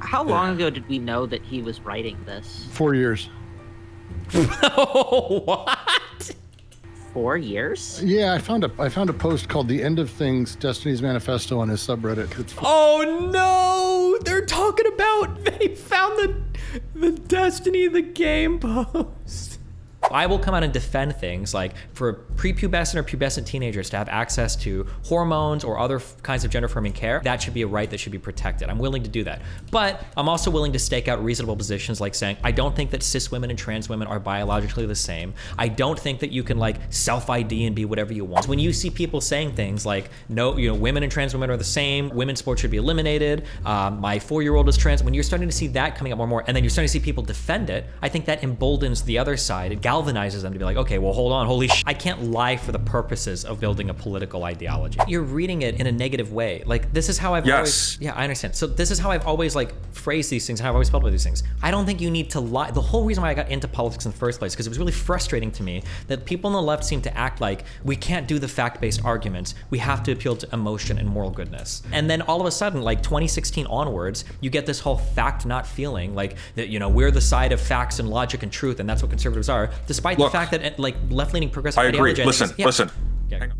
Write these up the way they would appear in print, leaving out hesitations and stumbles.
How long ago did we know that he was writing this? 4 years. What? 4 years? Yeah, I found a post called "The End of Things: Destiny's Manifesto" on his subreddit. Oh no! They're talking about they found the Destiny of the game post. I will come out and defend things like for prepubescent or pubescent teenagers to have access to hormones or other kinds of gender-affirming care. That should be a right that should be protected. I'm willing to do that. But I'm also willing to stake out reasonable positions like saying, I don't think that cis women and trans women are biologically the same. I don't think that you can like self-ID and be whatever you want. When you see people saying things like, no, women and trans women are the same, women's sports should be eliminated, my 4-year-old is trans, when you're starting to see that coming up more and more, and then you're starting to see people defend it, I think that emboldens the other side. It galvanizes them to be like, okay, well, hold on, holy sh**. I can't lie for the purposes of building a political ideology. You're reading it in a negative way. Like, this is how I've always, yeah, I understand. So this is how I've always like phrased these things, how I've always felt about these things. I don't think you need to lie. The whole reason why I got into politics in the first place, because it was really frustrating to me that people on the left seem to act like we can't do the fact-based arguments. We have to appeal to emotion and moral goodness. And then all of a sudden, like 2016 onwards, you get this whole fact not feeling like that, we're the side of facts and logic and truth, and that's what conservatives are, despite the fact that like left-leaning progressive ideology. I agree. Listen. Yeah. Hang on.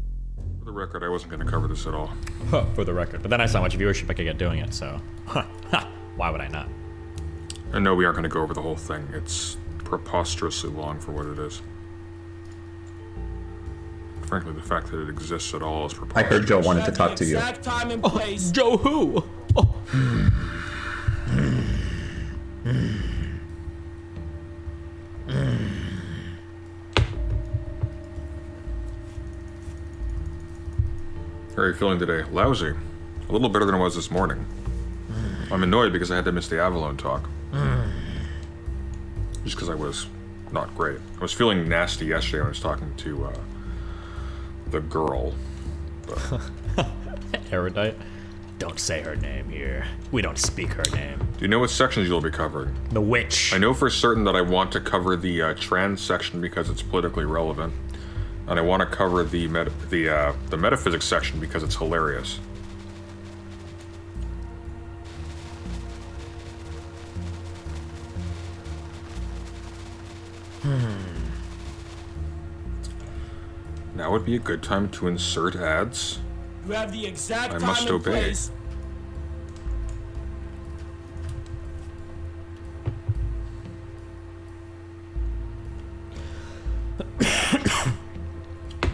For the record, I wasn't going to cover this at all. For the record. But then I saw how much viewership I could get doing it, so why would I not? And no, we aren't going to go over the whole thing. It's preposterously long for what it is. Frankly, the fact that it exists at all is preposterous. I heard Joe wanted to talk to you. Exact time and place. Joe who? Oh. How are you feeling today? Lousy. A little better than I was this morning. I'm annoyed because I had to miss the Avalon talk. Just because I was not great. I was feeling nasty yesterday when I was talking to the girl. But... Erudite? Don't say her name here. We don't speak her name. Do you know what sections you'll be covering? The witch. I know for certain that I want to cover the trans section because it's politically relevant. And I want to cover the metaphysics section because it's hilarious. Now would be a good time to insert ads. You have the exact I time must and obey. place.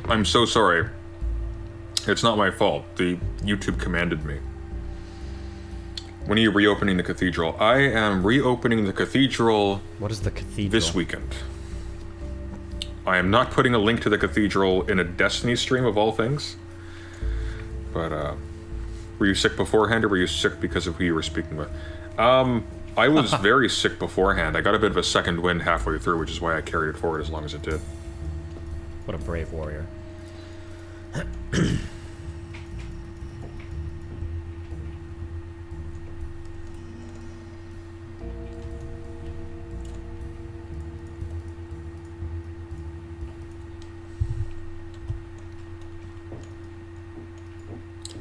I'm so sorry. It's not my fault. The YouTube commanded me. When are you reopening the cathedral? I am reopening the cathedral. What is the cathedral? This weekend. I am not putting a link to the cathedral in a Destiny stream of all things. But, were you sick beforehand or were you sick because of who you were speaking with? I was very sick beforehand. I got a bit of a second wind halfway through, which is why I carried it forward as long as it did. What a brave warrior.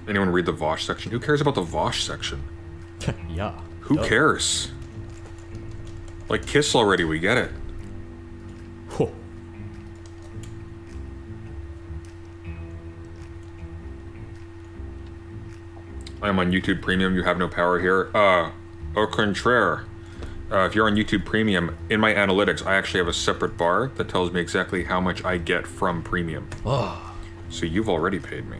Anyone read the Vosh section? Who cares about the Vosh section? Yeah. Who cares? Like, kiss already, we get it. Whoa. I am on YouTube Premium, you have no power here. Au contraire. If you're on YouTube Premium, in my analytics, I actually have a separate bar that tells me exactly how much I get from Premium. Oh. So you've already paid me.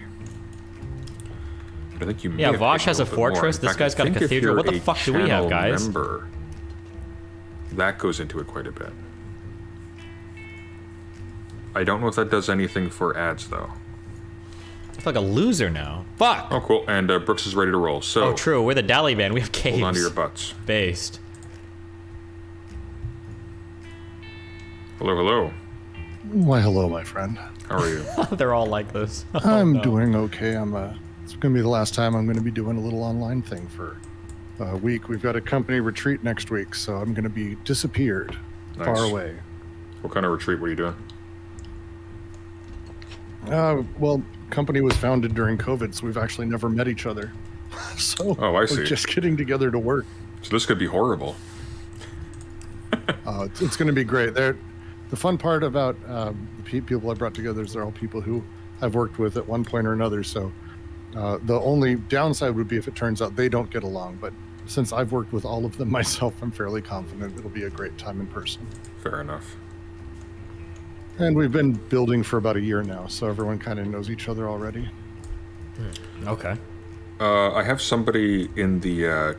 But I think you may Yeah, have Vosh paid me has a a little bit more. fortress. In This fact, guy's I got a think if cathedral. you're What the a fuck do we have, channel guys? Member, that goes into it quite a bit. I don't know if that does anything for ads, though. I feel like a loser now. Fuck! Oh, cool. And Brooks is ready to roll, so... Oh, true. We're the Dally Band. We have caves. Hold on to your butts. Based. Hello, hello. Why, hello, my friend. How are you? They're all like this. Oh, I'm no. doing okay. It's going to be the last time I'm going to be doing a little online thing for a week. We've got a company retreat next week, so I'm going to be disappeared, Nice. far away. What kind of retreat? What are you doing? Well, company was founded during COVID, so we've actually never met each other. So Oh, I see. we're just getting together to work. So this could be horrible. It's going to be great. The fun part about the people I brought together is they're all people who I've worked with at one point or another. So the only downside would be if it turns out they don't get along. But since I've worked with all of them myself, I'm fairly confident it'll be a great time in person. Fair enough. And we've been building for about a year now, so everyone kind of knows each other already. Okay. I have somebody in the.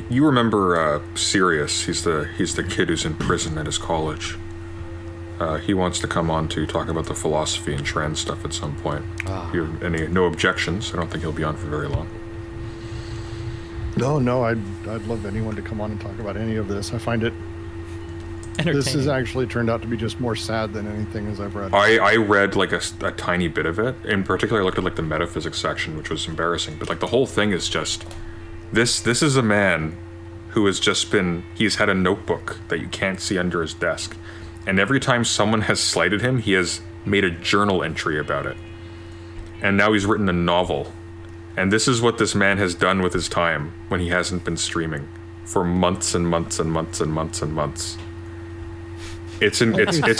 You remember Sirius? He's the kid who's in prison at his college. He wants to come on to talk about the philosophy and trans stuff at some point. If you have no objections, I don't think he'll be on for very long. No, I'd love anyone to come on and talk about any of this. I find it. This has actually turned out to be just more sad than anything as I've read. I read like a tiny bit of it. In particular, I looked at like the metaphysics section, which was embarrassing. But like the whole thing is just this is a man who has just been. He's had a notebook that you can't see under his desk, and every time someone has slighted him, he has made a journal entry about it. And now he's written a novel. And this is what this man has done with his time when he hasn't been streaming for months and months and months and months and months. It's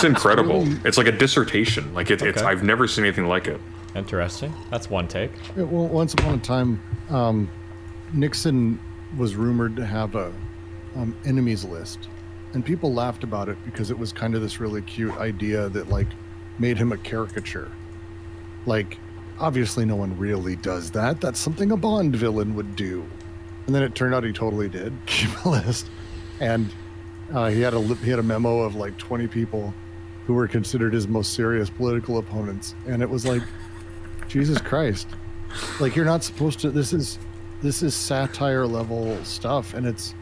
incredible. Really... It's like a dissertation. Like it's Okay. I've never seen anything like it. Interesting. That's one take. Yeah, well, once upon a time, Nixon was rumored to have a enemies list, and people laughed about it because it was kind of this really cute idea that like made him a caricature. Like, obviously, no one really does that. That's something a Bond villain would do. And then it turned out he totally did keep a list, and he had a memo of like 20 people who were considered his most serious political opponents, and it was like, Jesus Christ, like you're not supposed to. This is satire level stuff, and it's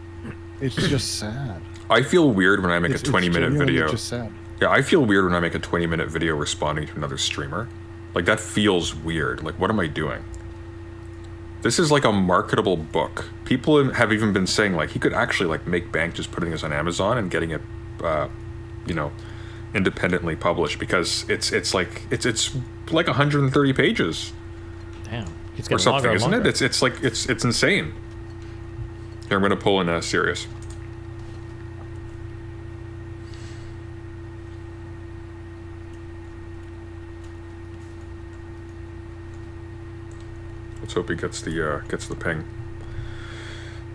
just sad. I feel weird when I make a It's 20-minute genuinely video. just sad. Yeah, I feel weird when I make a 20-minute video responding to another streamer. Like that feels weird. Like what am I doing? This is like a marketable book. People have even been saying like he could actually like make bank just putting this on Amazon and getting it, independently published because it's like 130 pages Damn. He's or getting something, longer and isn't longer. it? It's insane. Here, I'm gonna pull in Sirius. Let's hope he gets the ping.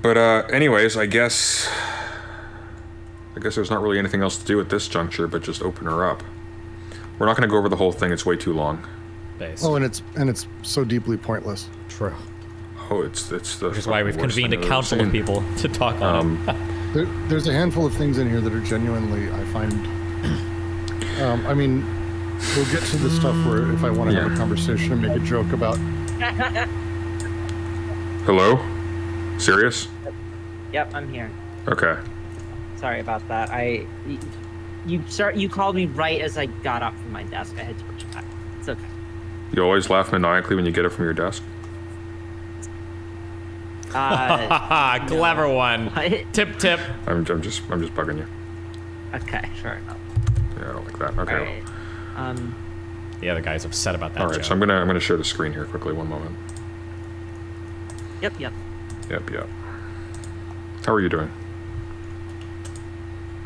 But anyways, I guess there's not really anything else to do at this juncture, but just open her up. We're not going to go over the whole thing; it's way too long. Base. Oh, and it's so deeply pointless. True. Oh, it's the. Which is why we've worst convened a thing I've ever council of seen. people to talk on it. There's a handful of things in here that are genuinely, I find. I mean, we'll get to the stuff where if I want to have a conversation and make a joke about. Hello, Sirius? Yep, I'm here. Okay. Sorry about that. You called me right as I got up from my desk. I had to push back. It's okay. You always laugh maniacally when you get it from your desk. Clever one. What? Tip. I'm just bugging you. Okay, sure enough. Yeah, I don't like that. Okay. Alright. The other guy's upset about that. All right. joke. So I'm gonna share the screen here quickly. One moment. Yep. Yep. How are you doing?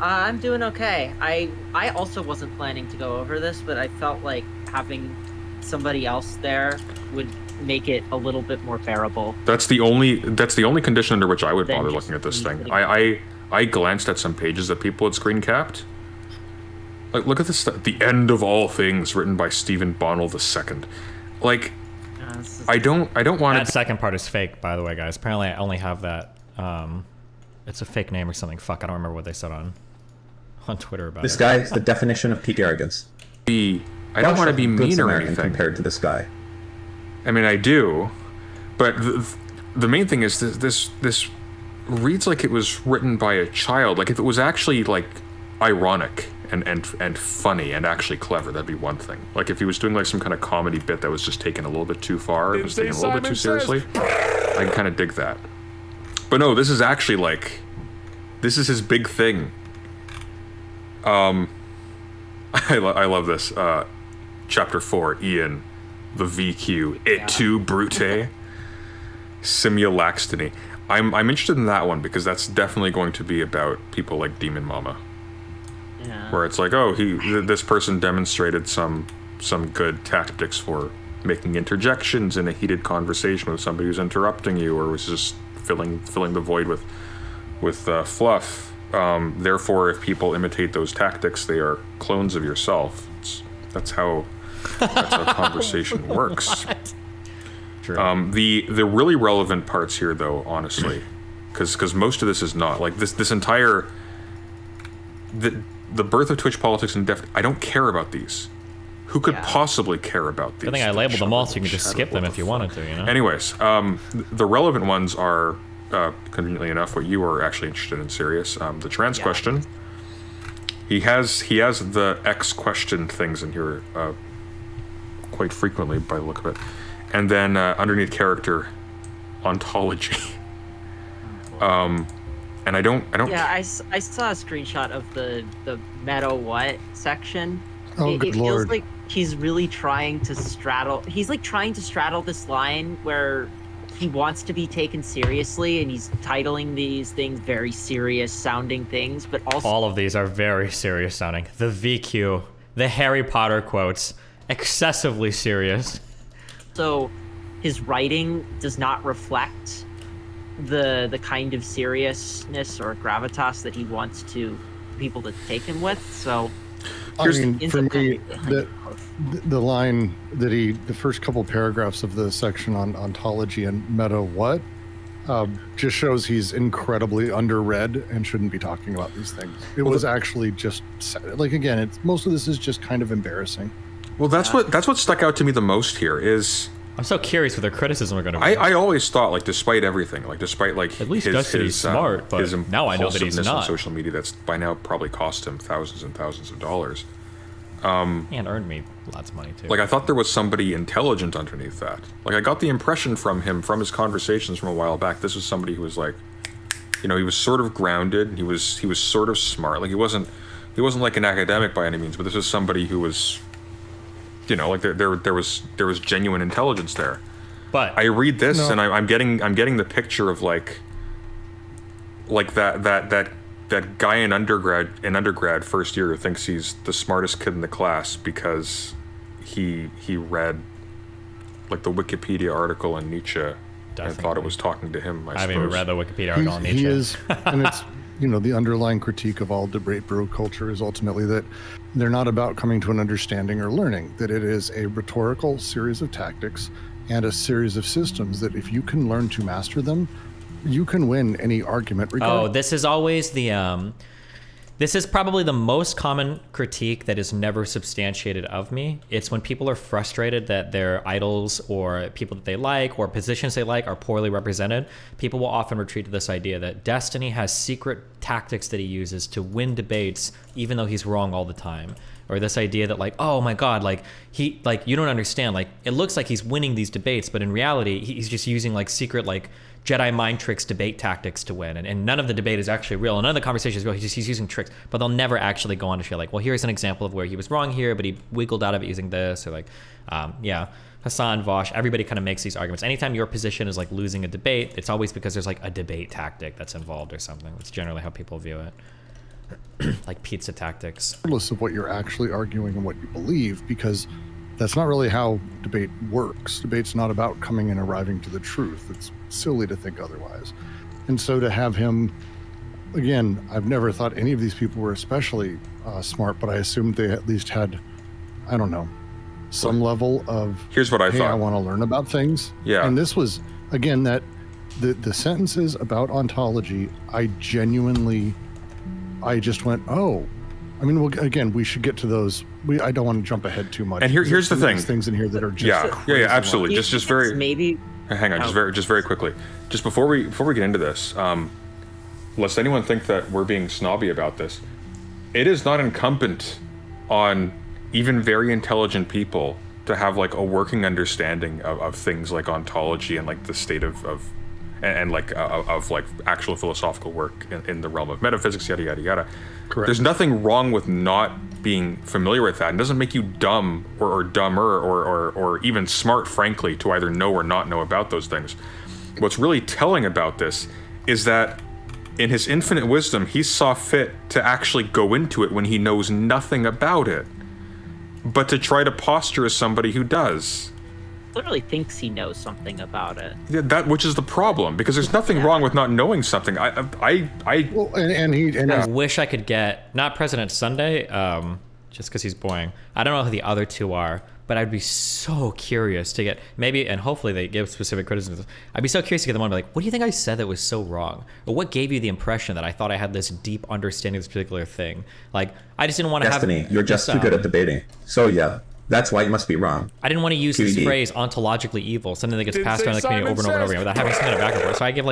I'm doing okay. I also wasn't planning to go over this, but I felt like having somebody else there would make it a little bit more bearable. That's the only condition under which I would Then bother just looking at this thing. sitting I glanced at some pages that people had screen capped. Like, look at this stuff. The End of All Things, written by Stephen Bonnell II. Like, This is- I don't want That to. second part is fake, by the way, guys. Apparently, I only have that. It's a fake name or something. Fuck, I don't remember what they said on Twitter about This it. guy is the definition of peak arrogance. I don't want to be Good mean or Samaritan anything. compared to this guy. I mean, I do, but the main thing is this reads like it was written by a child. Like if it was actually like ironic and funny and actually clever, that'd be one thing. Like if he was doing like some kind of comedy bit that was just taken a little bit too far, it was taken a little bit too seriously, I can kind of dig that. But no, this is actually like, this is his big thing. I love this. Chapter 4, Ian, the VQ, et tu, brute, simulaxtony. I'm interested in that one because that's definitely going to be about people like Demon Mama, Yeah. where it's like, oh, this person demonstrated some good tactics for making interjections in a heated conversation with somebody who's interrupting you, or was just filling the void with fluff. Therefore, if people imitate those tactics, they are clones of yourself. That's how conversation works. True. The really relevant parts here, though, honestly, because most of this is not like this entire the birth of Twitch politics and I don't care about these. Who could possibly care about these? I think I labeled them all, so you can just skip them if you wanted to. You know. Anyways, the relevant ones are conveniently enough what you are actually interested in, Sirius. The trans question. He has the X question things in here quite frequently by the look of it. And then underneath character, ontology. And I don't. Yeah, I saw a screenshot of the meta what section. Oh, it good feels lord. like he's really trying to straddle. He's like trying to straddle this line where he wants to be taken seriously, and he's titling these things very serious sounding things, but also All of these are very serious sounding. The VQ, the Harry Potter quotes, excessively serious. so his writing does not reflect the kind of seriousness or gravitas that he wants people to take him with. So I mean, ends for up me, kind of the line that the first couple paragraphs of the section on ontology and meta what just shows he's incredibly underread and shouldn't be talking about these things. It was actually just like, again, most of this is just kind of embarrassing. Well, that's what stuck out to me the most here is. I'm so curious what their criticism are going to be. I always thought, like, despite everything, like, despite, like, At least Dusty's smart, but his now I know that he's impulsiveness not. on social media, that's by now probably cost him thousands and thousands of dollars. And earned me lots of money, too. Like, I thought there was somebody intelligent underneath that. Like, I got the impression from him, from his conversations from a while back, this was somebody who was, like, you know, he was sort of grounded, he was sort of smart. Like, he wasn't like an academic by any means, but this was somebody who was, you know, like, there was genuine intelligence there. But I read this and I'm getting the picture of like that guy in undergrad first year who thinks he's the smartest kid in the class because he read like the Wikipedia article on Nietzsche and thought it was talking to him. I haven't even read the Wikipedia article on Nietzsche. He is, and it's, you know, the underlying critique of all debate bro culture is ultimately that they're not about coming to an understanding or learning, that it is a rhetorical series of tactics and a series of systems that if you can learn to master them, you can win any argument regardless. Oh, this is always the this is probably the most common critique that is never substantiated of me. It's when people are frustrated that their idols or people that they like or positions they like are poorly represented. People will often retreat to this idea that Destiny has secret tactics that he uses to win debates even though he's wrong all the time. Or this idea that, like, oh my god, like you don't understand, like it looks like he's winning these debates, but in reality he's just using like secret like Jedi mind tricks debate tactics to win, and none of the debate is actually real, and none of the conversation is real. He's using tricks, but they'll never actually go on to show like, well, here's an example of where he was wrong here, but he wiggled out of it using this, or like Hassan, Vosh, everybody kind of makes these arguments. Anytime your position is like losing a debate, it's always because there's like a debate tactic that's involved or something. That's generally how people view it. Like pizza tactics. Regardless of what you're actually arguing and what you believe, because that's not really how debate works. Debate's not about coming and arriving to the truth. It's silly to think otherwise. And so to have him, again, I've never thought any of these people were especially smart, but I assumed they at least had, I don't know, some level of, here's what I hey, thought. I want to learn about things. Yeah. And this was, again, that the sentences about ontology, I just went, oh. I mean, well, again, we should get to those. I don't want to jump ahead too much. And here's the thing. Things in here that are just yeah, absolutely. Just very maybe. Hang on, just very quickly. Just before we get into this, lest anyone think that we're being snobby about this, it is not incumbent on even very intelligent people to have like a working understanding of things like ontology and like the state of actual philosophical work in the realm of metaphysics, yada yada yada. Correct. There's nothing wrong with not being familiar with that. It doesn't make you dumb or dumber or even smart, frankly, to either know or not know about those things. what's really telling about this is that in his infinite wisdom, he saw fit to actually go into it when he knows nothing about it, but to try to posture as somebody who does. Literally thinks he knows something about it. Yeah, that which is the problem, because there's nothing wrong with not knowing something. Well, and I wish I could get, not President Sunday, just because he's boring. I don't know who the other two are, but I'd be so curious to get, maybe, and hopefully they give specific criticisms. I'd be so curious to get them on and be like, what do you think I said that was so wrong? Or what gave you the impression that I thought I had this deep understanding of this particular thing? Like, I just didn't want to Destiny, have... you're just too good at debating. So yeah, that's why you must be wrong. I didn't want to use this QED. phrase ontologically evil, something that gets Didn't passed say around the community over Simon and over and over Says. again without having some kind of back and forth. So I give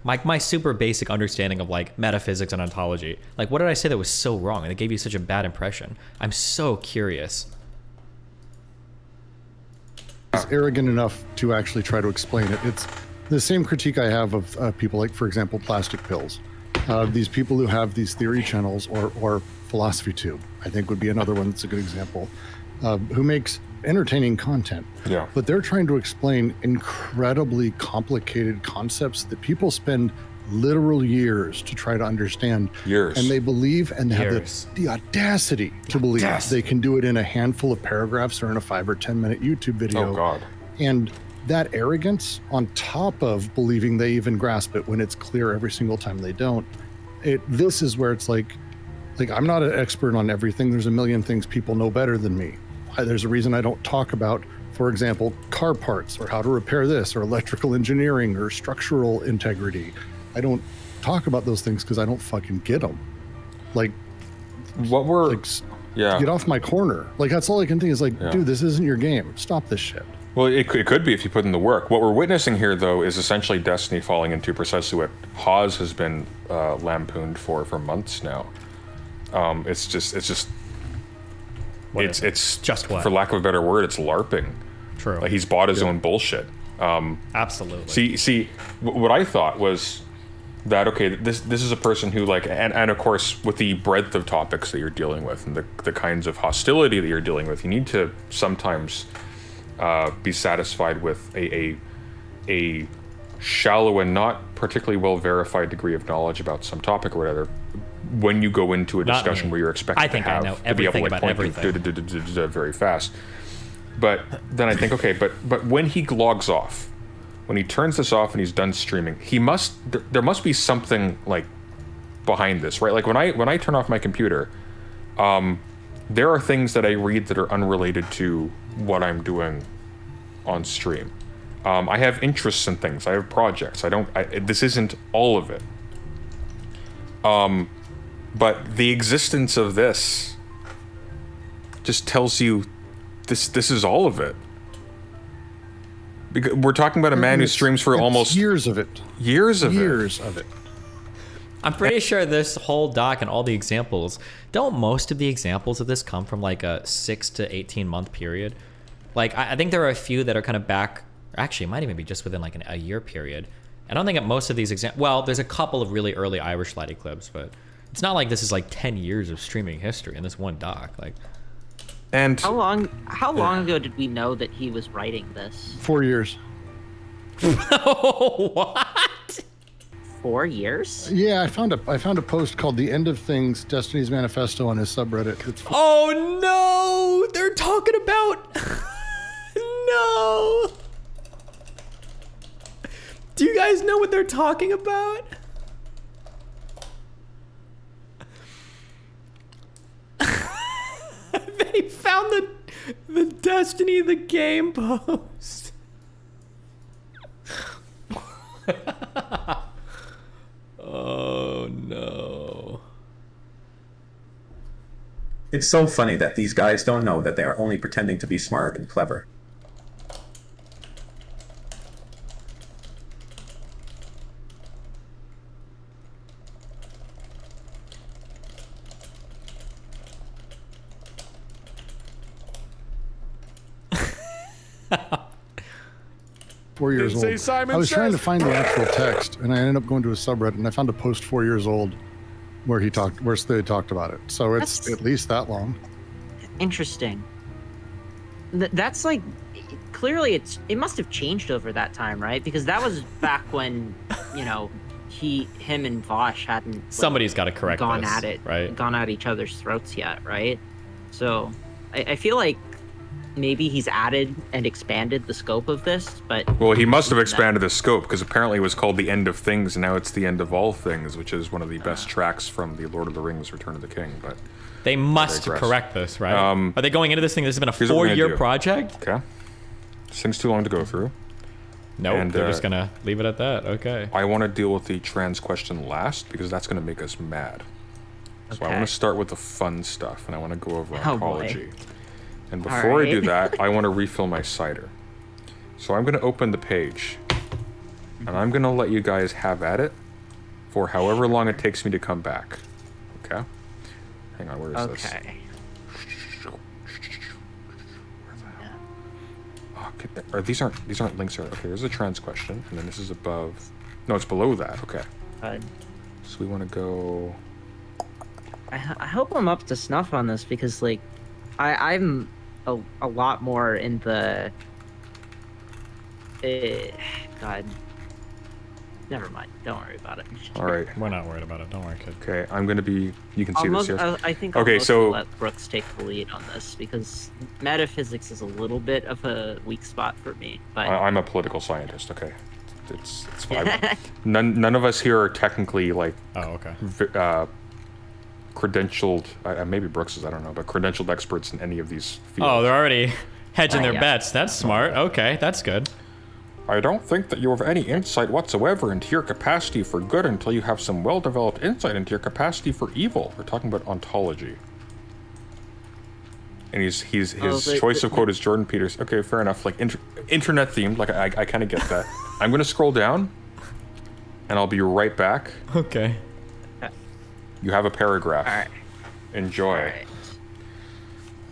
like my super basic understanding of like metaphysics and ontology. Like, what did I say that was so wrong and it gave you such a bad impression? I'm so curious. is arrogant enough to actually try to explain it. It's the same critique I have of people like, for example, plastic pills. These people who have these theory channels or philosophy tube, I think would be another one that's a good example, who makes entertaining content. Yeah. But they're trying to explain incredibly complicated concepts that people spend literal years to try to understand. Years. And they believe and have Years. the audacity to believe they can do it in a handful of paragraphs or in a 5 or 10 minute YouTube video. Oh God. And that arrogance, on top of believing they even grasp it when it's clear every single time they don't, this is where it's like I'm not an expert on everything. There's a million things people know better than me. There's a reason I don't talk about, for example, car parts or how to repair this or electrical engineering or structural integrity. I don't talk about those things because I don't fucking get them. Like, What we're like, yeah. get off my corner. Like, that's all I can think is like, Yeah. dude, this isn't your game. Stop this shit. Well, it could be if you put in the work. What we're witnessing here, though, is essentially Destiny falling into precisely what Hawes has been lampooned for months now. It's just Just what? For lack of a better word, it's LARPing. True. Like he's bought his own bullshit. Absolutely. See, what I thought was that okay, this is a person who like, and of course with the breadth of topics that you're dealing with and the kinds of hostility that you're dealing with, you need to sometimes be satisfied with a shallow and not particularly well verified degree of knowledge about some topic or whatever. When you go into a Not discussion me. where you're expected I think to I have know to be able to everything like, about point everything. very fast. But then I think, okay, but when he logs off, when he turns this off and he's done streaming, there must be something like behind this, right? Like when I turn off my computer, there are things that I read that are unrelated to what I'm doing on stream. I have interests in things. I have projects. This isn't all of it. But the existence of this just tells you this is all of it. Because we're talking about a man who streams for It's almost years of it. years of it. I'm pretty sure this whole doc and all the examples, don't most of the examples of this come from like a 6 to 18 month period? Like, I think there are a few that are kind of back, actually it might even be just within like a year period. I don't think that most of these well, there's a couple of really early Irish Laddie clips, but it's not like this is like 10 years of streaming history in this one doc. Like, And How long ago did we know that he was writing this? 4 years. what? 4 years? Yeah, I found a post called "The End of Things: Destiny's Manifesto" on his subreddit. It's Oh no! They're talking about... no! Do you guys know what they're talking about? They found the Destiny the game post. Oh no. It's so funny that these guys don't know that they are only pretending to be smart and clever. Four years Didn't say old. Simon I was trying to Says. find the actual text, and I ended up going to a subreddit, and I found a post 4 years old where they talked about it. So it's That's- at least that long. Interesting. That's like, clearly it must have changed over that time, right? Because that was back when, him and Vosh hadn't Somebody's got to correct gone this, at it, right? gone at each other's throats yet, right? So I feel like maybe he's added and expanded the scope of this, but Well, he must have expanded the scope, because apparently it was called The End of Things, and now it's The End of All Things, which is one of the best tracks from the Lord of the Rings Return of the King. But They must digress. correct this, right? Um, Are they going into this thing? This has been a here's what we're gonna 4-year do. project? Okay. This thing's too long to go through. Nope, And, they're just gonna leave it at that. Okay. I want to deal with the trans question last, because that's going to make us mad. So I Okay. want to start with the fun stuff, and I want to go over Oh, boy. ontology. And before I do Alright. that, I want to refill my cider. So I'm going to open the page, and I'm going to let you guys have at it for however long it takes me to come back. Okay? Hang on, where is this? okay. Oh, or these aren't links here. Okay, here's a trans question, and then this is above. No, it's below that. Okay. So we want to go. I hope I'm up to snuff on this because, like, I'm a lot more in the. God. Never mind. Don't worry about it. All right. We're not worried about it. Don't worry, kid. Okay, I'm gonna be. You can see Almost, this here. I think Okay, I'll so- let Brooks take the lead on this because metaphysics is a little bit of a weak spot for me. But I'm a political scientist. Okay, it's fine. None of us here are technically like Oh, okay. credentialed. Maybe Brooks is. I don't know, but credentialed experts in any of these fields. Oh, they're already hedging their yeah. bets. That's smart. Okay, that's good. I don't think that you have any insight whatsoever into your capacity for good until you have some well-developed insight into your capacity for evil. We're talking about ontology. And his choice of quote is Jordan Peters. Okay, fair enough. Like internet themed. Like I kind of get that. I'm gonna scroll down, and I'll be right back. Okay. You have a paragraph. all right, Enjoy.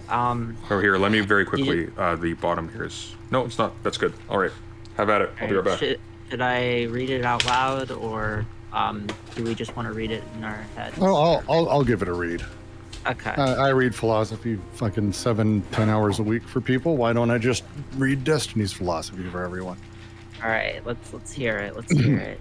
all right. Oh, here. Let me very quickly. The bottom here is. No, it's not. That's good. All right. Have at it. I'll be right back. Should I read it out loud or do we just want to read it in our heads? I'll give it a read. Okay. I read philosophy fucking 7-10 hours a week for people. Why don't I just read Destiny's philosophy for everyone? All right. Let's hear it. Let's hear it.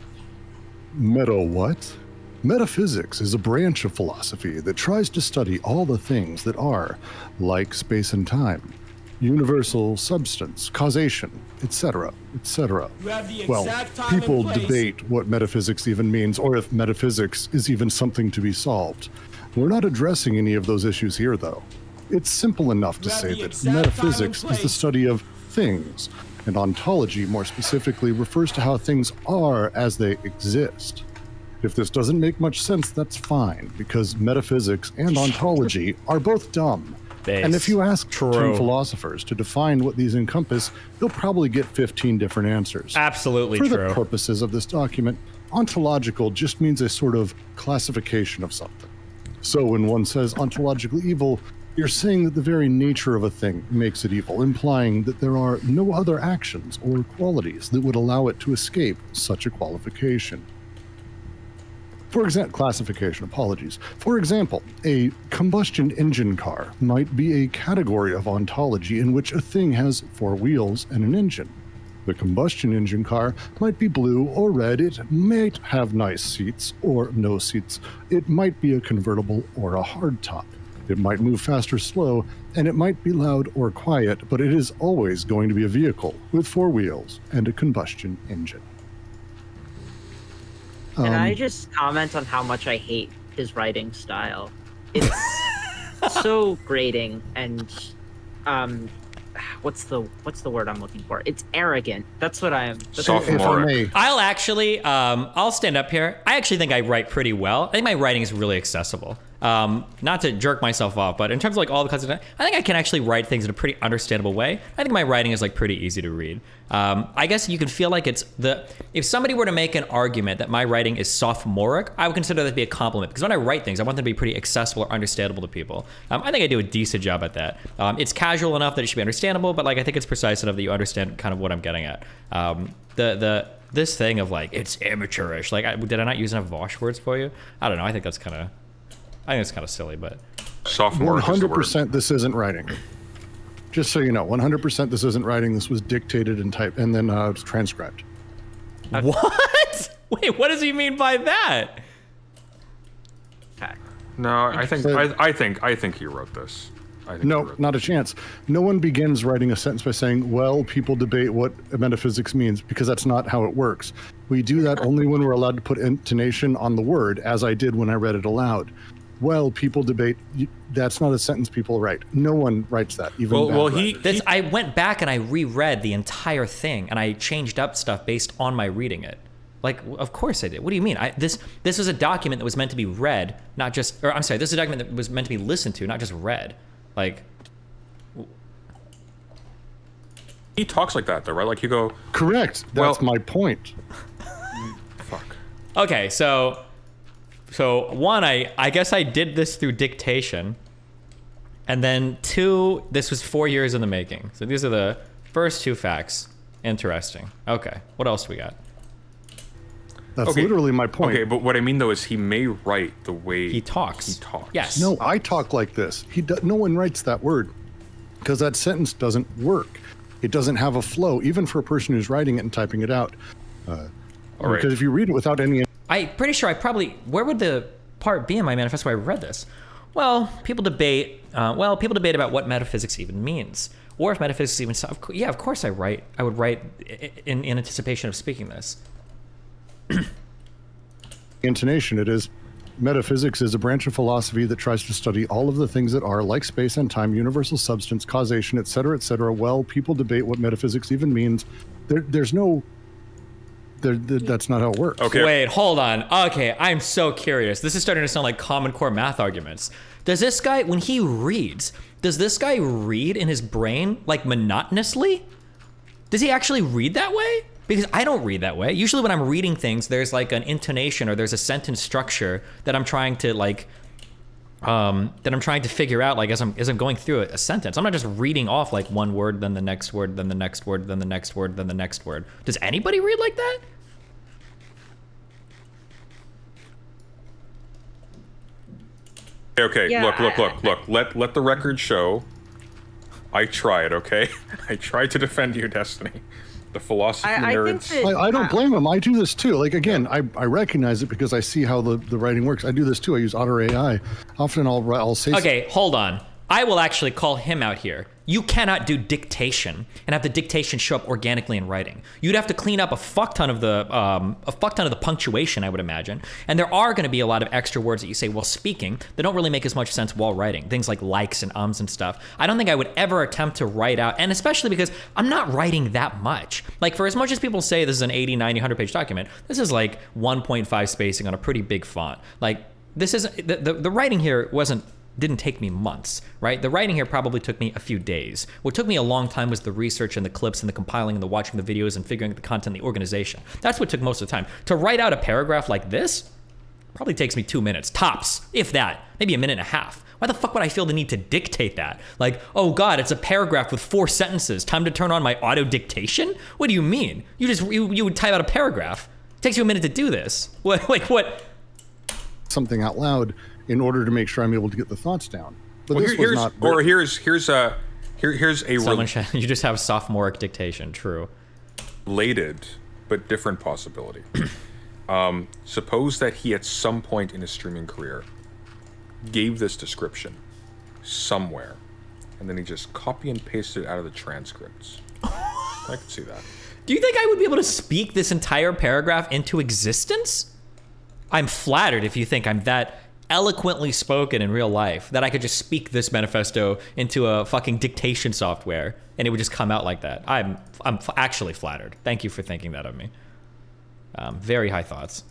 Meta what? Metaphysics is a branch of philosophy that tries to study all the things that are, like space and time, universal substance, causation, etc., etc. You have the Well, exact time people and place. debate what metaphysics even means or if metaphysics is even something to be solved. We're not addressing any of those issues here, though. It's simple enough to You have say the that exact time metaphysics and is the place. study of things, and ontology more specifically refers to how things are as they exist. If this doesn't make much sense, that's fine, because metaphysics and ontology are both dumb. And if you ask 10 True. philosophers to define what these encompass, you'll probably get 15 different answers. Absolutely For true. the purposes of this document, ontological just means a sort of classification of something. So when one says ontologically evil, you're saying that the very nature of a thing makes it evil, implying that there are no other actions or qualities that would allow it to escape such a qualification. For example, classification, apologies. For example, a combustion engine car might be a category of ontology in which a thing has 4 wheels and an engine. The combustion engine car might be blue or red, it might have nice seats or no seats, it might be a convertible or a hardtop. It might move fast or slow, and it might be loud or quiet, but it is always going to be a vehicle with 4 wheels and a combustion engine. Can I just comment on how much I hate his writing style? It's so grating and what's the word I'm looking for? It's arrogant. That's what I am. That's what- If I Sophomoric. may, I'll actually, I'll stand up here. I actually think I write pretty well. I think my writing is really accessible. Not to jerk myself off, but in terms of like all the content, I think I can actually write things in a pretty understandable way. I think my writing is like pretty easy to read. I guess you can feel like if somebody were to make an argument that my writing is sophomoric, I would consider that to be a compliment because when I write things, I want them to be pretty accessible or understandable to people. I think I do a decent job at that. It's casual enough that it should be understandable, but like I think it's precise enough that you understand kind of what I'm getting at. This thing of like it's amateurish. Like, did I not use enough Vosh words for you? I don't know. I think it's kind of silly, but Sophomoric is the word. 100% this isn't writing. Just so you know, 100% this isn't writing. This was dictated and typed, and then it's transcribed. What? Wait, what does he mean by that? Okay. No, I think he wrote this. I think he No, wrote not a chance. No one begins writing a sentence by saying, well, people debate what metaphysics means, because that's not how it works. We do that only when we're allowed to put intonation on the word, as I did when I read it aloud. Well, people debate. That's not a sentence people write. No one writes that. Even Well, bad he- writers. I went back and I reread the entire thing and I changed up stuff based on my reading it. Like, of course I did. What do you mean? This was a document that was meant to be read, not just, or I'm sorry, this is a document that was meant to be listened to, not just read. Like, He talks like that though, right? Like you go, Correct. That's my point. fuck. okay, so one, I guess I did this through dictation. And then two, this was 4 years in the making. So these are the first two facts. Interesting. Okay, what else we got? That's Okay. literally my point. Okay, but what I mean though is he may write the way He talks. He talks. Yes. No, I talk like this. No one writes that word because that sentence doesn't work. It doesn't have a flow, even for a person who's writing it and typing it out. All right. Because if you read it without any, I'm pretty sure where would the part be in my manifesto where I read this? Well, people debate about what metaphysics even means. Or if metaphysics even, yeah, of course I would write in anticipation of speaking this. intonation, it is metaphysics is a branch of philosophy that tries to study all of the things that are, like space and time, universal substance, causation, etc., etc. Well, people debate what metaphysics even means. That's not how it works. Okay. Wait, hold on. Okay, I'm so curious. This is starting to sound like Common Core math arguments. Does this guy, when he reads, does this guy read in his brain like monotonously? Does he actually read that way? Because I don't read that way. Usually when I'm reading things, there's like an intonation or there's a sentence structure that I'm trying to figure out like as I'm going through a sentence. I'm not just reading off like one word, then the next word, then the next word, then the next word, then the next word. Does anybody read like that? Okay, Yeah, look. Let the record show. I tried, okay? I tried to defend your destiny. The philosophy I think nerds. that- I don't blame him. I do this too. Like, again, I recognize it because I see how the writing works. I do this too. I use Otter AI. Often I'll say Okay, hold on. I will actually call him out here. You cannot do dictation and have the dictation show up organically in writing. You'd have to clean up a fuck ton of the punctuation, I would imagine. And there are going to be a lot of extra words that you say while speaking that don't really make as much sense while writing. Things like likes and ums and stuff. I don't think I would ever attempt to write out, and especially because I'm not writing that much. Like, for as much as people say this is an 80, 90, 100 page document, this is like 1.5 spacing on a pretty big font. Like, this is the writing here didn't take me months, right? The writing here probably took me a few days. What took me a long time was the research and the clips and the compiling and the watching the videos and figuring out the content, the organization. That's what took most of the time. To write out a paragraph like this probably takes me 2 minutes, tops, if that, maybe a minute and a half. Why the fuck would I feel the need to dictate that? Like, oh God, it's a paragraph with 4 sentences. Time to turn on my auto dictation? What do you mean? You would type out a paragraph. It takes you a minute to do this. What? something out loud in order to make sure I'm able to get the thoughts down. But Well, this was not. here's a Someone you just have sophomoric dictation, true. related but different possibility. Suppose that he at some point in his streaming career gave this description somewhere, and then he just copy and pasted it out of the transcripts. I can see that. Do you think I would be able to speak this entire paragraph into existence? I'm flattered if you think I'm that eloquently spoken in real life that I could just speak this manifesto into a fucking dictation software and it would just come out like that. I'm actually flattered. Thank you for thinking that of me. Very high thoughts.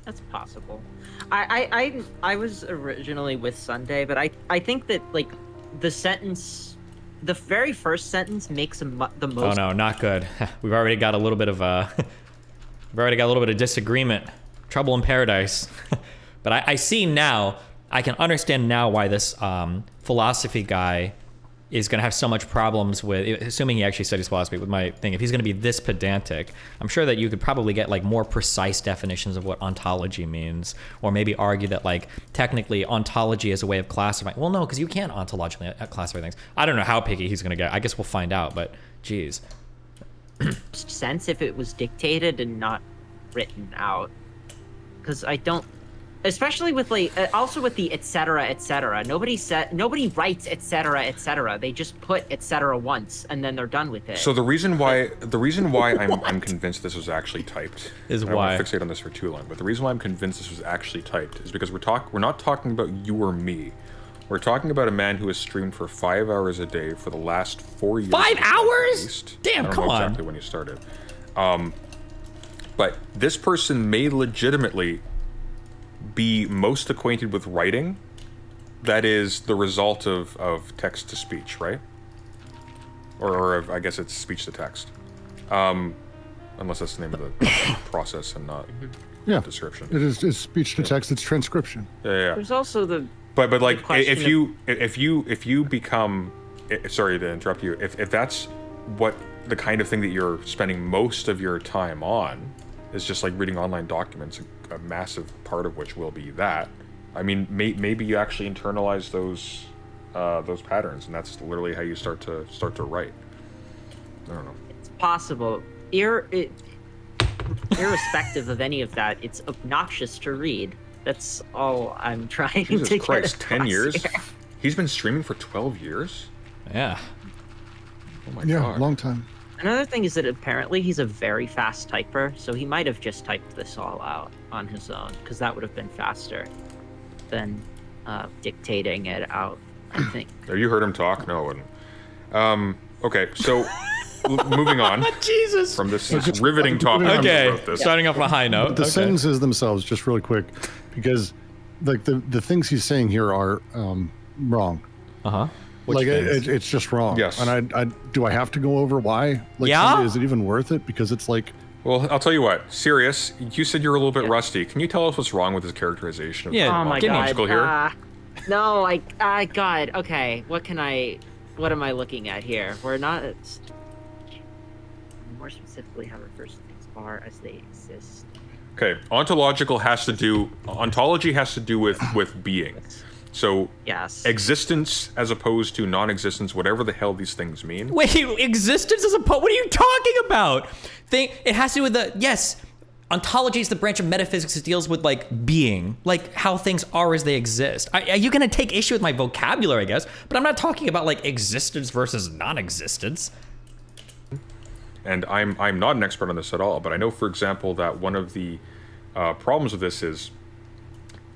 That's possible. I was originally with Sunday, but I think that like the very first sentence makes the most. Oh no, not good. We've already got a little bit of disagreement. Trouble in paradise. But I see now, I can understand now why this philosophy guy is going to have so much problems with, assuming he actually studies philosophy, with my thing, if he's going to be this pedantic, I'm sure that you could probably get like more precise definitions of what ontology means, or maybe argue that like technically ontology is a way of classifying. Well, no, because you can't ontologically classify things. I don't know how picky he's going to get. I guess we'll find out, but geez. Sense if it was dictated and not written out, because I don't, especially with like also with the etc. Nobody writes etc. They just put etc. once and then they're done with it. So the reason why I'm convinced this was actually typed Is I don't why? want to fixate on this for too long, but the reason why I'm convinced this was actually typed is because we're not talking about you or me. We're talking about a man who has streamed for 5 hours a day for the last 4 years. 5 at hours? least. Damn, I don't come know on. exactly when he started. But this person may legitimately be most acquainted with writing that is the result of text to speech, right? Or of, I guess it's speech to text. Unless that's the name of the process and not description. It is it's speech to text. It's transcription. Yeah. There's also the But like question if you become, sorry to interrupt you, if that's what the kind of thing that you're spending most of your time on is just like reading online documents, a massive part of which will be that. I mean, maybe you actually internalize those patterns, and that's literally how you start to write. I don't know. It's possible. Irrespective of any of that, it's obnoxious to read. That's all I'm trying Jesus to Christ, get 10 across years? here. He's been streaming for 12 years? Yeah. Oh my Yeah, god. long time. Another thing is that apparently he's a very fast typer, so he might have just typed this all out on his own, because that would have been faster than dictating it out, I think. Have you heard him talk? No, it wouldn't. Okay, so moving on Jesus. from this riveting topic. Okay, Wrote this. starting off on a high note. But the Okay. sentences themselves, just really quick, because like the things he's saying here are wrong. Uh-huh. Like it's just wrong. Yes. And I do I have to go over why? Like, Yeah? is it even worth it? Because it's like, Well, I'll tell you what. Sirius, you said you're a little bit rusty. Can you tell us what's wrong with his characterization of Yeah, Oh my give me- god. ontological here? No, God. Okay, what am I looking at here? We're not. More specifically, how it refers to things are as they exist. Okay, ontology has to do with being. So Yes. existence as opposed to non-existence, whatever the hell these things mean. Wait, existence is a what are you talking about? It has to do with yes. Ontology is the branch of metaphysics that deals with like being, like how things are as they exist. Are you gonna take issue with my vocabulary, I guess? But I'm not talking about like existence versus non-existence. And I'm not an expert on this at all, but I know, for example, that one of the problems with this is,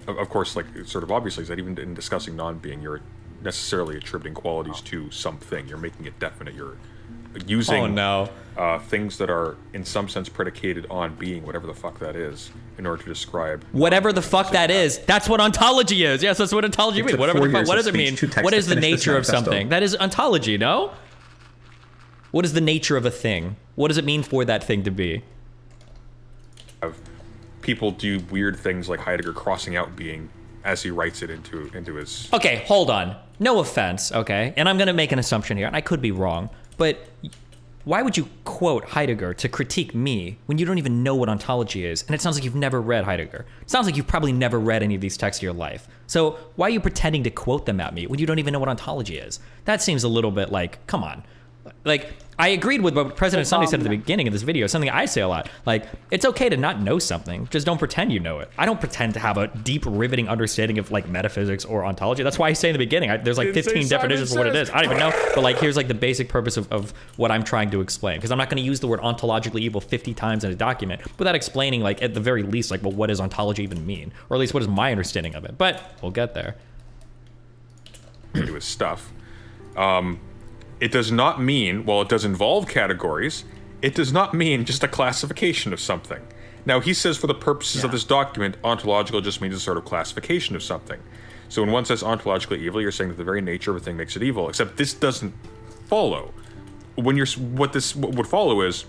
of course, like sort of obviously, is that even in discussing non-being, you're necessarily attributing qualities to something. You're making it definite. You're using things that are in some sense predicated on being, whatever the fuck that is, in order to describe Whatever the fuck that is, that's what ontology is. Yes, that's what ontology means. took Whatever the 4 fuck, years what of does it mean? speech to text What to is the finish this nature of manifesto. something? That is ontology, no? What is the nature of a thing? What does it mean for that thing to be? people do weird things like Heidegger crossing out being as he writes it into his. Okay, hold on. No offense, okay? And I'm gonna make an assumption here, and I could be wrong, but why would you quote Heidegger to critique me when you don't even know what ontology is? And it sounds like you've never read Heidegger. It sounds like you've probably never read any of these texts in your life. So why are you pretending to quote them at me when you don't even know what ontology is? That seems a little bit like, come on. Like, I agreed with what President Sunday said at the beginning of this video, something I say a lot. Like, it's okay to not know something, just don't pretend you know it. I don't pretend to have a deep, riveting understanding of, like, metaphysics or ontology. That's why I say in the beginning, there's like 15 definitions for what it is. I don't even know, but like, here's like the basic purpose of what I'm trying to explain. Because I'm not gonna use the word ontologically evil 50 times in a document without explaining, like, at the very least, like, well, what does ontology even mean? Or at least what is my understanding of it? But we'll get there. Into his stuff. It does not mean, while it does involve categories, it does not mean just a classification of something. Now, he says for the purposes of this document, ontological just means a sort of classification of something. So when one says ontologically evil, you're saying that the very nature of a thing makes it evil, except this doesn't follow. What would follow is,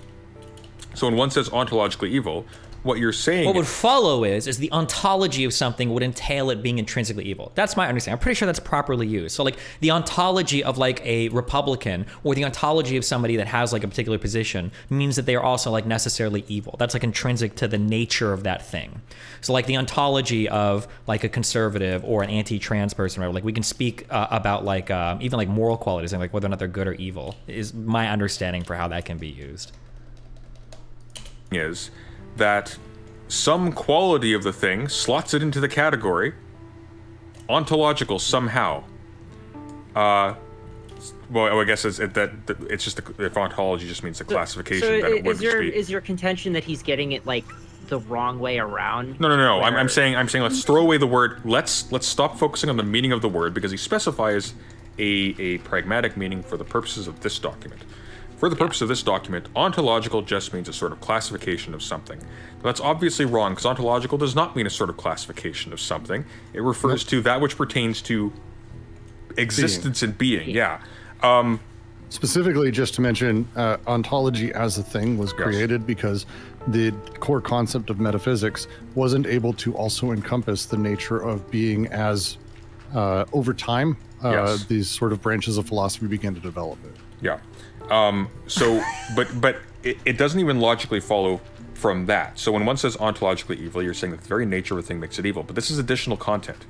so when one says ontologically evil, what you're saying. What would follow is the ontology of something would entail it being intrinsically evil. That's my understanding. I'm pretty sure that's properly used. So like the ontology of like a Republican or the ontology of somebody that has like a particular position means that they are also like necessarily evil. That's like intrinsic to the nature of that thing. So like the ontology of like a conservative or an anti-trans person, right? Like we can speak about like even like moral qualities and like whether or not they're good or evil is my understanding for how that can be used. Is that some quality of the thing slots it into the category ontological somehow. Well, I guess it's just if ontology just means the classification. So then it wouldn't be. is your contention that he's getting it like the wrong way around? No. I'm saying let's throw away the word. Let's stop focusing on the meaning of the word because he specifies a pragmatic meaning for the purposes of this document. For the purpose of this document, ontological just means a sort of classification of something. But that's obviously wrong, because ontological does not mean a sort of classification of something. It refers to that which pertains to existence and being. Yeah. Specifically, just to mention, ontology as a thing was created because the core concept of metaphysics wasn't able to also encompass the nature of being as, over time, these sort of branches of philosophy began to develop it. Yeah. But it doesn't even logically follow from that. So when one says ontologically evil, you're saying that the very nature of a thing makes it evil. But this is additional content.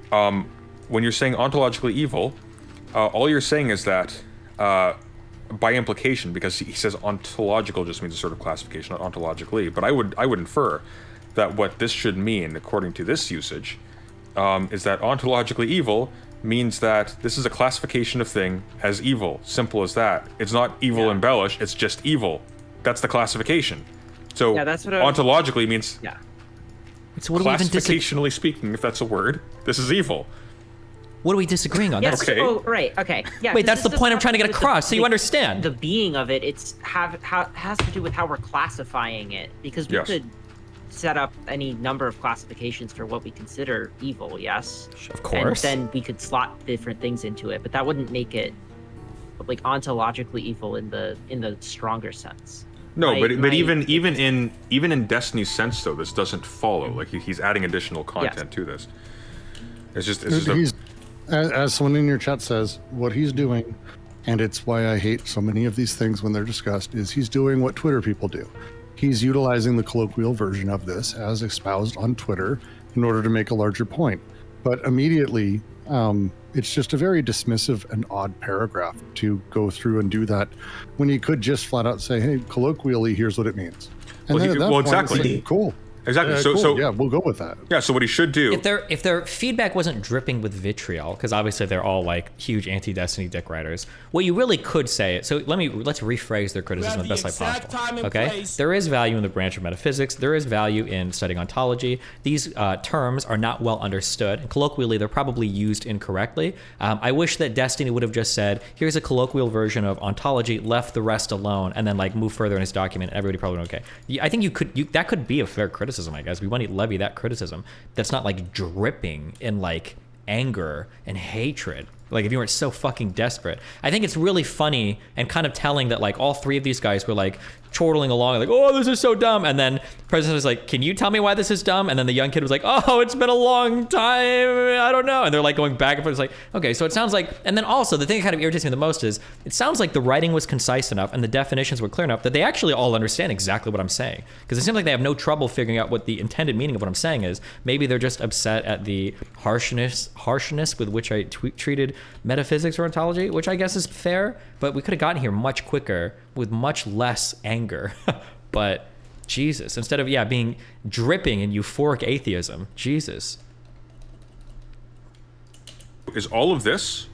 When you're saying ontologically evil, all you're saying is that, by implication, because he says ontological just means a sort of classification, not ontologically. But I would infer that what this should mean, according to this usage, is that ontologically evil means that this is a classification of thing as evil. Simple as that. It's not evil embellished, it's just evil. That's the classification. So that's what ontologically means So what classificationally speaking, if that's a word, this is evil. What are we disagreeing on? Yes. Okay. Oh, right. Okay. Yeah. Wait, that's this the point I'm trying to get with across, so you understand. The being of it. It's has to do with how we're classifying it, because we could set up any number of classifications for what we consider evil. Yes. Of course. And then we could slot different things into it, but that wouldn't make it like ontologically evil in the stronger sense. No, but even in Destiny's sense though, this doesn't follow. Like he's adding additional content to this. It's just as someone in your chat says, what he's doing, and it's why I hate so many of these things when they're discussed, is he's doing what Twitter people do. He's utilizing the colloquial version of this as espoused on Twitter in order to make a larger point. But immediately, it's just a very dismissive and odd paragraph to go through and do that when he could just flat out say, hey, colloquially, here's what it means. And then at that point, exactly. it's like, cool. Exactly. Cool. So yeah, we'll go with that. Yeah. So what he should do, if their feedback wasn't dripping with vitriol, because obviously they're all like huge anti-Destiny dick riders, what you really could say. So let's rephrase their criticism the best way possible. Okay. There is value in the branch of metaphysics. There is value in studying ontology. These terms are not well understood, and colloquially they're probably used incorrectly. I wish that Destiny would have just said, "Here's a colloquial version of ontology," left the rest alone, and then like move further in his document. Everybody probably went, okay. I think that could be a fair criticism. I guess we want to levy that criticism that's not like dripping in like anger and hatred, like if you weren't so fucking desperate. I think it's really funny and kind of telling that like all three of these guys were like chortling along like, oh, this is so dumb, and then the president was like, can you tell me why this is dumb? And then the young kid was like, oh, it's been a long time, I don't know. And they're like going back and forth. It's like, okay, so it sounds like, and then also the thing that kind of irritates me the most is it sounds like the writing was concise enough and the definitions were clear enough that they actually all understand exactly what I'm saying, because it seems like they have no trouble figuring out what the intended meaning of what I'm saying is. Maybe they're just upset at the harshness with which I treated metaphysics or ontology, which I guess is fair, but we could have gotten here much quicker with much less anger. But Jesus, instead of being dripping in euphoric atheism, Jesus. Is all of this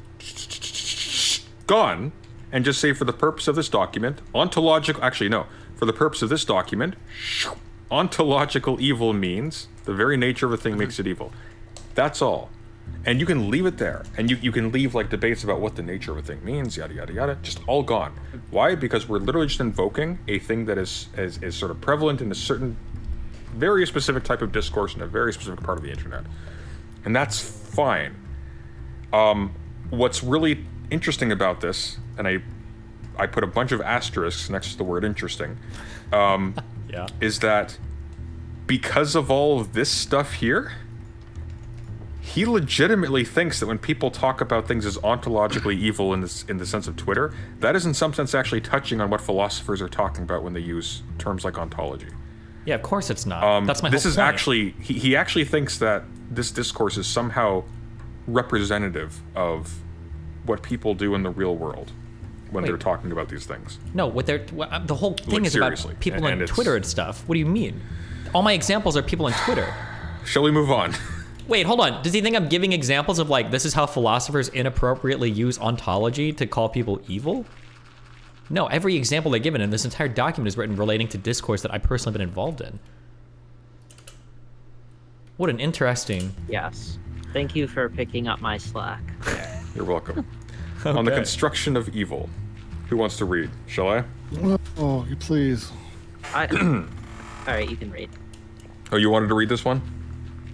gone and just say, for the purpose of this document, for the purpose of this document, ontological evil means the very nature of a thing makes it evil. That's all. And you can leave it there, and you can leave like debates about what the nature of a thing means, yada yada yada, just all gone. Why? Because we're literally just invoking a thing that is sort of prevalent in a certain, very specific type of discourse in a very specific part of the internet, and that's fine. What's really interesting about this, and I put a bunch of asterisks next to the word interesting, Yeah. is that because of all of this stuff here, he legitimately thinks that when people talk about things as ontologically evil in the sense of Twitter, that is in some sense actually touching on what philosophers are talking about when they use terms like ontology. Yeah, of course it's not. That's my This whole is point. actually, he actually thinks that this discourse is somehow representative of what people do in the real world when they're talking about these things. No, the whole thing Like, is seriously. about people And on it's- Twitter and stuff. What do you mean? All my examples are people on Twitter. Shall we move on? Wait, hold on. Does he think I'm giving examples of like, this is how philosophers inappropriately use ontology to call people evil? No, every example they've given in this entire document is written relating to discourse that I personally been involved in. What an interesting... Yes. Thank you for picking up my slack. You're welcome. On the Okay. construction of evil. Who wants to read? Shall I? Oh, you please. All right, you can read. Oh, you wanted to read this one?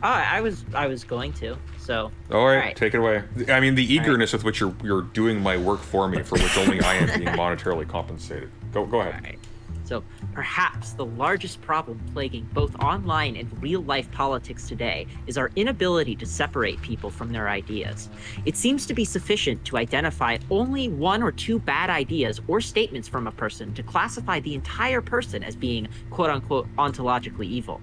I was going to. So. All right, take it away. I mean, the eagerness with which you're doing my work for me, for which only I am being monetarily compensated. Go ahead. All right. So, perhaps the largest problem plaguing both online and real-life politics today is our inability to separate people from their ideas. It seems to be sufficient to identify only one or two bad ideas or statements from a person to classify the entire person as being quote-unquote ontologically evil.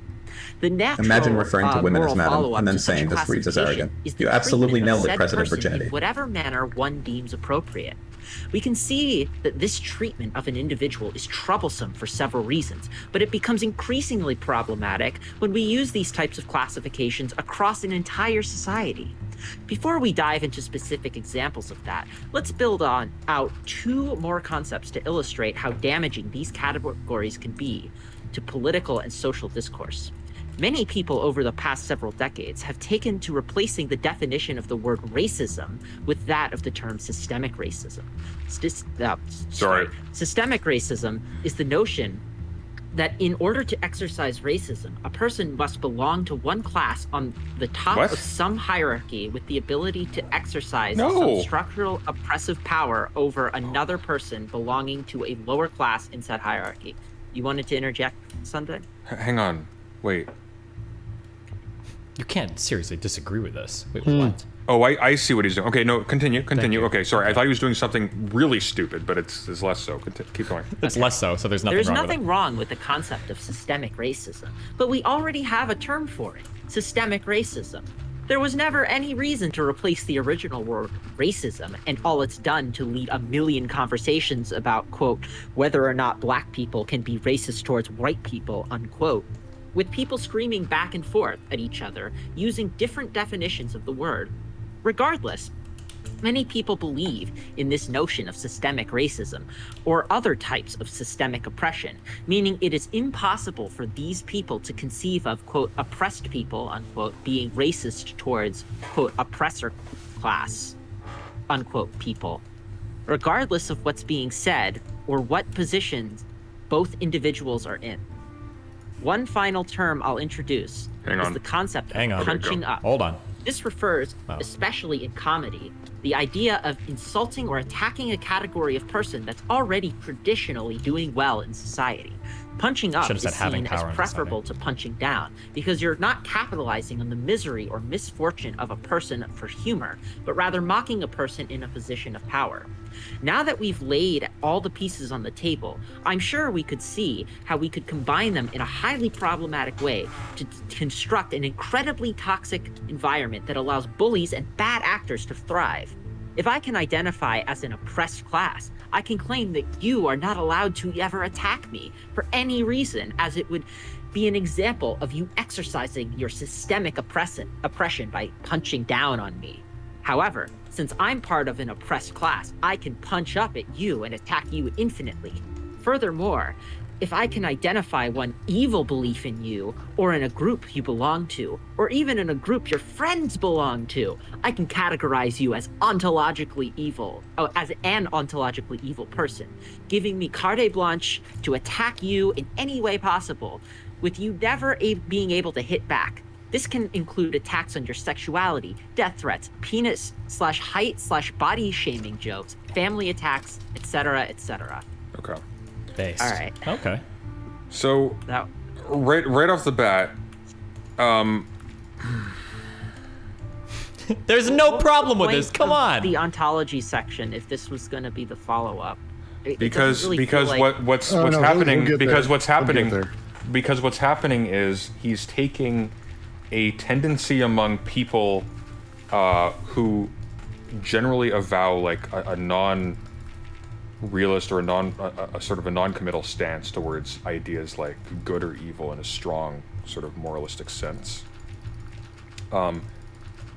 The natural, Imagine referring to women as moral madam follow-up and then to such saying this reads as classification arrogant. is the You absolutely treatment of nailed it, said President person Virginity. in whatever manner one deems appropriate. We can see that this treatment of an individual is troublesome for several reasons, but it becomes increasingly problematic when we use these types of classifications across an entire society. Before we dive into specific examples of that, let's build out two more concepts to illustrate how damaging these categories can be to political and social discourse. Many people over the past several decades have taken to replacing the definition of the word racism with that of the term systemic racism. Systemic racism is the notion that in order to exercise racism, a person must belong to one class on the top What? of some hierarchy with the ability to exercise No. some structural oppressive power over another person belonging to a lower class in said hierarchy. You wanted to interject something? Hang on. Wait. You can't seriously disagree with this. Wait, what? Oh, I see what he's doing. Okay, no, continue. you. Okay, sorry. I thought he was doing something really stupid, but it's less so. Keep going. It's less so there's nothing There's wrong nothing with wrong with the concept of systemic racism, but we already have a term for it, systemic racism. There was never any reason to replace the original word racism and all it's done to lead a million conversations about, quote, whether or not black people can be racist towards white people, unquote, with people screaming back and forth at each other using different definitions of the word. Regardless, many people believe in this notion of systemic racism or other types of systemic oppression, meaning it is impossible for these people to conceive of, quote, oppressed people, unquote, being racist towards, quote, oppressor class, unquote, people, regardless of what's being said or what positions both individuals are in. One final term I'll introduce is the concept of punching up. Hold on. This refers, especially in comedy, the idea of insulting or attacking a category of person that's already traditionally doing well in society. Punching up Should've is said having seen power as in preferable to punching down because you're not capitalizing on the misery or misfortune of a person for humor, but rather mocking a person in a position of power. Now that we've laid all the pieces on the table, I'm sure we could see how we could combine them in a highly problematic way to construct an incredibly toxic environment that allows bullies and bad actors to thrive. If I can identify as an oppressed class, I can claim that you are not allowed to ever attack me for any reason, as it would be an example of you exercising your systemic oppression by punching down on me. However, since I'm part of an oppressed class, I can punch up at you and attack you infinitely. Furthermore, if I can identify one evil belief in you, or in a group you belong to, or even in a group your friends belong to, I can categorize you as ontologically evil, as an ontologically evil person, giving me carte blanche to attack you in any way possible, with you never being able to hit back. This can include attacks on your sexuality, death threats, penis/height/body shaming jokes, family attacks, etc., etc. Okay. Based. All right. Okay. So That right off the bat, There's no problem with point this. Come of on. the ontology section, if this was going to be the follow-up. because really because feel like- what's Oh, no, happening we'll get because there. what's We'll get happening there. because what's happening is he's taking a tendency among people who generally avow like a non-realist or a sort of a non-committal stance towards ideas like good or evil in a strong sort of moralistic sense.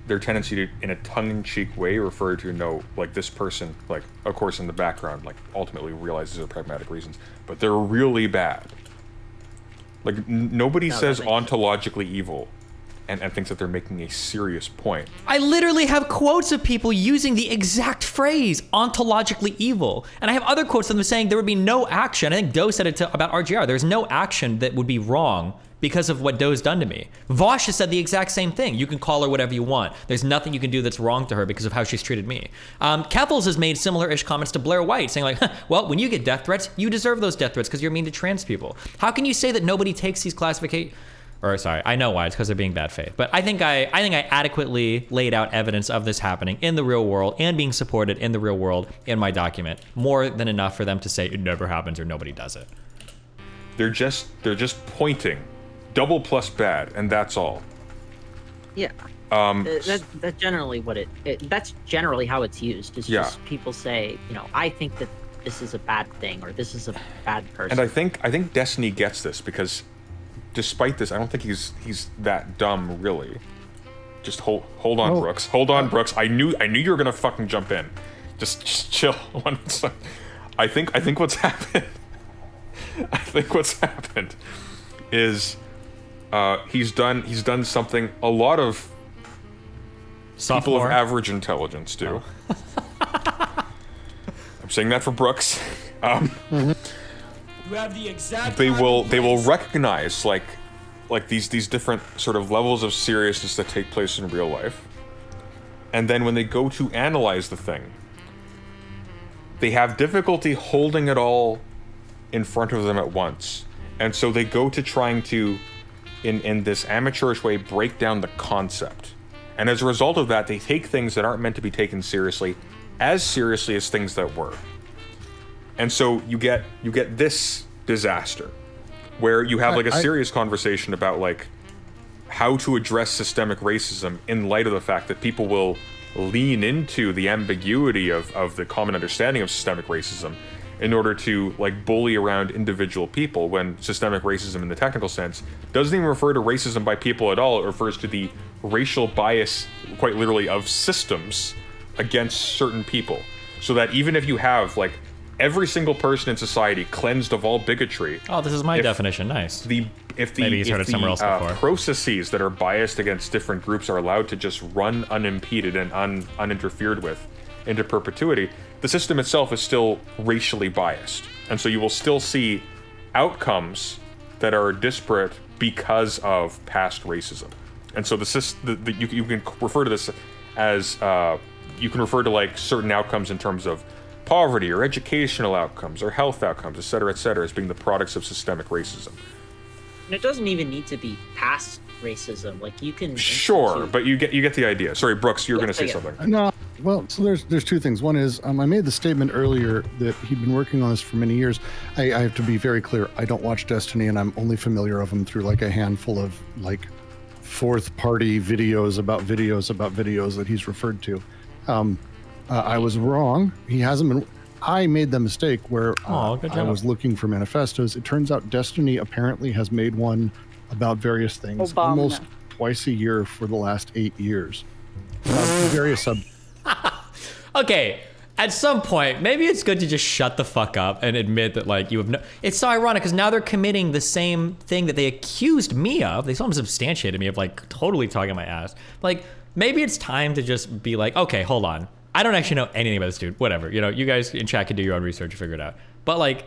Their tendency to, in a tongue-in-cheek way, refer to like this person, like of course in the background, like ultimately realizes their pragmatic reasons, but they're really bad. Like nobody No, says that makes sense. ontologically evil, and thinks that they're making a serious point. I literally have quotes of people using the exact phrase ontologically evil. And I have other quotes of them saying there would be no action. I think Doe said it about RGR. There's no action that would be wrong because of what Doe's done to me. Vosh has said the exact same thing. You can call her whatever you want. There's nothing you can do that's wrong to her because of how she's treated me. Keffels has made similar-ish comments to Blair White, saying like, well, when you get death threats, you deserve those death threats because you're mean to trans people. How can you say that nobody takes these classifications? Or sorry, I know why. It's because they're being bad faith. But I think I adequately laid out evidence of this happening in the real world and being supported in the real world in my document. More than enough for them to say it never happens or nobody does it. They're just pointing, double plus bad, and that's all. Yeah. That's generally what that's generally how it's used. It's Yeah. just people say, I think that this is a bad thing or this is a bad person. And I think Destiny gets this because, despite this, I don't think he's that dumb really. Just hold on, Well, Brooks. Hold on, Brooks. I knew you were gonna fucking jump in. Just chill. One second. I think what's happened. I think what's happened is he's done something a lot of people of Sophomore. average intelligence do. I'm saying that for Brooks. You have the exact. They will place. recognize like these different sort of levels of seriousness that take place in real life, and then when they go to analyze the thing, they have difficulty holding it all in front of them at once, and so they go to trying to, in this amateurish way, break down the concept, and as a result of that, they take things that aren't meant to be taken seriously as things that were. And so you get this disaster where you have like a serious conversation about like how to address systemic racism in light of the fact that people will lean into the ambiguity of the common understanding of systemic racism in order to like bully around individual people, when systemic racism in the technical sense doesn't even refer to racism by people at all. It refers to the racial bias, quite literally, of systems against certain people. So that even if you have like every single person in society cleansed of all bigotry. Oh, this is my if definition. Nice. Maybe he's heard it somewhere else before. Processes that are biased against different groups are allowed to just run unimpeded and uninterfered with into perpetuity, the system itself is still racially biased. And so you will still see outcomes that are disparate because of past racism. And so you can refer to this as, you can refer to like certain outcomes in terms of poverty or educational outcomes or health outcomes, et cetera, as being the products of systemic racism. And it doesn't even need to be past racism. Like you can Sure, but you get the idea. Sorry, Brooks, you were going to say yeah. something. No, well, so there's two things. One is I made the statement earlier that he'd been working on this for many years. I have to be very clear. I don't watch Destiny, and I'm only familiar of him through like a handful of like fourth-party videos about videos that he's referred to. I was wrong. He hasn't been. I made the mistake where Good I job. was looking for manifestos. It turns out Destiny apparently has made one about various things Obama. almost twice a year for the last 8 years. Various sub. Okay, at some point, maybe it's good to just shut the fuck up and admit that, like, you have no. It's so ironic because now they're committing the same thing that they accused me of. They still haven't substantiated me of, like, totally talking my ass. Like, maybe it's time to just be like, okay, hold on. I don't actually know anything about this dude. Whatever. You know, you guys in chat can do your own research and figure it out. But, like,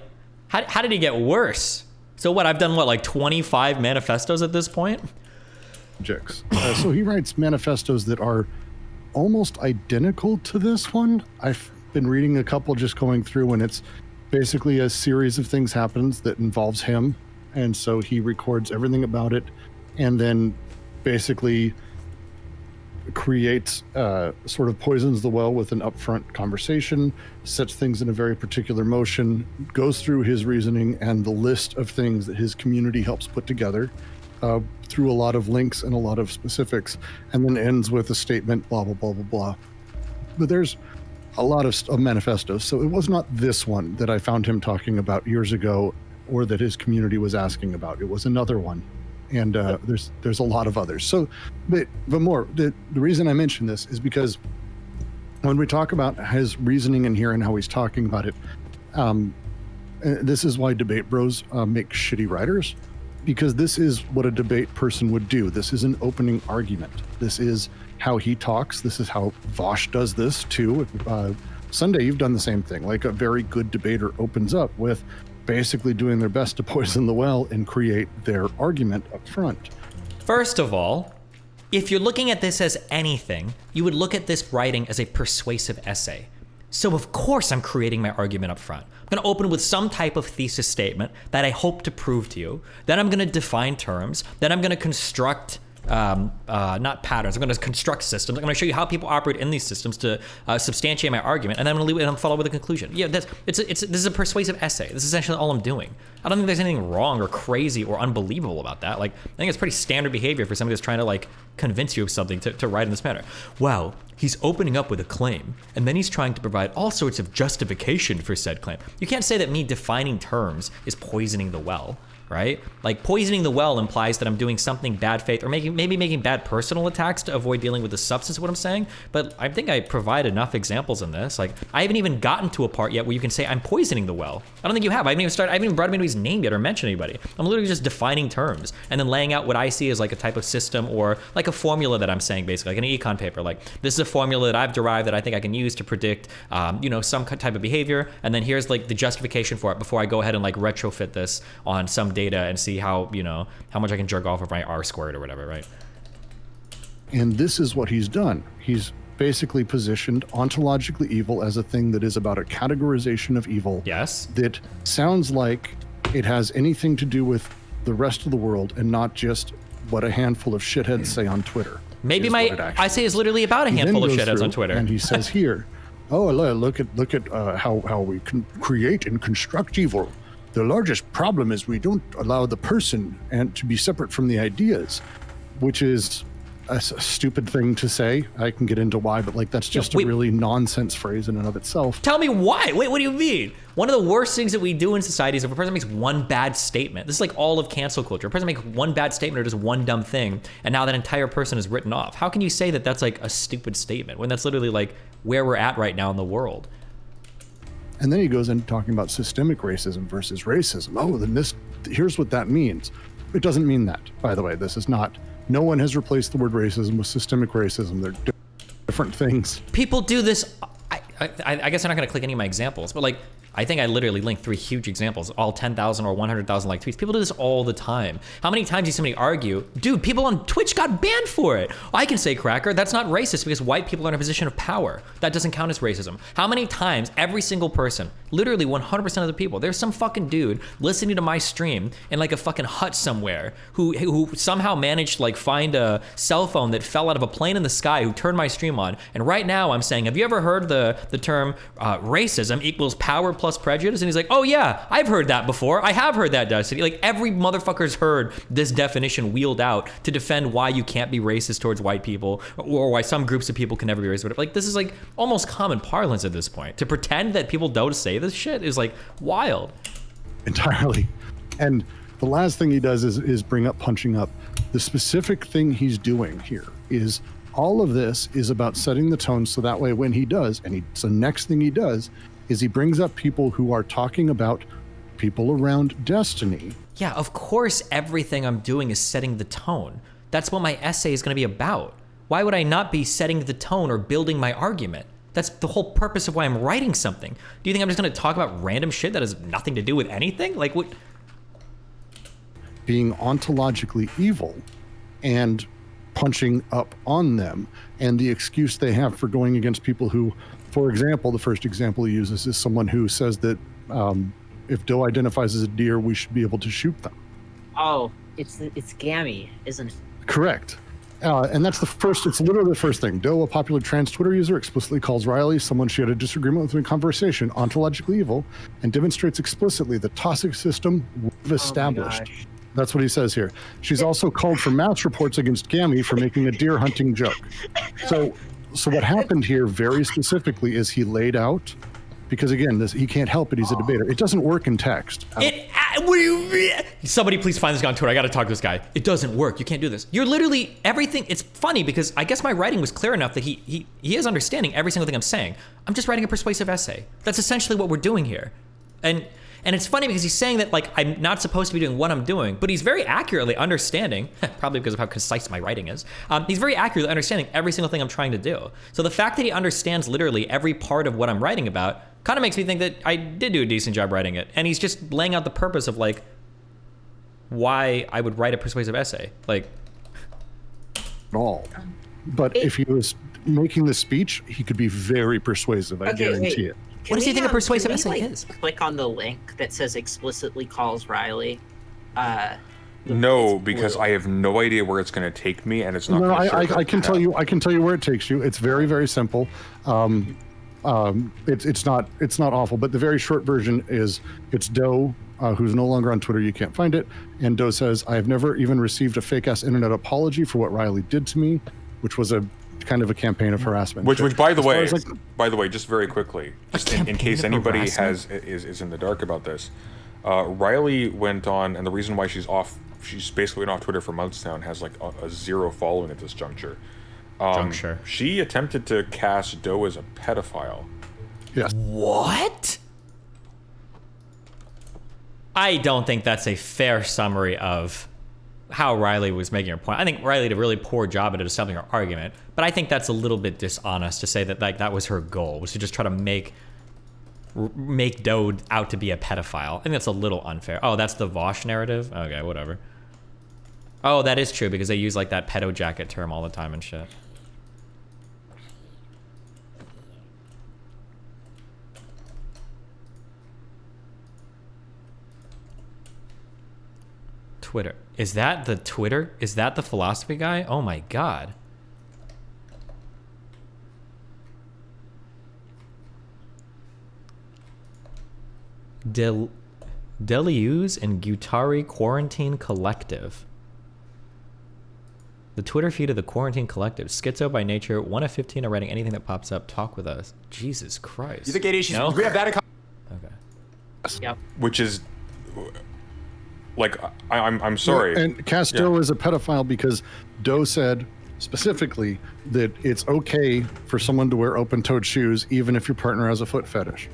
how did he get worse? So what, I've done, what, like 25 manifestos at this point? Projects. So he writes manifestos that are almost identical to this one. I've been reading a couple, just going through, and it's basically a series of things happens that involves him, And so he records everything about it and then basically creates, sort of poisons the well with an upfront conversation, sets things in a very particular motion, goes through his reasoning and the list of things that his community helps put together through a lot of links and a lot of specifics, and then ends with a statement, blah, blah, blah, blah, blah. But there's a lot of manifestos. So it was not this one that I found him talking about years ago or that his community was asking about. It was another one. And there's a lot of others. So, but more, the reason I mention this is because when we talk about his reasoning in here and how he's talking about it, this is why debate bros make shitty writers, because this is what a debate person would do. This is an opening argument. This is how he talks. This is how Vosh does this too. Sunday, you've done the same thing. Like a very good debater opens up with basically doing their best to poison the well and create their argument up front. First of all, if you're looking at this as anything, you would look at this writing as a persuasive essay. So of course I'm creating my argument up front. I'm gonna open with some type of thesis statement that I hope to prove to you. Then I'm gonna define terms. Then I'm gonna construct not patterns. I'm going to construct systems. I'm going to show you how people operate in these systems to substantiate my argument, and then I'm going to leave it and follow with a conclusion. Yeah, this is a persuasive essay. This is essentially all I'm doing. I don't think there's anything wrong or crazy or unbelievable about that. Like, I think it's pretty standard behavior for somebody that's trying to like convince you of something to write in this manner. Wow, he's opening up with a claim, and then he's trying to provide all sorts of justification for said claim. You can't say that me defining terms is poisoning the well. Right? Like poisoning the well implies that I'm doing something bad faith or maybe making bad personal attacks to avoid dealing with the substance of what I'm saying. But I think I provide enough examples in this. Like I haven't even gotten to a part yet where you can say I'm poisoning the well. I don't think you have. I haven't even brought up anybody's name yet or mentioned anybody. I'm literally just defining terms and then laying out what I see as like a type of system or like a formula that I'm saying basically, like an econ paper. Like this is a formula that I've derived that I think I can use to predict, some type of behavior. And then here's like the justification for it before I go ahead and like retrofit this on some data and see how much I can jerk off of my R squared or whatever, right? And this is what he's done. He's basically positioned ontologically evil as a thing that is about a categorization of evil. Yes. That sounds like it has anything to do with the rest of the world and not just what a handful of shitheads say on Twitter. Maybe my I say is literally about a handful of shitheads on Twitter. And he says here, look at how we can create and construct evil. The largest problem is we don't allow the person and to be separate from the ideas, which is a stupid thing to say. I can get into why, but like that's just a really nonsense phrase in and of itself. Tell me why. Wait, what do you mean? One of the worst things that we do in society is if a person makes one bad statement. This is like all of cancel culture. A person makes one bad statement or just one dumb thing, and now that entire person is written off. How can you say that that's like a stupid statement when that's literally like where we're at right now in the world? And then he goes into talking about systemic racism versus racism. Oh, then here's what that means. It doesn't mean that, by the way. This is not, no one has replaced the word racism with systemic racism. They're different things. People do this. I guess I'm not going to click any of my examples, but like, I think I literally linked 3 huge examples, all 10,000 or 100,000 like tweets. People do this all the time. How many times do you see somebody argue, dude, people on Twitch got banned for it. I can say cracker, that's not racist because white people are in a position of power. That doesn't count as racism. How many times every single person, literally 100% of the people, there's some fucking dude listening to my stream in like a fucking hut somewhere who somehow managed to like find a cell phone that fell out of a plane in the sky who turned my stream on. And right now I'm saying, have you ever heard the term racism equals power plus prejudice? And he's like, oh yeah, I've heard that before. I have heard that, Dusty. Like every motherfucker's heard this definition wheeled out to defend why you can't be racist towards white people or why some groups of people can never be racist. Like this is like almost common parlance at this point. To pretend that people don't say this shit is like wild. Entirely. And the last thing he does is bring up punching up. The specific thing he's doing here is all of this is about setting the tone so that way when he does, so next thing he does is he brings up people who are talking about people around Destiny. Yeah, of course everything I'm doing is setting the tone. That's what my essay is going to be about. Why would I not be setting the tone or building my argument? That's the whole purpose of why I'm writing something. Do you think I'm just going to talk about random shit that has nothing to do with anything? Like what? Being ontologically evil and punching up on them, and the excuse they have for going against people who, for example, the first example he uses is someone who says that if Doe identifies as a deer, we should be able to shoot them. Oh, it's Gammy, isn't it? Correct. And that's the first, it's literally the first thing. Doe, a popular trans Twitter user, explicitly calls Riley someone she had a disagreement with in conversation ontologically evil and demonstrates explicitly the toxic system we've established. gosh. That's what he says here. She's also called for mass reports against Gammy for making a deer hunting joke. So what happened here very specifically is he laid out, because again, he can't help it, he's a debater. It doesn't work in text. What do you mean? Somebody please find this guy on Twitter. I gotta talk to this guy. It doesn't work. You can't do this. You're literally everything. It's funny because I guess my writing was clear enough that he is understanding every single thing I'm saying. I'm just writing a persuasive essay. That's essentially what we're doing here. And it's funny because he's saying that like I'm not supposed to be doing what I'm doing, but he's very accurately understanding, probably because of how concise my writing is. He's very accurately understanding every single thing I'm trying to do. So the fact that he understands literally every part of what I'm writing about kind of makes me think that I did do a decent job writing it. And he's just laying out the purpose of like why I would write a persuasive essay. Like, At all. But if he was making the speech, he could be very persuasive. I guarantee it. Can What does he we, think a persuasive can essay we, is? Click on the link that says explicitly calls Riley. No, because I have no idea where it's going to take me, and it's not. No, gonna I can tell you. I can tell you where it takes you. It's very, very simple. It's not awful, but the very short version is it's Doe, who's no longer on Twitter. You can't find it. And Doe says, "I have never even received a fake ass internet apology for what Riley did to me," which was a kind of a campaign of harassment. Which by the way, as far as, just very quickly, just in case anybody is in the dark about this, Riley went on, and the reason why she's basically been off Twitter for months now and has like a zero following at this juncture. She attempted to cast Doe as a pedophile. Yes. What? I don't think that's a fair summary of how Riley was making her point. I think Riley did a really poor job at establishing her argument, but I think that's a little bit dishonest to say that like that was her goal, was to just try to make Doe out to be a pedophile. I think that's a little unfair. Oh, that's the Vosh narrative? Okay, whatever. Oh, that is true because they use like that pedo jacket term all the time and shit. Twitter. Is that the Twitter? Is that the philosophy guy? Oh my god. Delius and Gutari Quarantine Collective. The Twitter feed of the Quarantine Collective. Schizo by nature. 1 of 15 are writing anything that pops up. Talk with us. Jesus Christ. You think ADHD? No? We have that in common. Okay. Yep. Which is like I'm sorry. And cast Doe as a pedophile because Doe said specifically that it's okay for someone to wear open-toed shoes even if your partner has a foot fetish.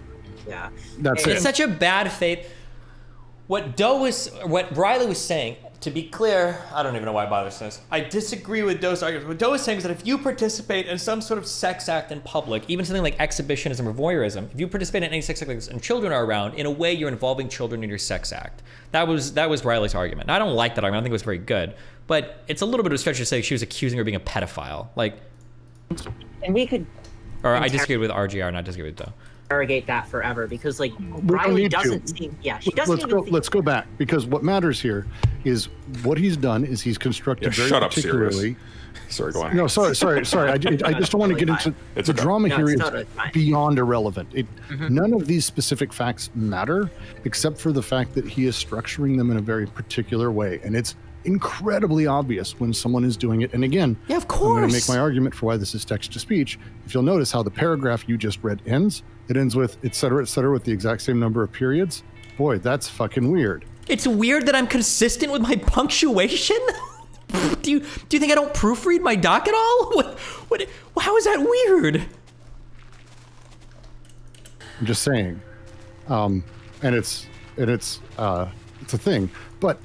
Yeah. That's It's it. such a bad faith. What Riley was saying, to be clear, I don't even know why I bother saying this. I disagree with Doe's argument. What Doe is saying is that if you participate in some sort of sex act in public, even something like exhibitionism or voyeurism, if you participate in any sex act like this and children are around, in a way you're involving children in your sex act. That was Riley's argument. Now, I don't like that argument. I don't think it was very good. But it's a little bit of a stretch to say she was accusing her of being a pedophile. Like, And we could or I disagreed with RGR, not disagree with Doe. interrogate that forever because like We don't Riley need to. doesn't seem. Yeah, she doesn't even. think- Let's go back because what matters here is what he's done is he's constructed very shut up, particularly. Sirius. Sorry, go on. No, sorry. I just don't want to get into It's the okay. drama No, here it's is totally fine. beyond irrelevant. None of these specific facts matter except for the fact that he is structuring them in a very particular way, and it's incredibly obvious when someone is doing it. And again, Yeah, of I'm going to course. make my argument for why this is text to speech. If you'll notice how the paragraph you just read ends, it ends with et cetera, with the exact same number of periods. Boy, that's fucking weird. It's weird that I'm consistent with my punctuation. Do you think I don't proofread my doc at all? How is that weird? I'm just saying, and it's a thing. But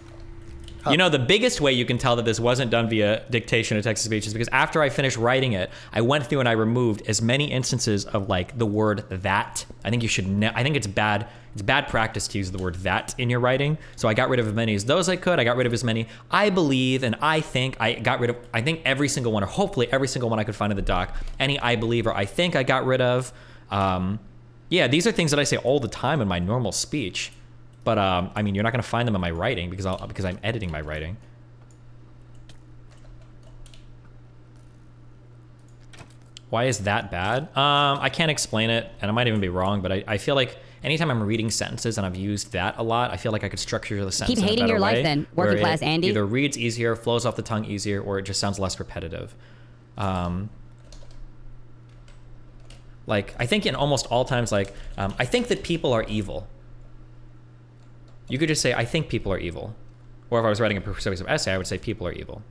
You know, the biggest way you can tell that this wasn't done via dictation or text to speech is because after I finished writing it, I went through and I removed as many instances of like the word that. I think you should. I think it's bad. It's bad practice to use the word that in your writing. So I got rid of as many as those I could. I got rid of as many I believe and I think. I got rid of. I think every single one, or hopefully every single one I could find in the doc. Any I believe or I think I got rid of. Yeah, these are things that I say all the time in my normal speech. But I mean, you're not gonna find them in my writing because I'm editing my writing. Why is that bad? I can't explain it, and I might even be wrong, but I feel like anytime I'm reading sentences and I've used that a lot, I feel like I could structure the sentence Keep in a hating better your life way, then, where working it class Andy. either reads easier, flows off the tongue easier, or it just sounds less repetitive. Like, I think in almost all times, like, I think that people are evil. You could just say, I think people are evil. Or if I was writing a persuasive essay, I would say people are evil.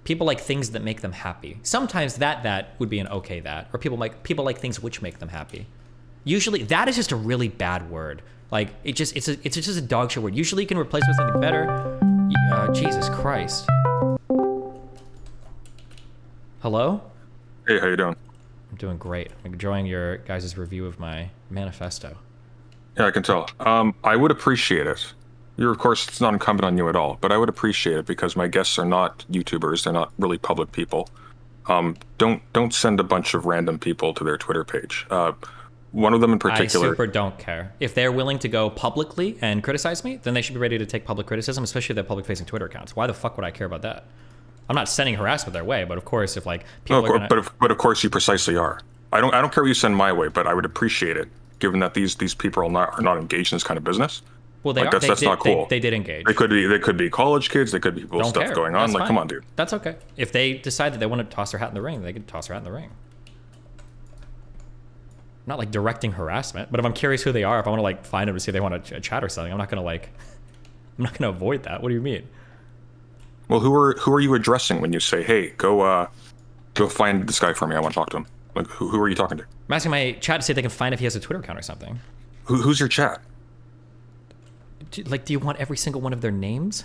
People like things that make them happy. Sometimes that would be an okay that. Or people like things which make them happy. Usually, that is just a really bad word. Like, it's just a dog shit word. Usually you can replace it with something better. Jesus Christ. Hello? Hey, how you doing? I'm doing great. I'm enjoying your guys' review of my manifesto. Yeah, I can tell. I would appreciate it. Of course, it's not incumbent on you at all, but I would appreciate it because my guests are not YouTubers. They're not really public people. Don't send a bunch of random people to their Twitter page. One of them in particular. I super don't care. If they're willing to go publicly and criticize me, then they should be ready to take public criticism, especially if they're public-facing Twitter accounts. Why the fuck would I care about that? I'm not sending harassment their way, but of course, if like people are gonna... but of course you precisely are. I don't care what you send my way, but I would appreciate it, given that these people are not engaged in this kind of business. Well, they like, are. That's not cool. They did engage. They could be college kids. They could be people with stuff going on. That's like, fine. come on, dude. That's okay. If they decide that they want to toss their hat in the ring, they can toss their hat in the ring. Not like directing harassment, but if I'm curious who they are, if I want to like find them to see if they want to chat or something, I'm not gonna avoid that. What do you mean? Well, who are you addressing when you say, hey, go find this guy for me? I want to talk to him. Like, who are you talking to? I'm asking my chat to see if they can find if he has a Twitter account or something. Who's your chat? Do you want every single one of their names?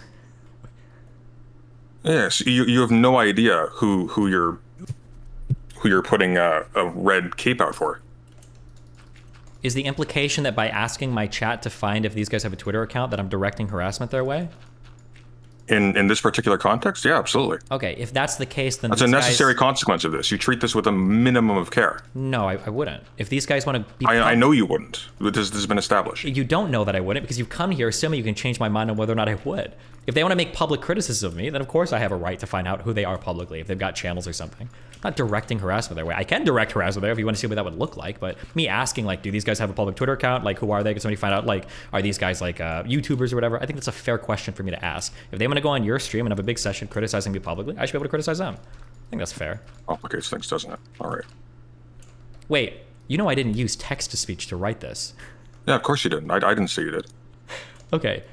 Yes, you have no idea who you're putting a red cape out for. Is the implication that by asking my chat to find if these guys have a Twitter account that I'm directing harassment their way? In this particular context, yeah, absolutely. Okay, if that's the case, then that's a necessary consequence of this. You treat this with a minimum of care. No, I wouldn't. If these guys want to be... I know you wouldn't. This has been established. You don't know that I wouldn't because you've come here assuming you can change my mind on whether or not I would. If they want to make public criticism of me, then of course I have a right to find out who they are publicly, if they've got channels or something. I'm not directing harassment their way. I can direct harassment there if you want to see what that would look like, but me asking, like, do these guys have a public Twitter account? Like, who are they? Can somebody find out, like, are these guys, like, YouTubers or whatever? I think that's a fair question for me to ask. If they want to go on your stream and have a big session criticizing me publicly, I should be able to criticize them. I think that's fair. Complicates things, doesn't it? All right. Wait, you know I didn't use text-to-speech to write this. Yeah, of course you didn't. I didn't see you did. Okay.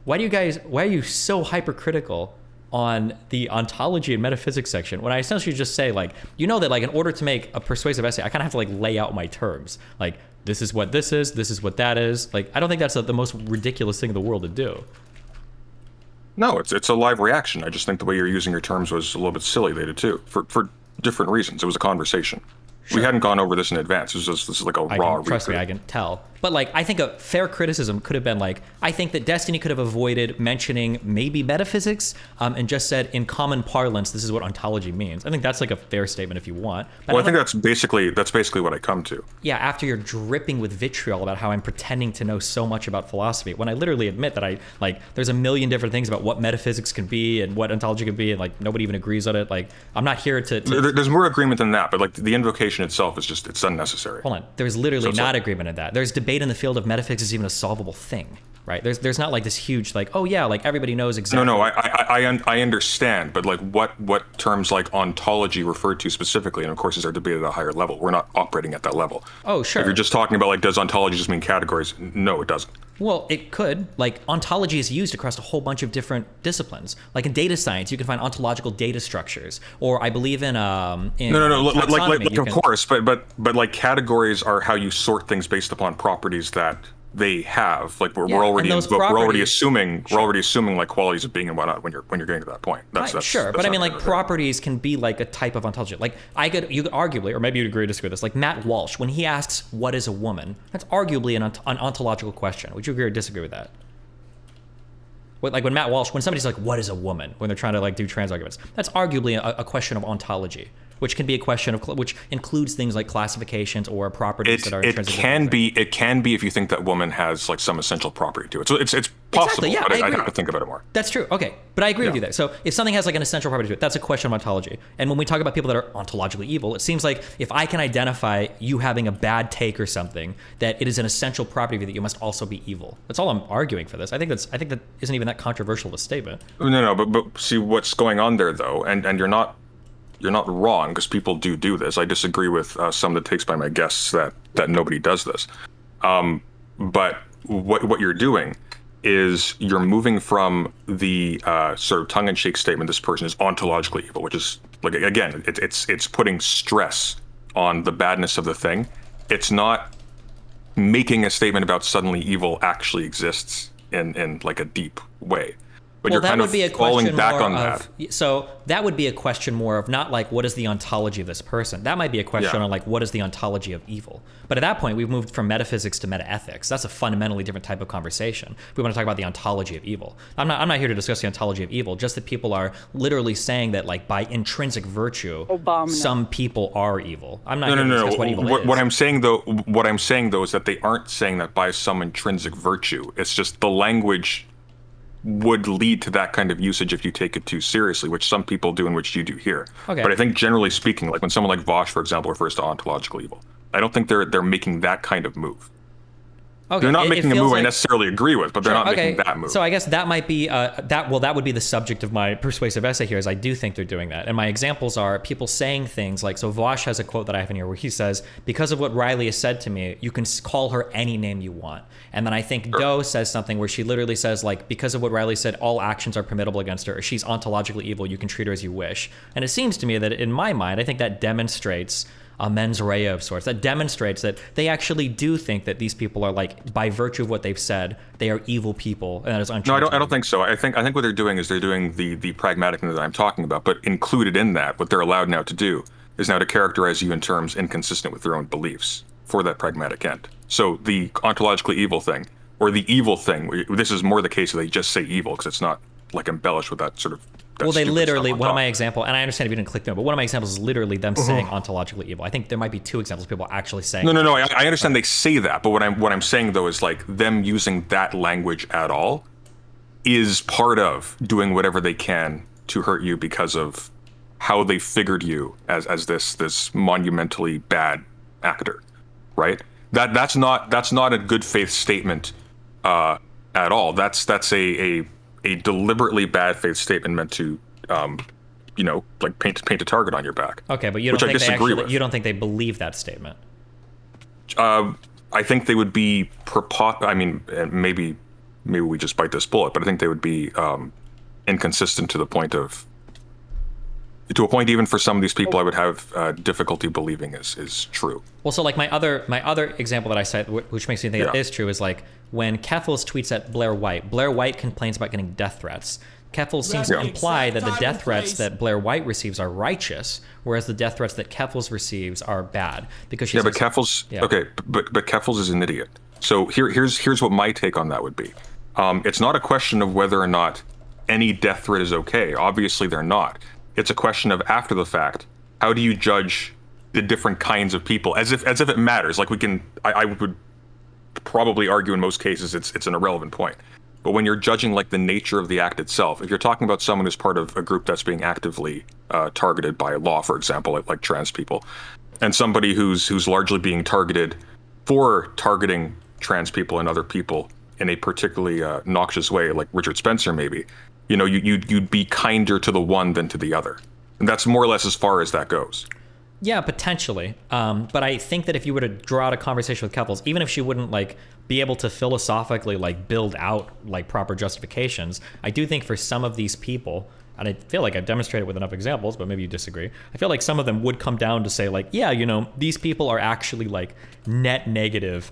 Why are you so hypercritical on the ontology and metaphysics section when I essentially just say, like, you know that, like, in order to make a persuasive essay, I kind of have to, like, lay out my terms. Like, this is what this is what that is. Like, I don't think that's the most ridiculous thing in the world to do. No, it's a live reaction. I just think the way you're using your terms was a little bit silly. They did too, for different reasons. It was a conversation. Sure. We hadn't gone over this in advance. This is like a raw. Trust me, I can tell. But like, I think a fair criticism could have been like, I think that Destiny could have avoided mentioning maybe metaphysics, and just said in common parlance, this is what ontology means. I think that's like a fair statement if you want. But well, I think that's basically what I come to. Yeah, after you're dripping with vitriol about how I'm pretending to know so much about philosophy, when I literally admit that there's a million different things about what metaphysics can be and what ontology can be, and like nobody even agrees on it. Like, I'm not here to... There's more agreement than that, but like the invocation itself is just, it's unnecessary. Hold on, there's literally not agreement in that. There's debate in the field of metaphysics is even a solvable thing, right? There's not like this huge, like, oh yeah, like everybody knows exactly. No, I understand, but like what terms like ontology refer to specifically, and of course is our debate at a higher level. We're not operating at that level. Oh, sure. If you're just talking about like, does ontology just mean categories? No, it doesn't. Well, it could. Like, ontology is used across a whole bunch of different disciplines. Like in data science, you can find ontological data structures, or I believe in no, taxonomy, of course, but like categories are how you sort things based upon properties that they have. Like we're already assuming like qualities of being and whatnot when you're getting to that point. That's sure, but I mean, like, properties can be like a type of ontology. Like you could arguably, or maybe you'd agree or disagree with this, like Matt Walsh, when he asks what is a woman, that's arguably an ontological question. Would you agree or disagree with that? Like when Matt Walsh, when somebody's like, what is a woman? When they're trying to like do trans arguments, that's arguably a question of ontology, which can be a question of, which includes things like classifications or properties that are intrinsic. It can be if you think that woman has like some essential property to it. So it's possible, exactly, yeah, but I I'd agree. have to think about it more. That's true. Okay. But I agree with you there. So if something has like an essential property to it, that's a question of ontology. And when we talk about people that are ontologically evil, it seems like if I can identify you having a bad take or something, that it is an essential property of you that you must also be evil. That's all I'm arguing for this. I think that isn't even that controversial of a statement. No, but see what's going on there though, and you're not wrong, because people do this. I disagree with some of the takes by my guests that nobody does this. But what you're doing is you're moving from the sort of tongue-in-cheek statement, this person is ontologically evil, which is like, again, it's putting stress on the badness of the thing. It's not making a statement about suddenly evil actually exists in like a deep way. But Well, you're that kind would of be a falling question back more on of, that. so that would be a question more of not like what is the ontology of this person. That might be a question Yeah. on like what is the ontology of evil. But at that point, we've moved from metaphysics to metaethics. That's a fundamentally different type of conversation. We want to talk about the ontology of evil. I'm not here to discuss the ontology of evil. Just that people are literally saying that like by intrinsic virtue, some people are evil. I'm not here to discuss what evil is. What I'm saying though is that they aren't saying that by some intrinsic virtue. It's just the language would lead to that kind of usage if you take it too seriously, which some people do and which you do here. Okay. But I think generally speaking, like when someone like Vosh, for example, refers to ontological evil, I don't think they're making that kind of move. Okay, They're not it making a feels move I like- necessarily agree with, but they're not making that move. So I guess that might be that would be the subject of my persuasive essay here, is I do think they're doing that. And my examples are people saying things like, so Vosh has a quote that I have in here where he says, because of what Riley has said to me, you can call her any name you want. And then I think Doe says something where she literally says, like, because of what Riley said, all actions are permissible against her, or she's ontologically evil, you can treat her as you wish. And it seems to me that in my mind, I think that demonstrates a mens rea of sorts. That demonstrates that they actually do think that these people are, like, by virtue of what they've said, they are evil people, and that is untrue. No, I don't think so. I think what they're doing is they're doing the pragmatic thing that I'm talking about, but included in that, what they're allowed now to do is now to characterize you in terms inconsistent with their own beliefs for that pragmatic end. So the ontologically evil thing, or the evil thing, this is more the case that they just say evil because it's not like embellished with that sort of. That Well, they stupid literally, stuff on one of top. my example, and I understand if you didn't click them, but one of my examples is literally them saying ontologically evil. I think there might be two examples of people actually saying. No. I understand they say that, but what I'm saying though is like them using that language at all is part of doing whatever they can to hurt you because of how they figured you as this monumentally bad actor, right? That's not a good faith statement at all. That's a deliberately bad faith statement meant to like paint a target on your back. Okay, but you don't which I think they disagree actually, with. you don't think they believe that statement? I think they would be I mean, maybe we just bite this bullet, but I think they would be inconsistent to a point even for some of these people I would have difficulty believing is true. Well, so like my other example that I cite, which makes me think it is true, is like when Keffels tweets at Blair White. Blair White complains about getting death threats. Keffels seems to imply that the death threats that Blair White receives are righteous, whereas the death threats that Keffels receives are bad because she says, but Keffels, okay, but Keffels is an idiot. So here's what my take on that would be. It's not a question of whether or not any death threat is okay. Obviously, they're not. It's a question of after the fact. How do you judge the different kinds of people as if it matters? Like I would probably argue in most cases it's an irrelevant point. But when you're judging like the nature of the act itself, if you're talking about someone who's part of a group that's being actively targeted by law, for example, like trans people, and somebody who's largely being targeted for targeting trans people and other people in a particularly noxious way, like Richard Spencer maybe, you'd be kinder to the one than to the other. And that's more or less as far as that goes. Yeah, potentially. But I think that if you were to draw out a conversation with Keffels, even if she wouldn't like be able to philosophically like build out like proper justifications, I do think for some of these people, and I feel like I've demonstrated with enough examples, but maybe you disagree, I feel like some of them would come down to say like, yeah, these people are actually like net negative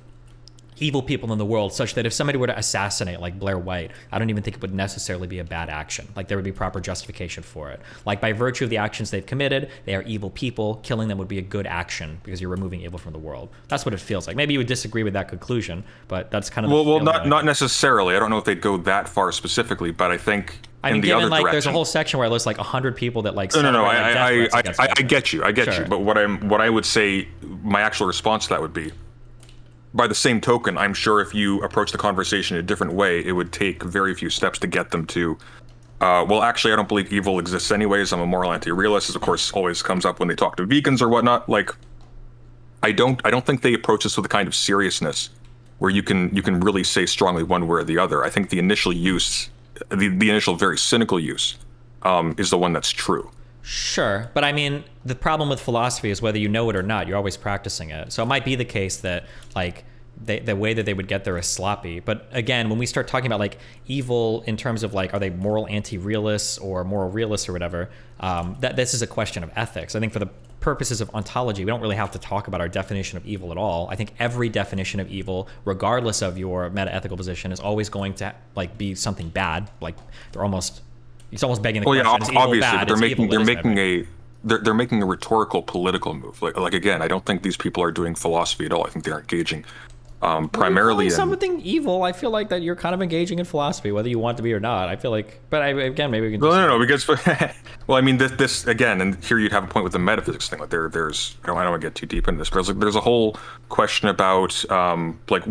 evil people in the world, such that if somebody were to assassinate like Blair White, I don't even think it would necessarily be a bad action. Like there would be proper justification for it. Like by virtue of the actions they've committed, they are evil people. Killing them would be a good action because you're removing evil from the world. That's what it feels like. Maybe you would disagree with that conclusion, but that's kind of well, not necessarily. I don't know if they'd go that far specifically, but I think I mean, in the given other like direction, there's a whole section where there's like 100 people that like no. celebrate, like, death threats against I get you. Sure. But what I would say, my actual response to that would be, by the same token, I'm sure if you approach the conversation in a different way, it would take very few steps to get them to, well, actually, I don't believe evil exists anyways. I'm a moral anti-realist, as of course always comes up when they talk to vegans or whatnot. Like, I don't think they approach this with a kind of seriousness where you can really say strongly one way or the other. I think the initial use, the initial very cynical use, is the one that's true. Sure, but I mean, the problem with philosophy is whether you know it or not, you're always practicing it. So it might be the case that like the way that they would get there is sloppy. But again, when we start talking about like evil in terms of like, are they moral anti-realists or moral realists or whatever, that this is a question of ethics. I think for the purposes of ontology, we don't really have to talk about our definition of evil at all. I think every definition of evil, regardless of your meta-ethical position, is always going to like be something bad. Like it's almost begging the question. Well, is yeah, evil obviously, bad? but Is evil they're good? making a rhetorical political move. Like again, I don't think these people are doing philosophy at all. I think they're engaging primarily in something evil. I feel like that you're kind of engaging in philosophy, whether you want to be or not. I feel like, but again, maybe we can. No, because well, I mean, this again, and here you'd have a point with the metaphysics thing. Like there's I don't want to get too deep into this, but there's a whole question about like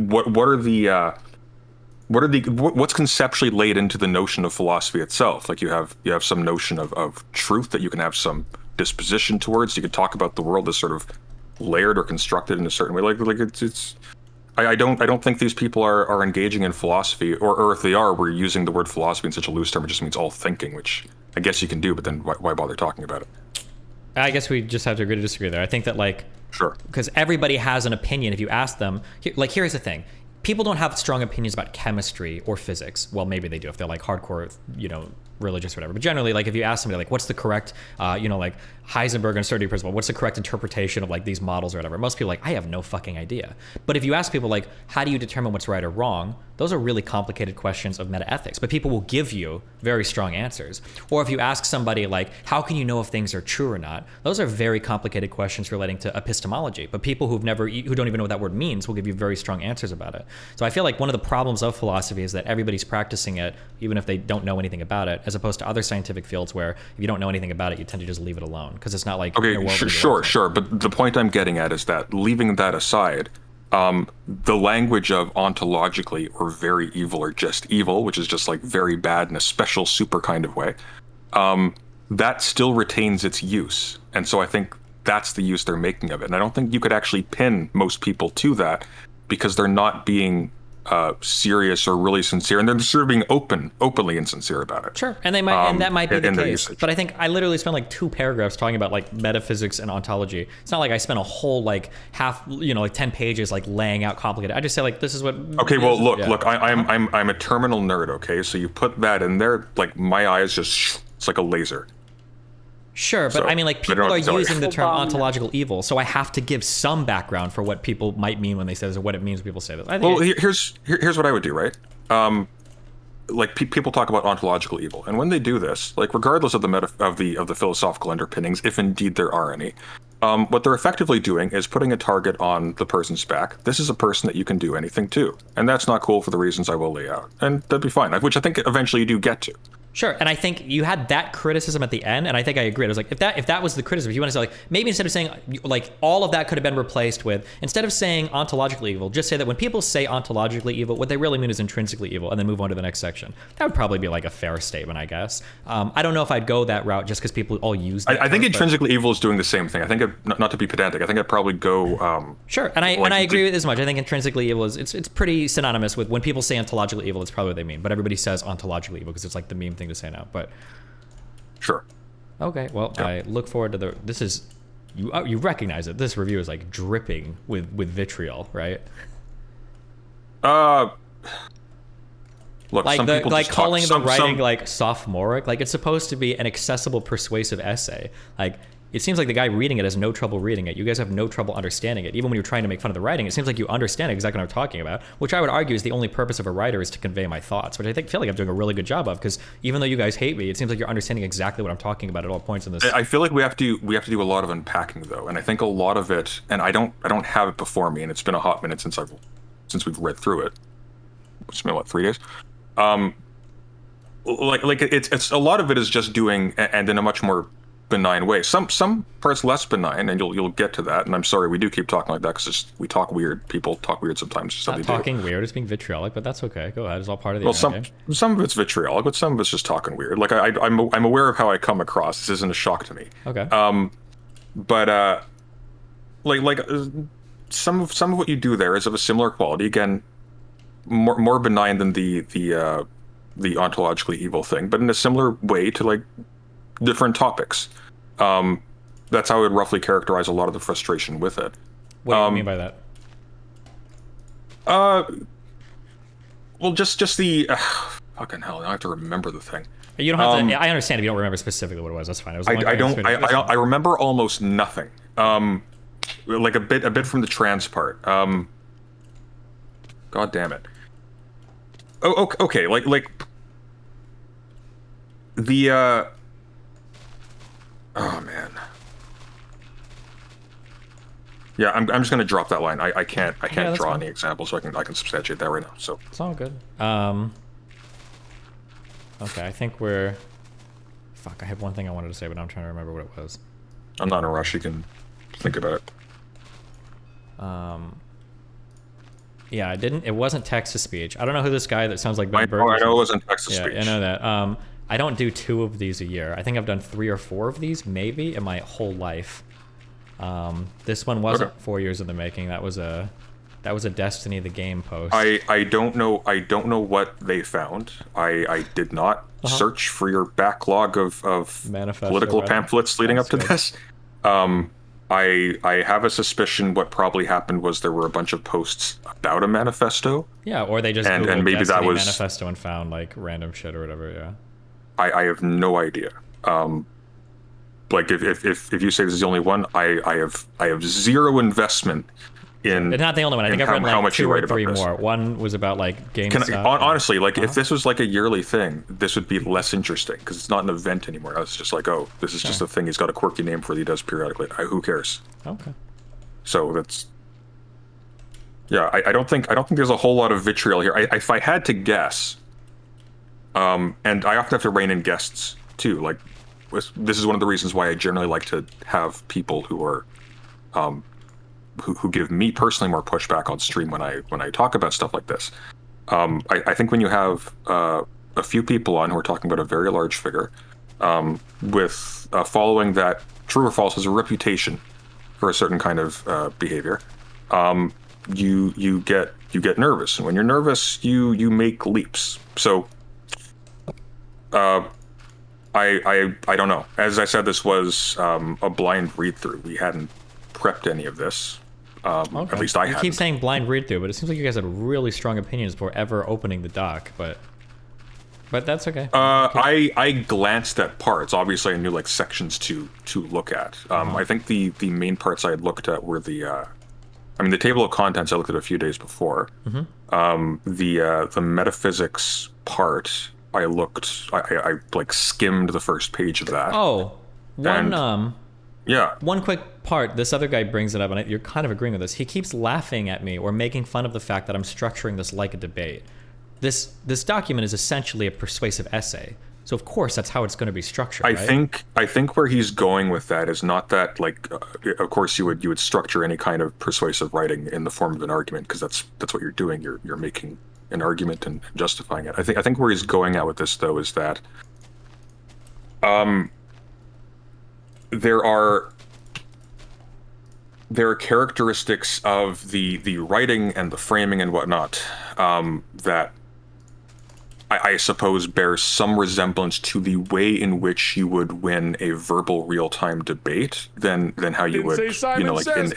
what's conceptually laid into the notion of philosophy itself. Like you have some notion of truth that you can have some disposition towards. You could talk about the world as sort of layered or constructed in a certain way. Like it's. I don't think these people are engaging in philosophy, or if they are, we're using the word philosophy in such a loose term. It just means all thinking, which I guess you can do, but then why bother talking about it? I guess we just have to agree to disagree there. I think that like, sure, because everybody has an opinion. If you ask them, like, here's the thing. People don't have strong opinions about chemistry or physics. Well, maybe they do if they're like hardcore, religious or whatever. But generally, like if you ask somebody like, what's the correct, like Heisenberg uncertainty principle, what's the correct interpretation of like these models or whatever? Most people are like, I have no fucking idea. But if you ask people like, how do you determine what's right or wrong? Those are really complicated questions of metaethics, but people will give you very strong answers. Or if you ask somebody like, how can you know if things are true or not? Those are very complicated questions relating to epistemology. But people who don't even know what that word means will give you very strong answers about it. So I feel like one of the problems of philosophy is that everybody's practicing it, even if they don't know anything about it, as opposed to other scientific fields where if you don't know anything about it, you tend to just leave it alone because it's not like okay, sure. But the point I'm getting at is that leaving that aside, the language of ontologically or very evil or just evil, which is just like very bad in a special super kind of way, that still retains its use. And so I think that's the use they're making of it. And I don't think you could actually pin most people to that because they're not being serious or really sincere, and they're sort of being openly insincere about it. Sure, and they might, and that might be the case. Usage. But I think I literally spent like 2 paragraphs talking about like metaphysics and ontology. It's not like I spent a whole like half, like 10 pages like laying out complicated. I just say like this is what. Okay, well look, I'm a terminal nerd. Okay, so you put that in there, like my eyes just it's like a laser. Sure, but So, I mean, like, I people don't are have to tell you. using the term ontological evil, so I have to give some background for what people might mean when they say this, or what it means when people say this. I think Well, here's what I would do, right? Like people talk about ontological evil, and when they do this, like regardless of the philosophical underpinnings, if indeed there are any, what they're effectively doing is putting a target on the person's back. This is a person that you can do anything to, and that's not cool for the reasons I will lay out, and that'd be fine. Which I think eventually you do get to. Sure, and I think you had that criticism at the end, and I think I agree. It was like, if that was the criticism, if you want to say like, maybe instead of saying like all of that could have been replaced with, instead of saying ontologically evil, just say that when people say ontologically evil, what they really mean is intrinsically evil, and then move on to the next section. That would probably be like a fair statement, I guess. I don't know if I'd go that route just because people all use that. I think intrinsically evil is doing the same thing. I think not to be pedantic. I think I'd probably go. Sure, and I agree with as much. I think intrinsically evil is it's pretty synonymous with when people say ontologically evil. It's probably what they mean, but everybody says ontologically evil because it's like the meme thing to say now. But sure. Okay, well, yeah. I look forward to this is you recognize it. This review is like dripping with vitriol, right? Look, like some people like just calling talk, the writing like sophomoric, like it's supposed to be an accessible, persuasive essay. Like it seems like the guy reading it has no trouble reading it. You guys have no trouble understanding it. Even when you're trying to make fun of the writing, it seems like you understand exactly what I'm talking about, which I would argue is the only purpose of a writer is to convey my thoughts, which I feel like I'm doing a really good job of, because even though you guys hate me, it seems like you're understanding exactly what I'm talking about at all points in this. I feel like we have to do a lot of unpacking though, and I think a lot of it, and I don't have it before me, and it's been a hot minute since we've read through it. It's been what, 3 days? Like it's a lot of it is just doing, and in a much more benign way. Some parts less benign, and you'll get to that. And I'm sorry we do keep talking like that because we talk weird. People talk weird sometimes. It's not talking weird. It's being vitriolic, but that's okay. Go ahead. It's all part of the game. Some of it's vitriolic, but some of it's just talking weird. Like I'm aware of how I come across. This isn't a shock to me. Okay. But some of what you do there is of a similar quality. Again, more benign than the ontologically evil thing, but in a similar way to like different topics. That's how I would roughly characterize a lot of the frustration with it. What do you mean by that? Well, just the fucking hell. Now I have to remember the thing. You don't have to. I understand if you don't remember specifically what it was. That's fine. It was I remember almost nothing. Like a bit from the trans part. God damn it. Oh, okay. Like the. Oh man. Yeah, I'm just gonna drop that line. I can't draw any examples, so I can substantiate that right now. So it's all good. Okay, I think we're. Fuck, I had one thing I wanted to say, but I'm trying to remember what it was. I'm not in a rush. You can think about it. Yeah, it wasn't text to speech. I don't know who this guy that sounds like Ben Burns. I know it wasn't text to speech. Yeah, I know that. I don't do 2 of these a year. I think I've done 3 or 4 of these, maybe, in my whole life. This one wasn't 4 years in the making. That was a Destiny the game post. I don't know what they found. I did not search for your backlog of Manifesto, political pamphlets leading up to this. I have a suspicion what probably happened was there were a bunch of posts about a manifesto. Yeah, or they just and maybe Destiny that was manifesto and found like random shit or whatever. Yeah. I have no idea. Like if you say this is the only one, I have zero investment in. It's not the only one. I think I've read like 2 or 3 more. One was about like game stuff. Honestly, like if this was like a yearly thing, this would be less interesting because it's not an event anymore. It's just like, oh, this is just a thing. He's got a quirky name for it. He does periodically. Who cares? Okay. So that's. Yeah, I don't think there's a whole lot of vitriol here. If I had to guess. And I often have to rein in guests too. Like, this is one of the reasons why I generally like to have people who are, who give me personally more pushback on stream when I talk about stuff like this. I think when you have a few people on who are talking about a very large figure, with a following that, true or false, has a reputation for a certain kind of behavior, you get nervous, and when you're nervous, you make leaps. So. I don't know. As I said, this was a blind read-through. We hadn't prepped any of this. Okay. At least I hadn't. You keep saying blind read-through, but it seems like you guys had really strong opinions before ever opening the doc. But that's okay. I glanced at parts. Obviously, I knew like sections to look at. I think the main parts I had looked at were the table of contents I looked at a few days before. The metaphysics part. I like skimmed the first page of that. Oh, yeah. One quick part. This other guy brings it up, and you're kind of agreeing with this. He keeps laughing at me or making fun of the fact that I'm structuring this like a debate. This document is essentially a persuasive essay, so of course that's how it's going to be structured. I think where he's going with that is not that like, of course you would structure any kind of persuasive writing in the form of an argument because that's what you're doing. You're making an argument and justifying it. I think where he's going at with this though is that there are characteristics of the writing and the framing and whatnot that I suppose bears some resemblance to the way in which you would win a verbal real-time debate than how you would, like in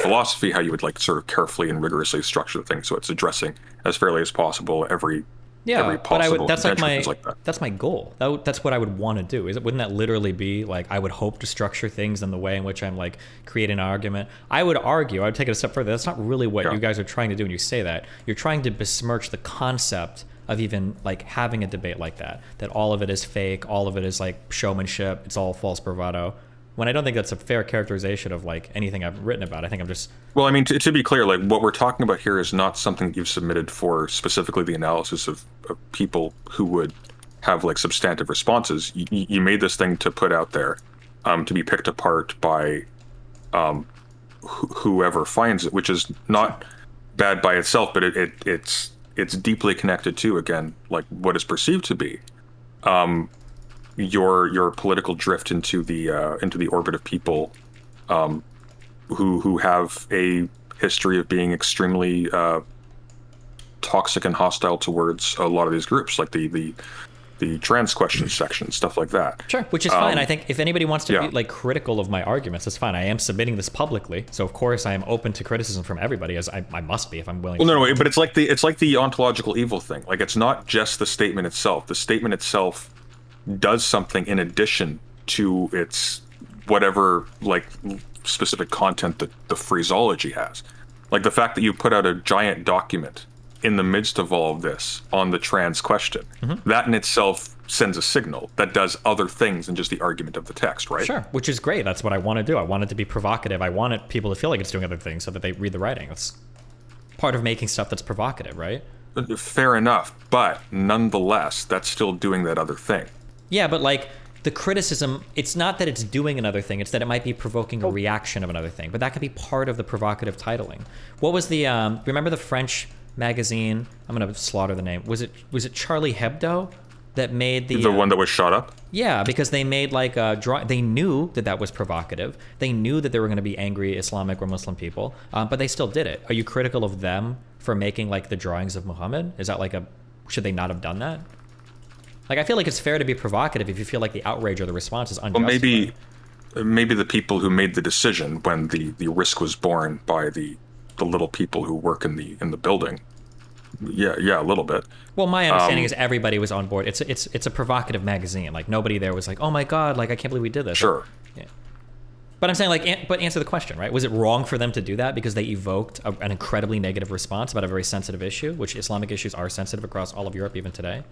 philosophy, how you would like sort of carefully and rigorously structure the thing so it's addressing as fairly as possible every Yeah, every but I possible would. That's like contention, my. things like that. That's my goal. That's what I would want to do. Wouldn't that literally be like I would hope to structure things in the way in which I'm like creating an argument? I would argue. I would take it a step further. That's not really what Yeah. you guys are trying to do when you say that. You're trying to besmirch the concept of even like having a debate like that. That all of it is fake. All of it is like showmanship. It's all false bravado. When I don't think that's a fair characterization of like anything I've written about. I think I'm just. Well, I mean, to be clear, like what we're talking about here is not something that you've submitted for specifically the analysis of people who would have like substantive responses. You made this thing to put out there, to be picked apart by whoever finds it, which is not bad by itself, but it's deeply connected to, again, like what is perceived to be your political drift into the orbit of people who have a history of being extremely toxic and hostile towards a lot of these groups, like the trans questions section, stuff like that. Sure, which is fine. I think if anybody wants to yeah. be like critical of my arguments, that's fine. I am submitting this publicly, so of course I am open to criticism from everybody, as I must be if I'm willing. Well, to. no, but it's like the ontological evil thing. Like it's not just the statement itself. The statement itself does something in addition to its whatever like specific content that the phraseology has. Like the fact that you put out a giant document in the midst of all of this on the trans question, that in itself sends a signal that does other things than just the argument of the text, right? Sure, which is great. That's what I want to do. I want it to be provocative. I want people to feel like it's doing other things so that they read the writing. That's part of making stuff that's provocative, right? Fair enough, but nonetheless, that's still doing that other thing. Yeah, but like the criticism, it's not that it's doing another thing, it's that it might be provoking a reaction of another thing. But that could be part of the provocative titling. What was the remember the French magazine? I'm gonna slaughter the name. Was it Charlie Hebdo that made the one that was shot up? Yeah, because they made like a draw. They knew that was provocative. They knew that there were going to be angry Islamic or Muslim people, but they still did it. Are you critical of them for making like the drawings of Muhammad? Is that like should they not have done that? Like I feel like it's fair to be provocative if you feel like the outrage or the response is unjustified. Well, maybe the people who made the decision when the risk was borne by the little people who work in the building. Yeah, a little bit. Well, my understanding is everybody was on board. It's a provocative magazine. Like nobody there was like, oh my god, like I can't believe we did this. Sure. Yeah. But I'm saying like, but answer the question, right? Was it wrong for them to do that because they evoked an incredibly negative response about a very sensitive issue, which Islamic issues are sensitive across all of Europe even today?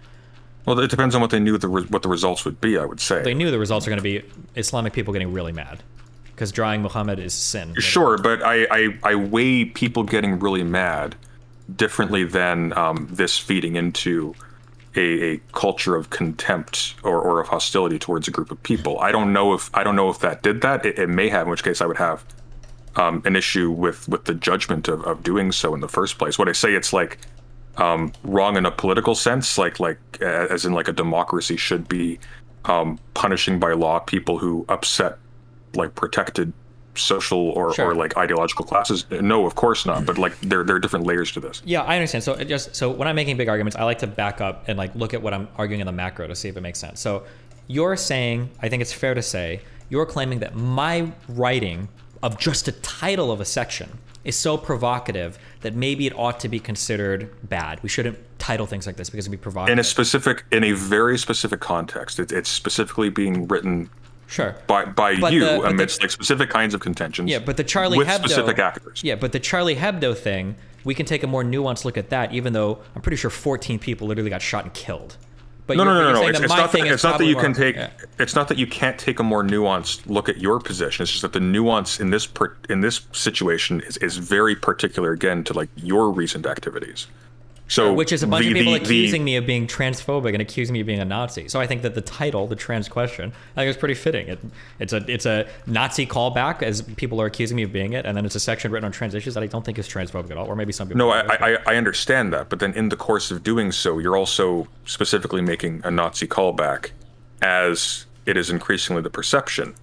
Well, it depends on what they knew what the results would be, I would say. They knew the results are going to be Islamic people getting really mad because drawing Muhammad is sin. Sure, but I weigh people getting really mad differently than this feeding into a culture of contempt or of hostility towards a group of people. I don't know if that did that. It may have, in which case I would have an issue with the judgment of doing so in the first place. What I say, it's like wrong in a political sense, like as in like a democracy should be punishing by law people who upset like protected social or like ideological classes. No, of course not. But like there are different layers to this. Yeah, I understand. So when I'm making big arguments, I like to back up and like look at what I'm arguing in the macro to see if it makes sense. So you're saying, I think it's fair to say, you're claiming that my writing of just a title of a section is so provocative that maybe it ought to be considered bad. We shouldn't title things like this because it'd be provocative. In a very specific context. It's specifically being written sure by you amidst like specific kinds of contentions. Yeah, but the Charlie with Hebdo specific actors. Yeah, but the Charlie Hebdo thing, we can take a more nuanced look at that, even though I'm pretty sure 14 people literally got shot and killed. But No. It's not that you can take. Yeah. It's not that you can't take a more nuanced look at your position. It's just that the nuance in this situation is very particular again to like your recent activities. So which is a bunch of people accusing me of being transphobic and accusing me of being a Nazi. So I think that the title, the trans question, I think is pretty fitting. It's a Nazi callback, as people are accusing me of being it, and then it's a section written on trans issues that I don't think is transphobic at all, or maybe some people. No, I understand that, but then in the course of doing so, you're also specifically making a Nazi callback, as it is increasingly the perception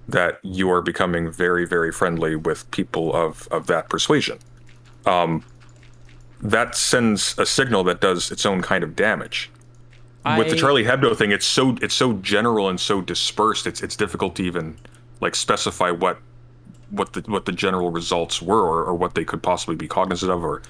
that you are becoming very, very friendly with people of that persuasion. That sends a signal that does its own kind of damage. With the Charlie Hebdo thing, it's so general and so dispersed. It's difficult to even like specify what the general results were or what they could possibly be cognizant of or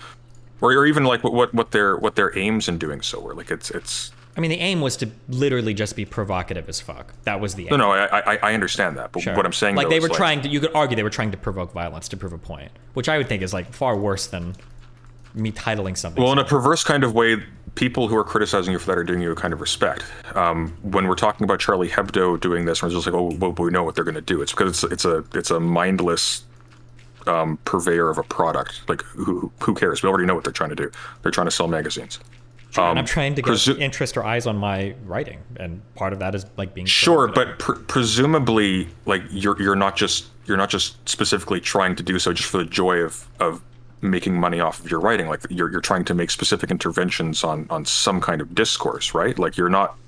or even like what their aims in doing so were. Like it's. I mean, the aim was to literally just be provocative as fuck. That was the aim. No, I understand that, but Sure. what I'm saying, like though, they is were trying to, you could argue they were trying to provoke violence to prove a point, which I would think is like far worse than me titling something. Well, in a perverse kind of way, people who are criticizing you for that are doing you a kind of respect. When we're talking about Charlie Hebdo doing this, we're just like, oh, well, we know what they're going to do. It's because it's a mindless purveyor of a product. Like who cares? We already know what they're trying to do. They're trying to sell magazines. And I'm trying to get interest or eyes on my writing, and part of that is like being sure, but presumably, like you're not just specifically trying to do so just for the joy of making money off of your writing. Like you're trying to make specific interventions on some kind of discourse, right? Like you're not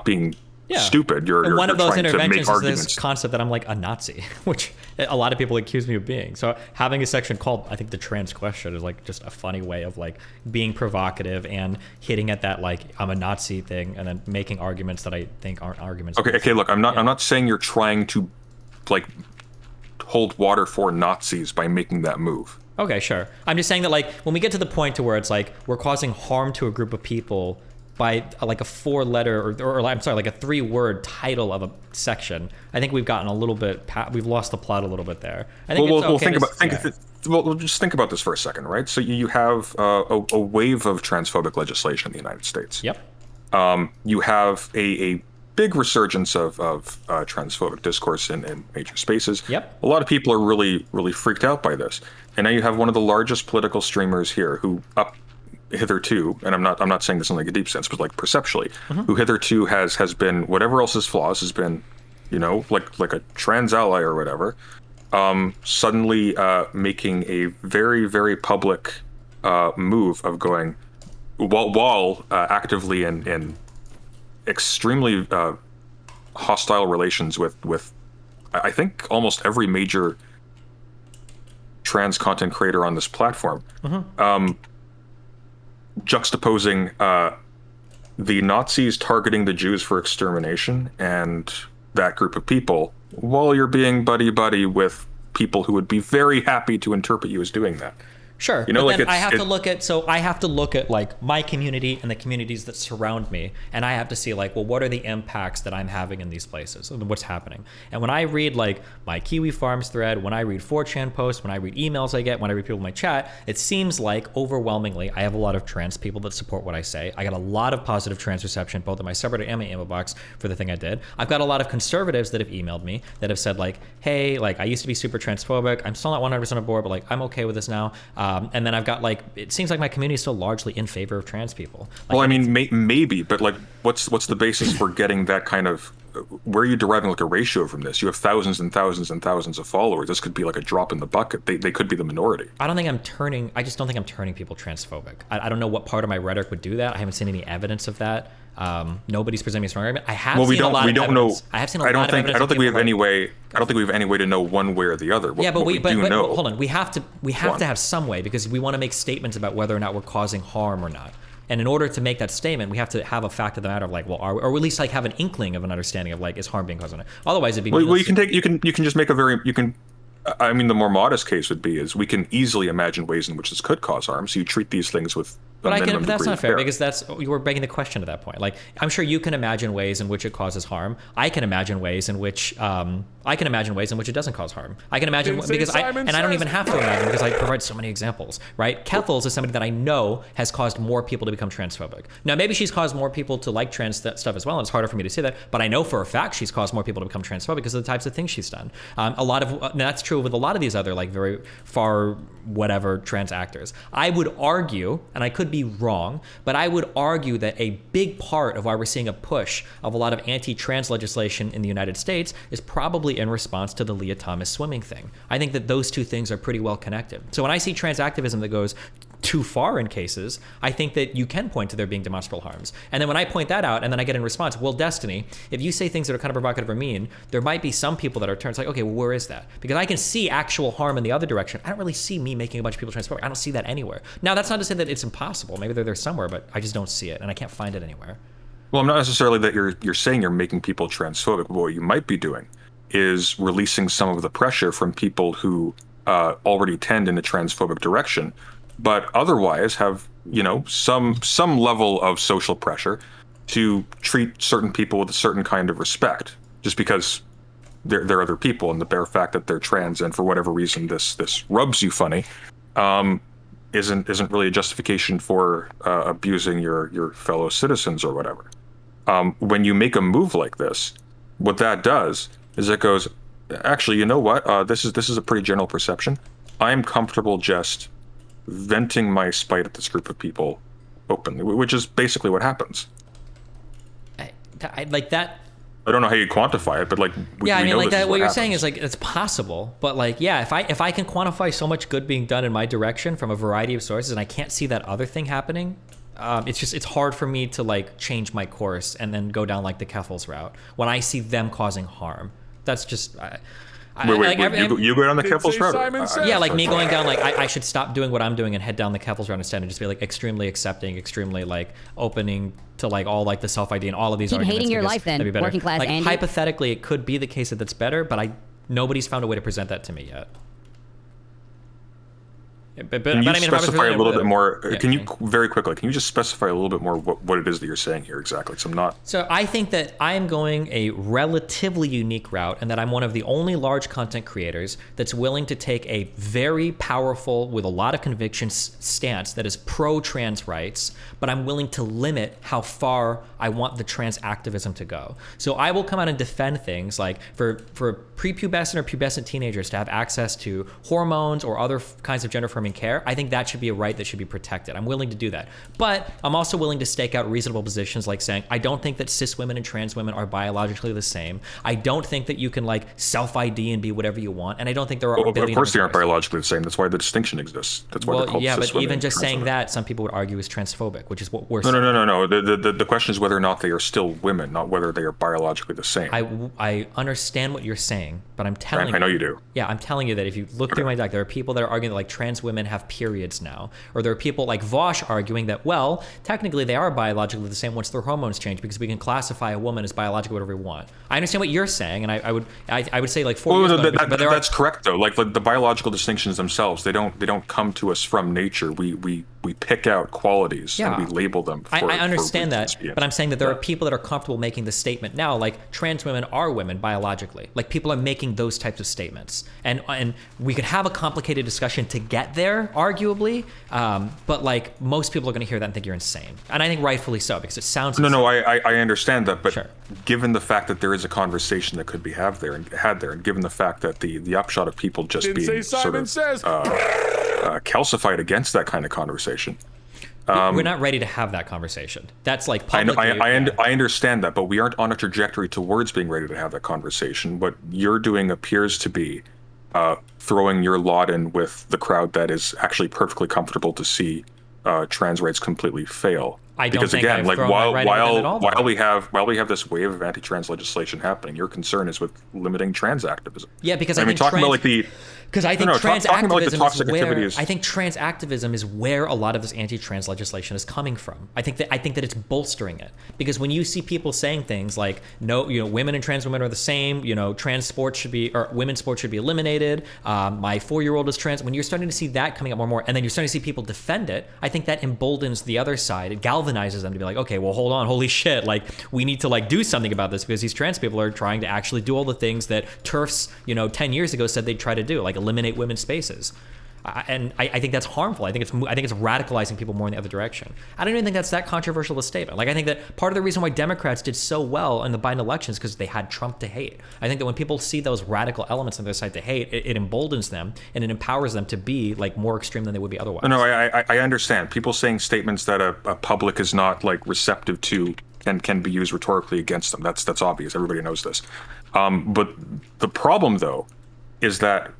being stupid. You're one of those trying to make interventions is arguments. this concept that I'm like a Nazi, which a lot of people accuse me of being. So having a section called, I think, the trans question is like just a funny way of like being provocative and hitting at that like I'm a Nazi thing, and then making arguments that I think aren't arguments. Okay. Look, I'm not saying you're trying to like hold water for Nazis by making that move. Okay, sure. I'm just saying that like when we get to the point to where it's like we're causing harm to a group of people by like a 4-letter or I'm sorry, like a 3-word title of a section, I think we've gotten a little bit, we've lost the plot a little bit there. I think just think about this for a second, right? So you have a wave of transphobic legislation in the United States. Yep. You have a big resurgence of transphobic discourse in major spaces. Yep. A lot of people are really freaked out by this, and now you have one of the largest political streamers here who hitherto, and I'm not saying this in like a deep sense, but like perceptually, who hitherto has been, whatever else his flaws, has been, like a trans ally or whatever, suddenly making a very, very public move of going, while actively in extremely hostile relations with I think almost every major trans content creator on this platform, juxtaposing the Nazis targeting the Jews for extermination and that group of people, while you're being buddy-buddy with people who would be very happy to interpret you as doing that. Sure, but then I have to look at like my community and the communities that surround me, and I have to see like, well, what are the impacts that I'm having in these places, and what's happening. And when I read like my Kiwi Farms thread, when I read 4chan posts, when I read emails I get, when I read people in my chat, it seems like overwhelmingly I have a lot of trans people that support what I say. I got a lot of positive trans reception, both in my subreddit and my email box for the thing I did. I've got a lot of conservatives that have emailed me that have said like, hey, like I used to be super transphobic, I'm still not 100% on board, but like I'm okay with this now. And then I've got like, it seems like my community is still largely in favor of trans people. Like, well, I mean, maybe, but like, what's the basis for getting that kind of? Where are you deriving like a ratio from this? You have thousands and thousands and thousands of followers. This could be like a drop in the bucket. They could be the minority. I just don't think I'm turning people transphobic. I don't know what part of my rhetoric would do that. I haven't seen any evidence of that. Nobody's presenting a strong argument. I have seen a lot of evidence. I have seen a lot of evidence. I don't think we have any way. I don't think we have any way to know one way or the other. But hold on. We have to have some way, because we want to make statements about whether or not we're causing harm or not. And in order to make that statement, we have to have a fact of the matter of like, well, or at least like have an inkling of an understanding of like, is harm being caused or not? Otherwise, it'd be. Well, you can just make I mean, the more modest case would be is we can easily imagine ways in which this could cause harm. So you treat these things with. But that's not fair, because you were begging the question at that point. Like, I'm sure you can imagine ways in which it causes harm. I can imagine ways in which it doesn't cause harm. I can imagine I don't even have to imagine, because I provide so many examples, right? Kethels is somebody that I know has caused more people to become transphobic. Now, maybe she's caused more people to like trans stuff as well, and it's harder for me to say that. But I know for a fact she's caused more people to become transphobic because of the types of things she's done. That's true with a lot of these other like very far whatever trans actors. I would argue, and I could be wrong, but I would argue that a big part of why we're seeing a push of a lot of anti-trans legislation in the United States is probably in response to the Leah Thomas swimming thing. I think that those two things are pretty well connected. So when I see trans activism that goes too far in cases, I think that you can point to there being demonstrable harms. And then when I point that out, and then I get in response, well, Destiny, if you say things that are kind of provocative or mean, there might be some people that are turned like, okay, well, where is that? Because I can see actual harm in the other direction. I don't really see me making a bunch of people transphobic. I don't see that anywhere. Now, that's not to say that it's impossible. Maybe they're there somewhere, but I just don't see it, and I can't find it anywhere. Well, I'm not necessarily that you're saying you're making people transphobic, but what you might be doing is releasing some of the pressure from people who already tend in a transphobic direction but otherwise have, some level of social pressure to treat certain people with a certain kind of respect, just because they're other people, and the bare fact that they're trans and for whatever reason this rubs you funny, isn't really a justification for abusing your fellow citizens or whatever. When you make a move like this, what that does is it goes, actually, you know what? This is a pretty general perception. I'm comfortable just venting my spite at this group of people openly, which is basically what happens. I like that. I don't know how you quantify it, but like, we know like this that. is What you're happens. saying is like it's possible, but like, yeah, if I can quantify so much good being done in my direction from a variety of sources, and I can't see that other thing happening, it's hard for me to like change my course and then go down like the Keffels route when I see them causing harm. That's just. Wait, you go down the Keffels route? Simon Says. Yeah, like me going down, like I should stop doing what I'm doing and head down the Keffels route instead, and just be like extremely accepting, extremely like opening to like all like the self-ID and all of these Keep arguments. hating your because life then, that'd be better. working class like, Andy. hypothetically, it could be the case that that's better, but nobody's found a way to present that to me yet. But Can you I mean, if I was specify really a little bit more? Yeah, Can you okay. very quickly? Can you just specify a little bit more what it is that you're saying here exactly? So I'm not. So I think that I am going a relatively unique route, and that I'm one of the only large content creators that's willing to take a very powerful, with a lot of conviction stance that is pro-trans rights, but I'm willing to limit how far I want the trans activism to go. So I will come out and defend things like for prepubescent or pubescent teenagers to have access to hormones or other kinds of gender-affirming care. I think that should be a right that should be protected. I'm willing to do that. But I'm also willing to stake out reasonable positions like saying, I don't think that cis women and trans women are biologically the same. I don't think that you can like self-ID and be whatever you want. And I don't think there are Well, a billion of course, they aren't different biologically the same. That's why the distinction exists. That's why they're Well, called yeah, cis but women even and just trans saying women. that, some people would argue is transphobic, which is what we're No, saying. no. The question is whether or not they are still women, not whether they are biologically the same. I understand what you're saying, but I'm telling I know you do. Yeah, I'm telling you that if you look through my doc, there are people that are arguing that like trans women have periods now. Or there are people like Vosh arguing that, well, technically they are biologically the same once their hormones change because we can classify a woman as biologically whatever we want. I understand what you're saying, and I would say like 4 years ago, but there that's correct though. Like the biological distinctions themselves, they don't come to us from nature. We pick out qualities and we label them. I understand that, reasons. but I'm saying that there are people that are comfortable making the statement now, like trans women are women biologically. Like people are making those types of statements, and we could have a complicated discussion to get there, arguably. But like most people are going to hear that and think you're insane, and I think rightfully so because it sounds. No, I understand that, but Sure. given the fact that there is a conversation that could be had there, and given the fact that the upshot of people just Didn't say being sort Simon of Says. calcified against that kind of conversation. We're not ready to have that conversation. That's like publicly. I understand that, but we aren't on a trajectory towards being ready to have that conversation. What you're doing appears to be throwing your lot in with the crowd that is actually perfectly comfortable to see trans rights completely fail. I don't because think again, I've like thrown my right in with them at all, while though. we have this wave of anti-trans legislation happening, your concern is with limiting trans activism. Yeah, because I mean, think talking about like the Because I think trans talking about like the activism toxic is where activities. I think trans activism is where a lot of this anti-trans legislation is coming from. I think that it's bolstering it because when you see people saying things like no, women and trans women are the same, trans sports should be or women's sports should be eliminated. My 4-year-old is trans. When you're starting to see that coming up more and more, and then you're starting to see people defend it, I think that emboldens the other side. It galvanizes them to be like, okay, well, hold on, holy shit, like we need to like do something about this because these trans people are trying to actually do all the things that TERFs, 10 years ago said they'd try to do, like eliminate women's spaces. I think that's harmful. I think it's radicalizing people more in the other direction. I don't even think that's that controversial a statement. Like I think that part of the reason why Democrats did so well in the Biden elections is because they had Trump to hate. I think that when people see those radical elements on their side to hate, it emboldens them and it empowers them to be like more extreme than they would be otherwise. No, I understand. People saying statements that a public is not like receptive to can be used rhetorically against them. That's obvious. Everybody knows this. But the problem though is that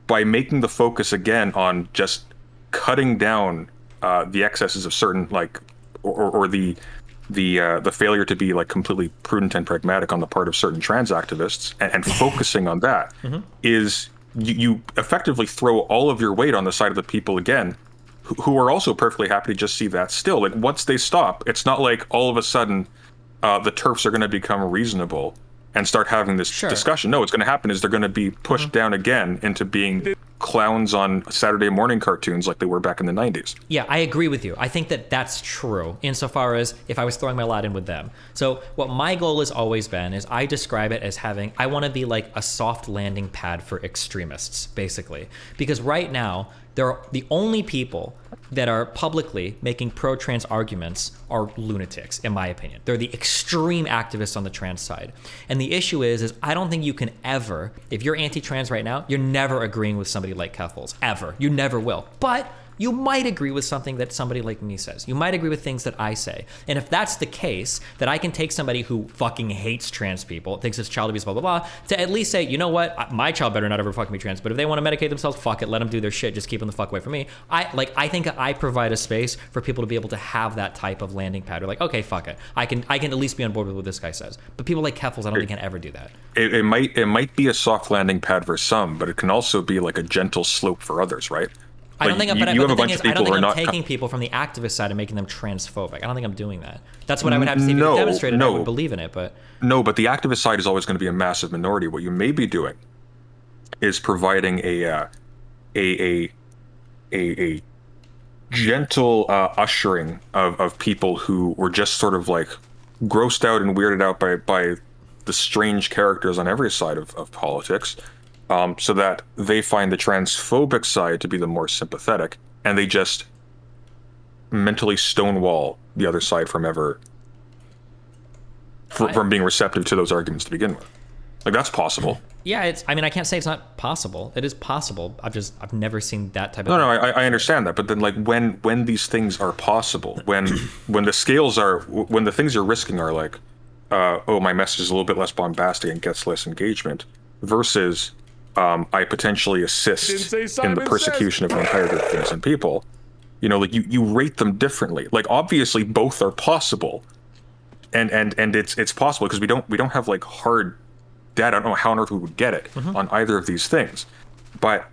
by making the focus again on just cutting down the excesses of certain like or the failure to be like completely prudent and pragmatic on the part of certain trans activists and focusing on that is you effectively throw all of your weight on the side of the people again who are also perfectly happy to just see that still. Like once they stop, it's not like all of a sudden the TERFs are going to become reasonable and start having this discussion. No, what's going to happen is they're going to be pushed down again into being clowns on Saturday morning cartoons like they were back in the 90s. Yeah, I agree with you. I think that that's true insofar as if I was throwing my lot in with them. So what my goal has always been is I describe it as I want to be like a soft landing pad for extremists, basically. Because right now, the only people that are publicly making pro-trans arguments are lunatics, in my opinion. They're the extreme activists on the trans side. And the issue is I don't think you can ever, if you're anti-trans right now, you're never agreeing with somebody like Keffels, ever. You never will. But you might agree with something that somebody like me says. You might agree with things that I say. And if that's the case, that I can take somebody who fucking hates trans people, thinks it's child abuse, blah, blah, blah, to at least say, you know what, my child better not ever fucking be trans, but if they want to medicate themselves, fuck it, let them do their shit, just keep them the fuck away from me. I think I provide a space for people to be able to have that type of landing pad. We're like, okay, fuck it. I can at least be on board with what this guy says. But people like Keffels, I don't think can ever do that. It might be a soft landing pad for some, but it can also be like a gentle slope for others, right? I don't think I'm, you but have the a thing bunch is, of I people don't who are think I'm not taking people from the activist side and making them transphobic. I don't think I'm doing that. That's what I would have to see if you demonstrated. I would believe in it, but no. But the activist side is always going to be a massive minority. What you may be doing is providing a gentle ushering of people who were just sort of like grossed out and weirded out by the strange characters on every side of politics. So that they find the transphobic side to be the more sympathetic, and they just mentally stonewall the other side from being receptive to those arguments to begin with. Like, that's possible. Yeah, I can't say it's not possible. It is possible. I've never seen that type of No, I understand that, but then like when these things are possible, when the scales are, when the things you're risking are like, oh, my message is a little bit less bombastic and gets less engagement, versus I potentially assist in the persecution of an entire group of innocent people. You know, like you rate them differently. Like, obviously both are possible, and it's possible because we don't have like hard data. I don't know how on earth we would get it on either of these things, but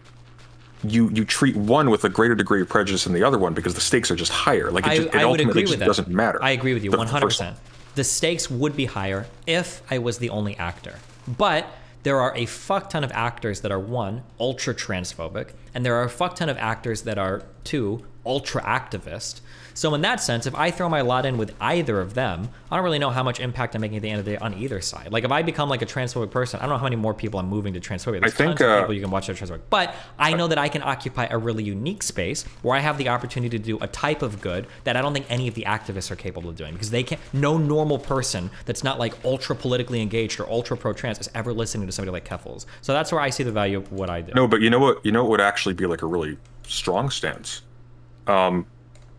you treat one with a greater degree of prejudice than the other one because the stakes are just higher. Like, it ultimately just doesn't matter. I agree with you 100%. The stakes would be higher if I was the only actor, but there are a fuck ton of actors that are, one, ultra transphobic, and there are a fuck ton of actors that are, two, ultra activist. So in that sense, if I throw my lot in with either of them, I don't really know how much impact I'm making at the end of the day on either side. Like, if I become like a transphobic person, I don't know how many more people I'm moving to transphobia. There's tons of people you can watch that are transphobic. But I know that I can occupy a really unique space where I have the opportunity to do a type of good that I don't think any of the activists are capable of doing, because they can't. No normal person that's not like ultra politically engaged or ultra pro-trans is ever listening to somebody like Keffels. So that's where I see the value of what I do. No, but you know what would actually be like a really strong stance,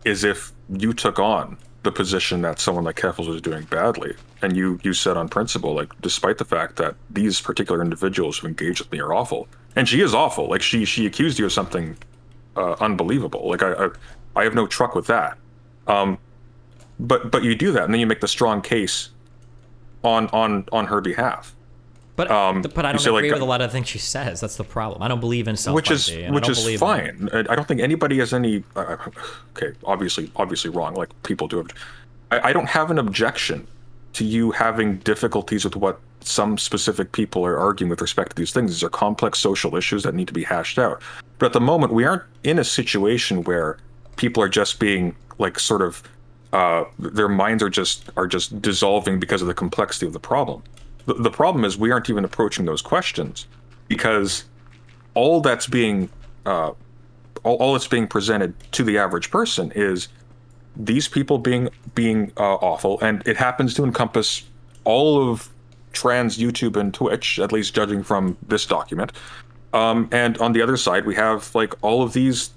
is if you took on the position that someone like Keffels was doing badly, and you said on principle, like, despite the fact that these particular individuals who engage with me are awful, and she is awful, like she accused you of something unbelievable. Like, I have no truck with that. But you do that, and then you make the strong case on her behalf. But I don't agree with a lot of things she says. That's the problem. I don't believe in self-ID. Which is fine. I don't think anybody has any. Okay, obviously wrong. Like, people do. I don't have an objection to you having difficulties with what some specific people are arguing with respect to these things. These are complex social issues that need to be hashed out. But at the moment, we aren't in a situation where people are just being like sort of their minds are just dissolving because of the complexity of the problem. The problem is we aren't even approaching those questions, because all that's being presented to the average person is these people being awful, and it happens to encompass all of trans YouTube and Twitch, at least judging from this document. And on the other side, we have like all of these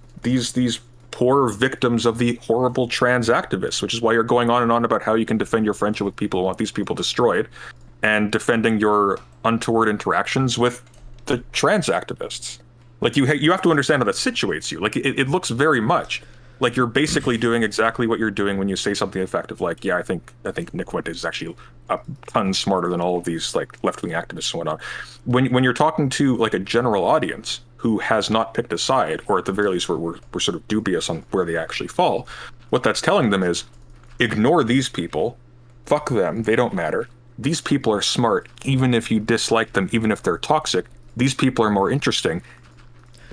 poor victims of the horrible trans activists, which is why you're going on and on about how you can defend your friendship with people who want these people destroyed, and defending your untoward interactions with the trans activists. Like, you have to understand how that situates you. Like, it looks very much like you're basically doing exactly what you're doing when you say something effective like, yeah, I think Nick Fuentes is actually a ton smarter than all of these like left-wing activists and whatnot. When you're talking to like a general audience who has not picked a side, or at the very least we're sort of dubious on where they actually fall, what that's telling them is, ignore these people, fuck them, they don't matter. These people are smart, even if you dislike them, even if they're toxic. These people are more interesting.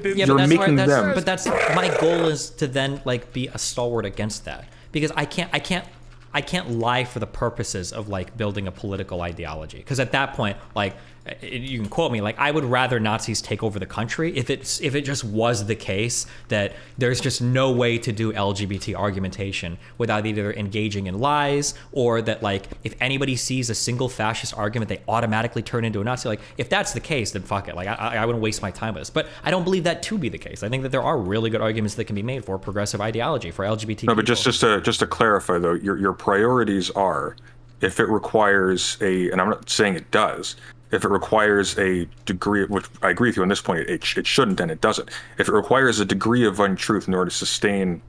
Yeah, You're but making them. But that's my goal is to then like be a stalwart against that, because I can't lie for the purposes of like building a political ideology. Because at that point, like you can quote me, like I would rather Nazis take over the country if it just was the case that there's just no way to do LGBT argumentation without either engaging in lies, or that like if anybody sees a single fascist argument they automatically turn into a Nazi. Like if that's the case, then fuck it. Like I wouldn't waste my time with this. But I don't believe that to be the case. I think that there are really good arguments that can be made for progressive ideology for LGBT No, but people. just to clarify though, your priorities are, if it requires and I'm not saying it does, if it requires a degree, which I agree with you on this point, it shouldn't and it doesn't. If it requires a degree of untruth in order to sustain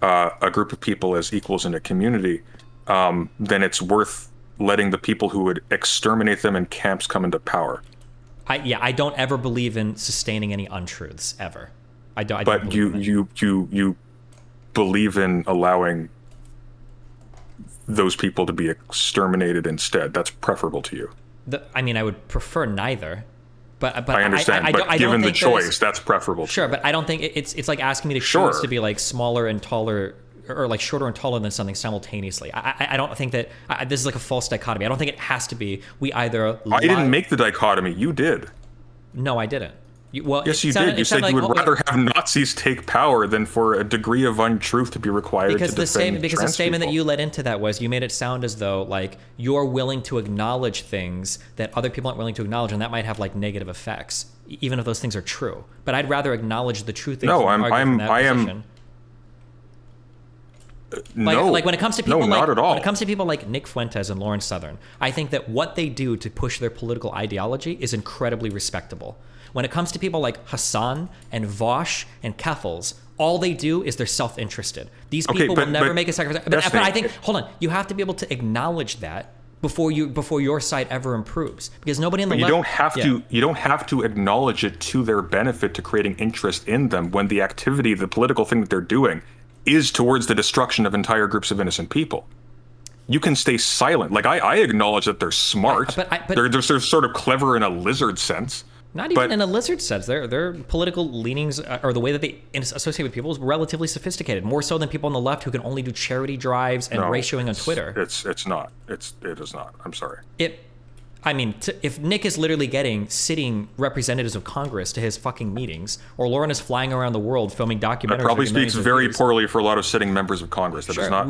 a group of people as equals in a community, then it's worth letting the people who would exterminate them in camps come into power. I don't ever believe in sustaining any untruths ever. I don't But you believe in allowing those people to be exterminated instead. That's preferable to you. I mean, I would prefer neither, but I understand. I but don't given the think there's- choice, that's preferable. Sure, but I don't think it's like asking me to Sure. choose to be like smaller and taller, or like shorter and taller than something simultaneously. I don't think that this is like a false dichotomy. I don't think it has to be we either. I didn't make the dichotomy. You did. No, I didn't. Yes, you did. You said you would rather have Nazis take power than for a degree of untruth to be required because to the defend statement trans that people. you led into that was you made it sound as though like you're willing to acknowledge things that other people aren't willing to acknowledge, and that might have like negative effects, even if those things are true. But I'd rather acknowledge the true things. No, and argue from that position. No, like when it comes to people not at all. when it comes to people like Nick Fuentes and Lawrence Southern, I think that what they do to push their political ideology is incredibly respectable. When it comes to people like Hassan and Vosh and Keffels, all they do is they're self-interested. These people will never make a sacrifice. But I think, hold on, you have to be able to acknowledge that before your side ever improves, because nobody on the left. You don't have to acknowledge it to their benefit to creating interest in them when the activity, the political thing that they're doing, is towards the destruction of entire groups of innocent people. You can stay silent. Like I acknowledge that they're smart. But they're sort of clever in a lizard sense. Not even in a lizard sense. Their political leanings or the way that they associate with people is relatively sophisticated, more so than people on the left who can only do charity drives and ratioing on Twitter. It's not. It is not. I'm sorry. I mean, if Nick is literally getting sitting representatives of Congress to his fucking meetings, or Lauren is flying around the world filming documentaries, that probably speaks very poorly for a lot of sitting members of Congress. That does not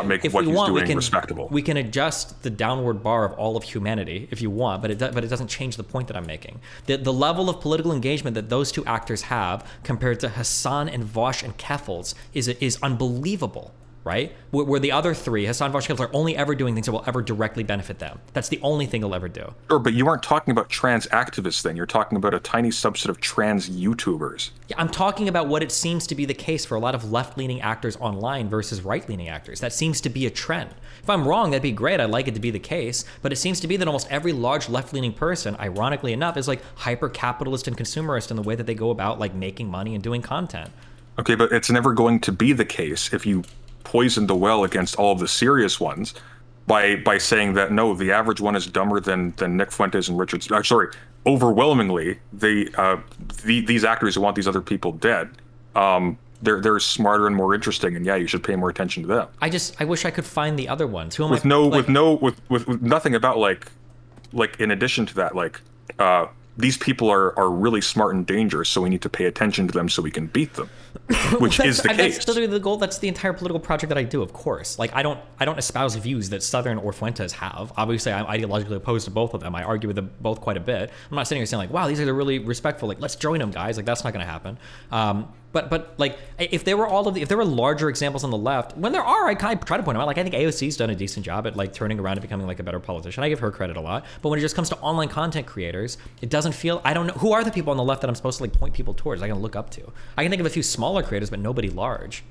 make what he's doing respectable. We can adjust the downward bar of all of humanity if you want, but it doesn't change the point that I'm making. The level of political engagement that those two actors have compared to Hassan and Vosh and Keffels is unbelievable. Right? Where the other three, Hassan, Vosh, Keffels, are only ever doing things that will ever directly benefit them. That's the only thing they'll ever do. Sure, but you aren't talking about trans activists then. You're talking about a tiny subset of trans YouTubers. Yeah, I'm talking about what it seems to be the case for a lot of left-leaning actors online versus right-leaning actors. That seems to be a trend. If I'm wrong, that'd be great. I'd like it to be the case. But it seems to be that almost every large left-leaning person, ironically enough, is like hyper-capitalist and consumerist in the way that they go about like making money and doing content. Okay, but it's never going to be the case if you poison the well against all of the serious ones by saying that no, the average one is dumber than Nick Fuentes and Richard. Sorry, overwhelmingly, these actors who want these other people dead, they're smarter and more interesting, and yeah, you should pay more attention to them. I wish I could find the other ones. Who am with nothing about like in addition to that, these people are really smart and dangerous, so we need to pay attention to them so we can beat them, which is the case. That's literally the goal. That's the entire political project that I do, of course. Like, I don't espouse views that Southern or Fuentes have. Obviously, I'm ideologically opposed to both of them. I argue with them both quite a bit. I'm not sitting here saying, like, wow, these guys are really respectful. Like, let's join them, guys. Like, that's not going to happen. But like, if there were larger examples on the left, when there are, I kind of try to point them out. Like, I think AOC's done a decent job at like turning around and becoming like a better politician. I give her credit a lot. But when it just comes to online content creators, it doesn't feel. I don't know who are the people on the left that I'm supposed to like point people towards. I can look up to. I can think of a few smaller creators, but nobody large.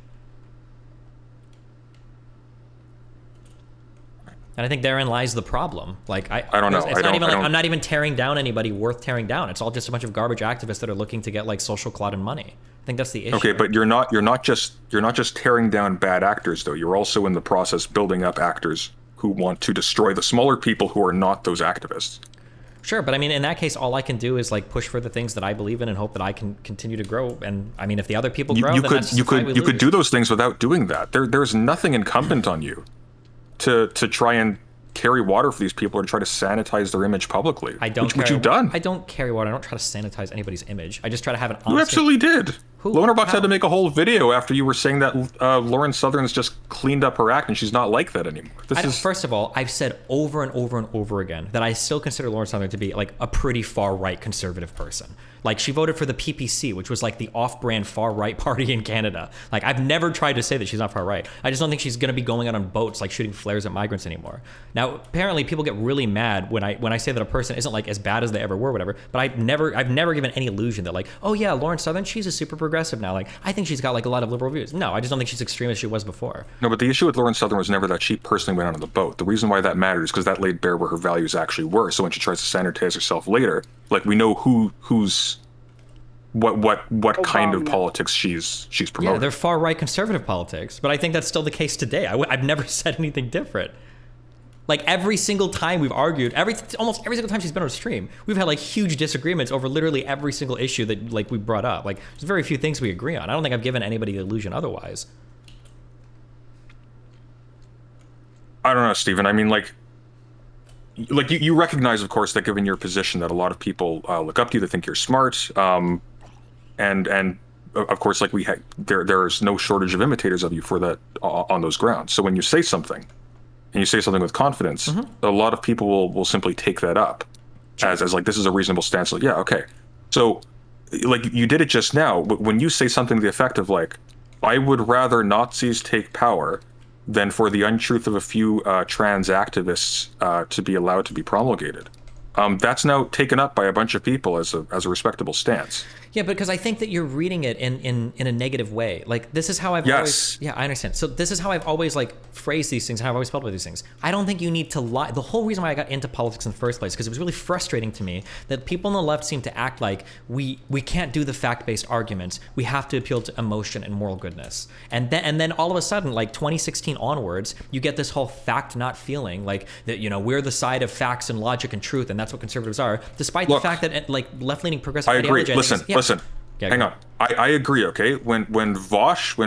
And I think therein lies the problem. Like I don't know. I'm not even tearing down anybody worth tearing down. It's all just a bunch of garbage activists that are looking to get like social clout and money. I think that's the issue. Okay, but you're not just tearing down bad actors though. You're also in the process building up actors who want to destroy the smaller people who are not those activists. Sure, but I mean, in that case, all I can do is like push for the things that I believe in and hope that I can continue to grow. And I mean, if the other people grow, you then could that's you why could we you could lose. do those things without doing that. There's nothing incumbent on you to try and carry water for these people or to try to sanitize their image publicly. I don't which carry, you've done. I don't carry water. I don't try to sanitize anybody's image. I just try to have an honest. You absolutely did. Who? Lonerbox How? had to make a whole video after you were saying that Lauren Southern's just cleaned up her act and she's not like that anymore. First of all, I've said over and over and over again that I still consider Lauren Southern to be like a pretty far right conservative person. Like, she voted for the PPC, which was like the off-brand far right party in Canada. Like, I've never tried to say that she's not far right. I just don't think she's going to be going out on boats like shooting flares at migrants anymore. Now, apparently people get really mad when I say that a person isn't like as bad as they ever were, whatever. But I've never given any illusion that like, oh yeah, Lauren Southern, she's a super progressive now. Like, I think she's got like a lot of liberal views. No, I just don't think she's extreme as she was before. No, but the issue with Lauren Southern was never that she personally went out on the boat. The reason why that matters is because that laid bare where her values actually were. So when she tries to sanitize herself later, like, we know who's what kind of politics she's promoting. Yeah, they're far right conservative politics, but I think that's still the case today. I've never said anything different. Like, every single time we've argued, almost every single time she's been on a stream, we've had like huge disagreements over literally every single issue that like we brought up. Like, there's very few things we agree on. I don't think I've given anybody the illusion otherwise. I don't know, Stephen. I mean, like you recognize, of course, that given your position, that a lot of people look up to you, they think you're smart, and of course, like there's no shortage of imitators of you for that on those grounds. So when you say something, and you say something with confidence, a lot of people will simply take that up as like, this is a reasonable stance. Like, yeah, okay. So, like, you did it just now. When you say something to the effect of like, I would rather Nazis take power than for the untruth of a few trans activists to be allowed to be promulgated. That's now taken up by a bunch of people as a respectable stance. Yeah, because I think that you're reading it in a negative way. Like, this is how I've always... Yeah, I understand. So this is how I've always, like, phrased these things, how I've always felt about these things. I don't think you need to lie. The whole reason why I got into politics in the first place, because it was really frustrating to me that people on the left seem to act like we can't do the fact-based arguments. We have to appeal to emotion and moral goodness. And then all of a sudden, like 2016 onwards, you get this whole fact not feeling, like, that, you know, we're the side of facts and logic and truth, and that's what conservatives are, despite the fact that, like, left-leaning progressive ideology... Listen. Yeah, hang on. I agree, okay? When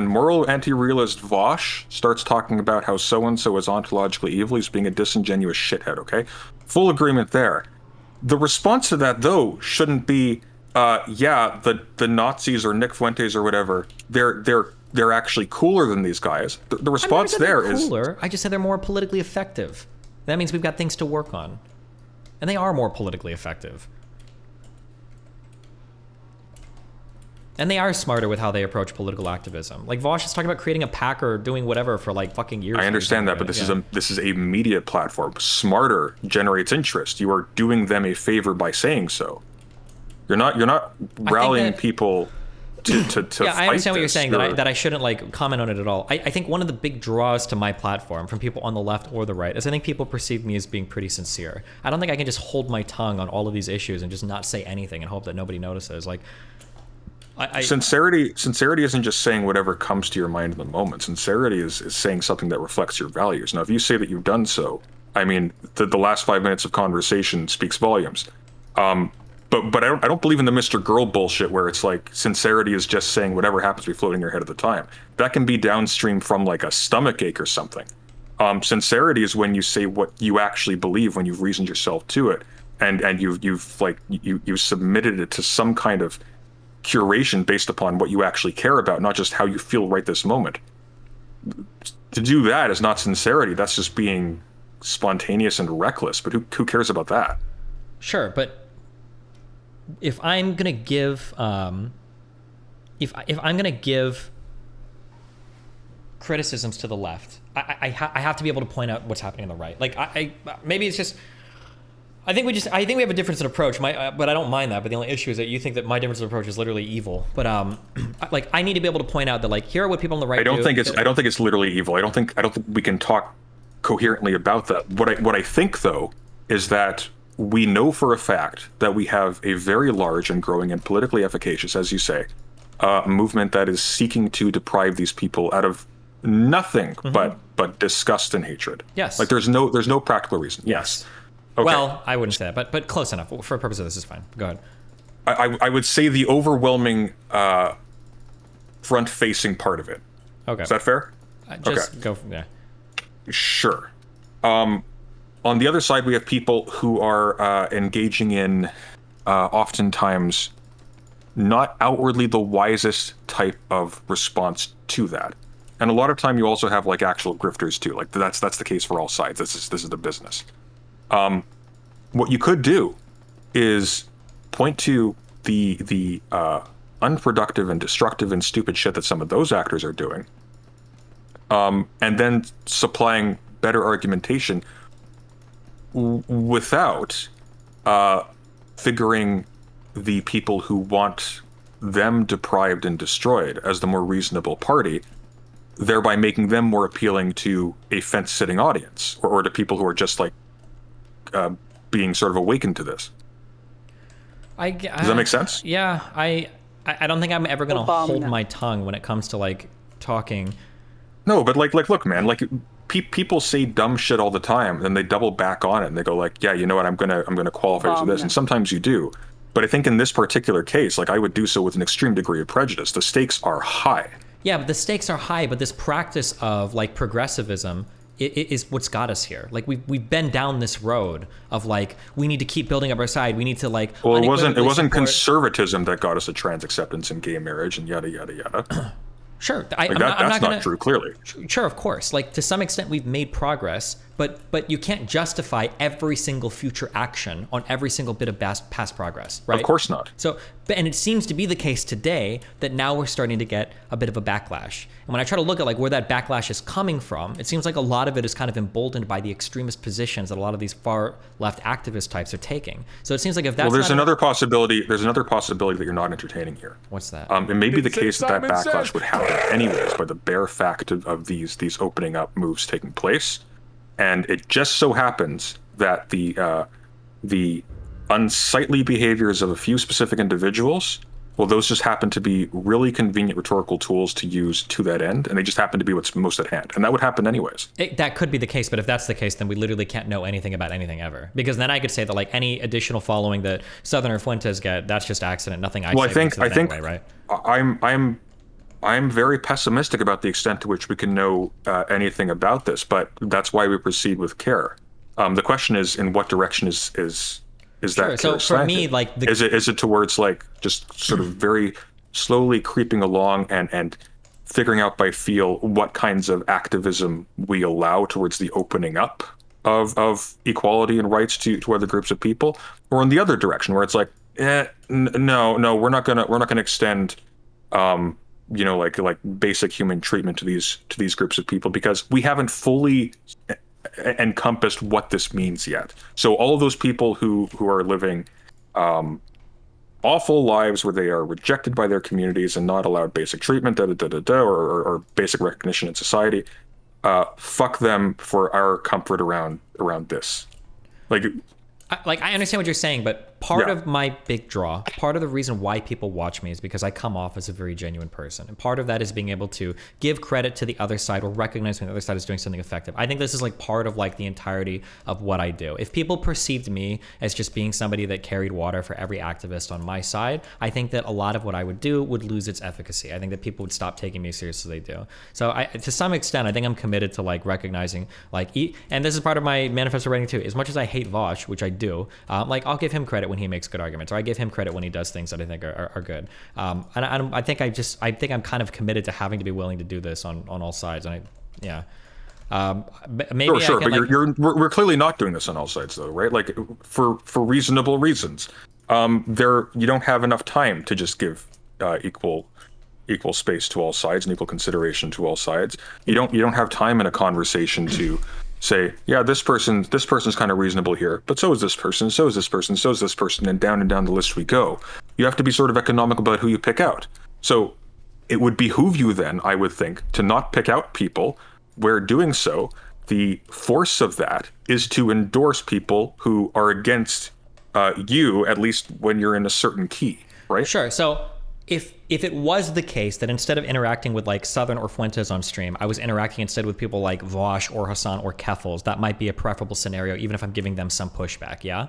moral anti-realist Vosh starts talking about how so-and-so is ontologically evil, he's being a disingenuous shithead, okay? Full agreement there. The response to that, though, shouldn't be, the Nazis or Nick Fuentes or whatever, they're actually cooler than these guys. The response there is... cooler. I just said they're more politically effective. That means we've got things to work on. And they are more politically effective. And they are smarter with how they approach political activism. Like, Vosh is talking about creating a PAC or doing whatever for like fucking years. I understand that, but this is a media platform. Smarter generates interest. You are doing them a favor by saying so. You're not rallying people to yeah, I understand what you're saying, that I shouldn't like comment on it at all. I think one of the big draws to my platform from people on the left or the right is I think people perceive me as being pretty sincere. I don't think I can just hold my tongue on all of these issues and just not say anything and hope that nobody notices. Like, sincerity isn't just saying whatever comes to your mind in the moment. Sincerity is saying something that reflects your values. Now, if you say that you've done so, I mean, the last 5 minutes of conversation speaks volumes. But I don't believe in the Mr. Girl bullshit where it's like sincerity is just saying whatever happens to be floating in your head at the time. That can be downstream from like a stomach ache or something. Sincerity is when you say what you actually believe, when you've reasoned yourself to it, and you've submitted it to some kind of curation based upon what you actually care about, not just how you feel right this moment. To do that is not sincerity. That's just being spontaneous and reckless. But who cares about that? Sure, but if I'm gonna give if I'm gonna give criticisms to the left, I have to be able to point out what's happening on the right. Like, maybe it's just I think we have a difference in approach. But I don't mind that. But the only issue is that you think that my difference in approach is literally evil. But like, I need to be able to point out that like, here are what people on the right I don't think it's literally evil. I don't think we can talk coherently about that. What I think though is that we know for a fact that we have a very large and growing and politically efficacious, as you say, movement that is seeking to deprive these people out of nothing but disgust and hatred. Yes. Like, there's no practical reason. Yes. Okay. Well, I wouldn't say that, but close enough. For the purpose of this, is fine. Go ahead. I would say the overwhelming front-facing part of it. Okay. Is that fair? Just go from there. Sure. On the other side, we have people who are engaging in oftentimes not outwardly the wisest type of response to that. And a lot of time you also have like actual grifters too. Like that's the case for all sides. This is the business. What you could do is point to the unproductive and destructive and stupid shit that some of those actors are doing, and then supplying better argumentation without figuring the people who want them deprived and destroyed as the more reasonable party, thereby making them more appealing to a fence-sitting audience, or to people who are just like being sort of awakened to this. Does that make sense? Yeah, I don't think I'm ever gonna Obama. hold my tongue when it comes to like talking. No, but like look, man, like people say dumb shit all the time, and then they double back on it, and they go like, yeah, you know what, I'm gonna qualify for this, and sometimes you do. But I think in this particular case, like I would do so with an extreme degree of prejudice. The stakes are high. Yeah, but the stakes are high. But this practice of like progressivism is what's got us here. Like we've been down this road of like we need to keep building up our side. We need to like. Well, it wasn't support... conservatism that got us a trans acceptance and gay marriage and yada yada yada. Sure, I'm not true. Clearly, sure, of course. Like to some extent, we've made progress, but you can't justify every single future action on every single bit of past progress, right? Of course not. So, and it seems to be the case today that now we're starting to get a bit of a backlash. And when I try to look at like where that backlash is coming from, it seems like a lot of it is kind of emboldened by the extremist positions that a lot of these far left activist types are taking. So it seems like if that's there's another possibility. There's another possibility that you're not entertaining here. What's that? It may be the case that backlash would happen anyways by the bare fact of these opening up moves taking place. And it just so happens that the unsightly behaviors of a few specific individuals, well, those just happen to be really convenient rhetorical tools to use to that end, and they just happen to be what's most at hand. And that would happen anyways. That could be the case, but if that's the case, then we literally can't know anything about anything ever. Because then I could say that like any additional following that Southerner Fuentes get, that's just accident. Nothing I say. I think anyway, right? I'm very pessimistic about the extent to which we can know anything about this, but that's why we proceed with care. The question is, in what direction is Sure. that? So for me, like, is it towards like just sort of very slowly creeping along and figuring out by feel what kinds of activism we allow towards the opening up of equality and rights to other groups of people, or in the other direction where it's like, no, we're not gonna extend. Like basic human treatment to these groups of people because we haven't fully encompassed what this means yet. So all of those people who are living awful lives where they are rejected by their communities and not allowed basic treatment, or basic recognition in society, fuck them for our comfort around this. I understand what you're saying, but part of my big draw, part of the reason why people watch me is because I come off as a very genuine person. And part of that is being able to give credit to the other side or recognize when the other side is doing something effective. I think this is like part of like the entirety of what I do. If people perceived me as just being somebody that carried water for every activist on my side, I think that a lot of what I would do would lose its efficacy. I think that people would stop taking me as seriously as they do. So to some extent, I think I'm committed to like recognizing and this is part of my manifesto writing too, as much as I hate Vosh, which I do, like I'll give him credit when he makes good arguments, or I give him credit when he does things that I think are good. And I think I'm kind of committed to having to be willing to do this on all sides. And maybe sure, but we're clearly not doing this on all sides though, right? Like for reasonable reasons. You don't have enough time to just give equal space to all sides and equal consideration to all sides. You don't have time in a conversation to say, yeah, this person's kind of reasonable here, but so is this person, so is this person, so is this person, and down the list we go. You have to be sort of economical about who you pick out. So it would behoove you then, I would think, to not pick out people where doing so, the force of that is to endorse people who are against you, at least when you're in a certain key, right? Sure. So if it was the case that instead of interacting with like Southern or Fuentes on stream, I was interacting instead with people like Vosh or Hassan or Keffels, that might be a preferable scenario, even if I'm giving them some pushback, yeah?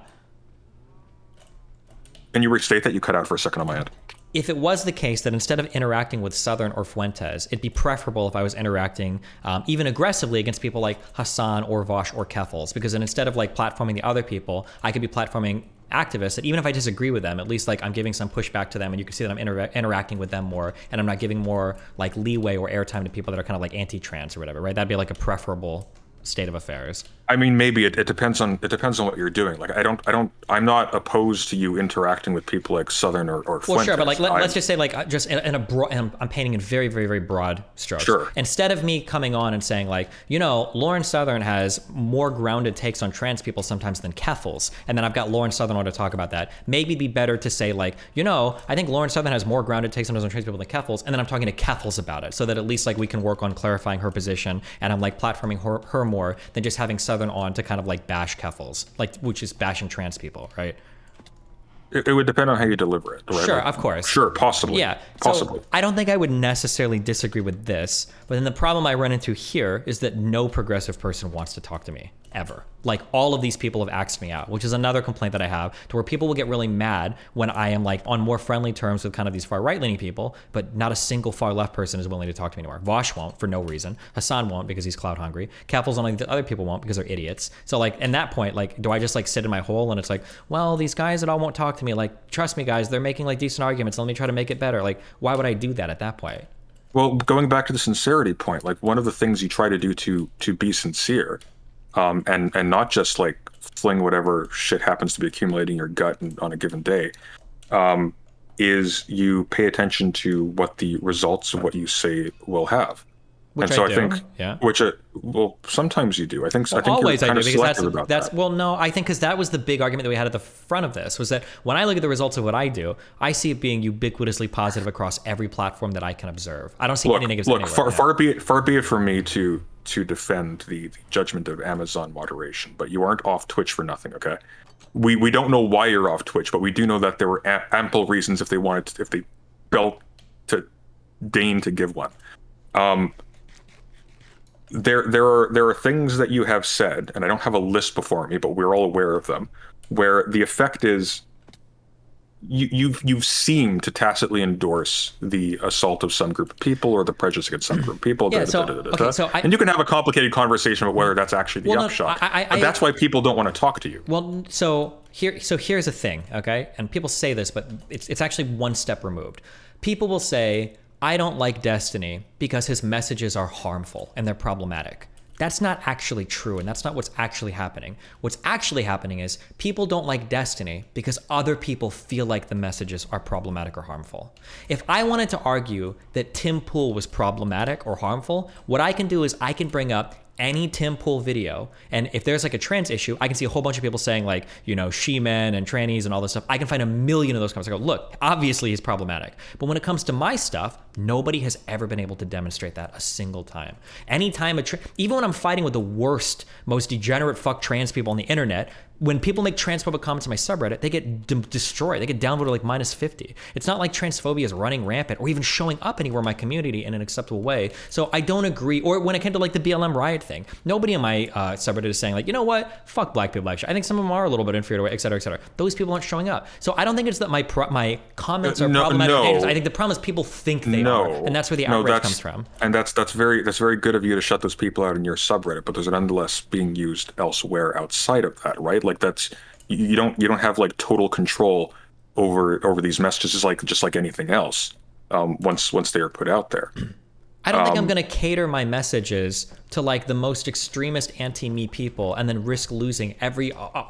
Can you restate that? You cut out for a second on my end. If it was the case that instead of interacting with Southern or Fuentes, it'd be preferable if I was interacting even aggressively against people like Hassan or Vosh or Keffels, because then instead of like platforming the other people, I could be platforming activists that even if I disagree with them, at least like I'm giving some pushback to them, and you can see that I'm interacting with them more, and I'm not giving more like leeway or airtime to people that are kind of like anti-trans or whatever, right? That'd be like a preferable state of affairs. I mean, maybe it depends on what you're doing. Like, I'm not opposed to you interacting with people like Southern or Fuentes. Well, sure, but like let's just say like just in a broad, and I'm painting in very, very, very broad strokes. Sure. Instead of me coming on and saying like, you know, Lauren Southern has more grounded takes on trans people sometimes than Keffels, and then I've got Lauren Southern on to talk about that. Maybe it'd be better to say like, you know, I think Lauren Southern has more grounded takes on trans people than Keffels, and then I'm talking to Keffels about it, so that at least like we can work on clarifying her position, and I'm like platforming her more than just having Southern on to kind of like bash Keffels, like, which is bashing trans people, right? It would depend on how you deliver it, right? Sure, Like, of course. Sure, possibly. Yeah, possibly. So I don't think I would necessarily disagree with this, but then the problem I run into here is that no progressive person wants to talk to me, ever. Like, all of these people have axed me out, which is another complaint that I have, to where people will get really mad when I am like on more friendly terms with kind of these far right-leaning people, but not a single far left person is willing to talk to me anymore. Vosh won't for no reason. Hassan won't because he's clout hungry. Keffels and the other people won't because they're idiots. So like, in that point, like, do I just like sit in my hole and it's like, well, these guys that all won't talk to me, like, trust me guys, they're making like decent arguments. Let me try to make it better. Like, why would I do that at that point? Well, going back to the sincerity point, like one of the things you try to do to be sincere, and not just like fling whatever shit happens to be accumulating in your gut on a given day, is you pay attention to what the results of what you say will have. Which and so I I do, think, yeah. well, sometimes you do. I think Always you're I kind do, of because selective about that's that. well, no, I think because that was the big argument that we had at the front of this, was that when I look at the results of what I do, I see it being ubiquitously positive across every platform that I can observe. I don't see any negatives anywhere. Far be it from me to defend the judgment of Amazon moderation, but you aren't off Twitch for nothing, okay? We don't know why you're off Twitch, but we do know that there were ample reasons if they wanted to, if they felt to deign to give one. There are things that you have said, and I don't have a list before me, but we're all aware of them, where the effect is you've seemed to tacitly endorse the assault of some group of people or the prejudice against some group of people. Yeah, And you can have a complicated conversation about whether that's actually the upshot. And that's why people don't want to talk to you. Well, so here's the thing, okay? And people say this, but it's actually one step removed. People will say, I don't like Destiny because his messages are harmful and they're problematic. That's not actually true, and that's not what's actually happening. What's actually happening is people don't like Destiny because other people feel like the messages are problematic or harmful. If I wanted to argue that Tim Pool was problematic or harmful, what I can do is I can bring up any Tim Pool video, and if there's like a trans issue, I can see a whole bunch of people saying like, you know, she-men and trannies and all this stuff. I can find a million of those comments. I go, look, obviously he's problematic. But when it comes to my stuff, nobody has ever been able to demonstrate that a single time. Anytime even when I'm fighting with the worst, most degenerate fuck trans people on the internet, when people make transphobic comments on my subreddit, they get destroyed. They get downvoted like -50. It's not like transphobia is running rampant or even showing up anywhere in my community in an acceptable way. So I don't agree. Or when it came to like the BLM riot thing, nobody in my subreddit is saying like, you know what, fuck black people actually. I think some of them are a little bit inferior, et cetera, et cetera. Those people aren't showing up. So I don't think it's that my comments are problematic. No. I think the problem is people think they are, and that's where the outrage comes from. And that's very good of you to shut those people out in your subreddit, but those are nonetheless being used elsewhere outside of that, right? Like that's you don't have like total control over these messages, just like anything else. Once they are put out there. I don't think I'm going to cater my messages to like the most extremist anti-me people and then risk losing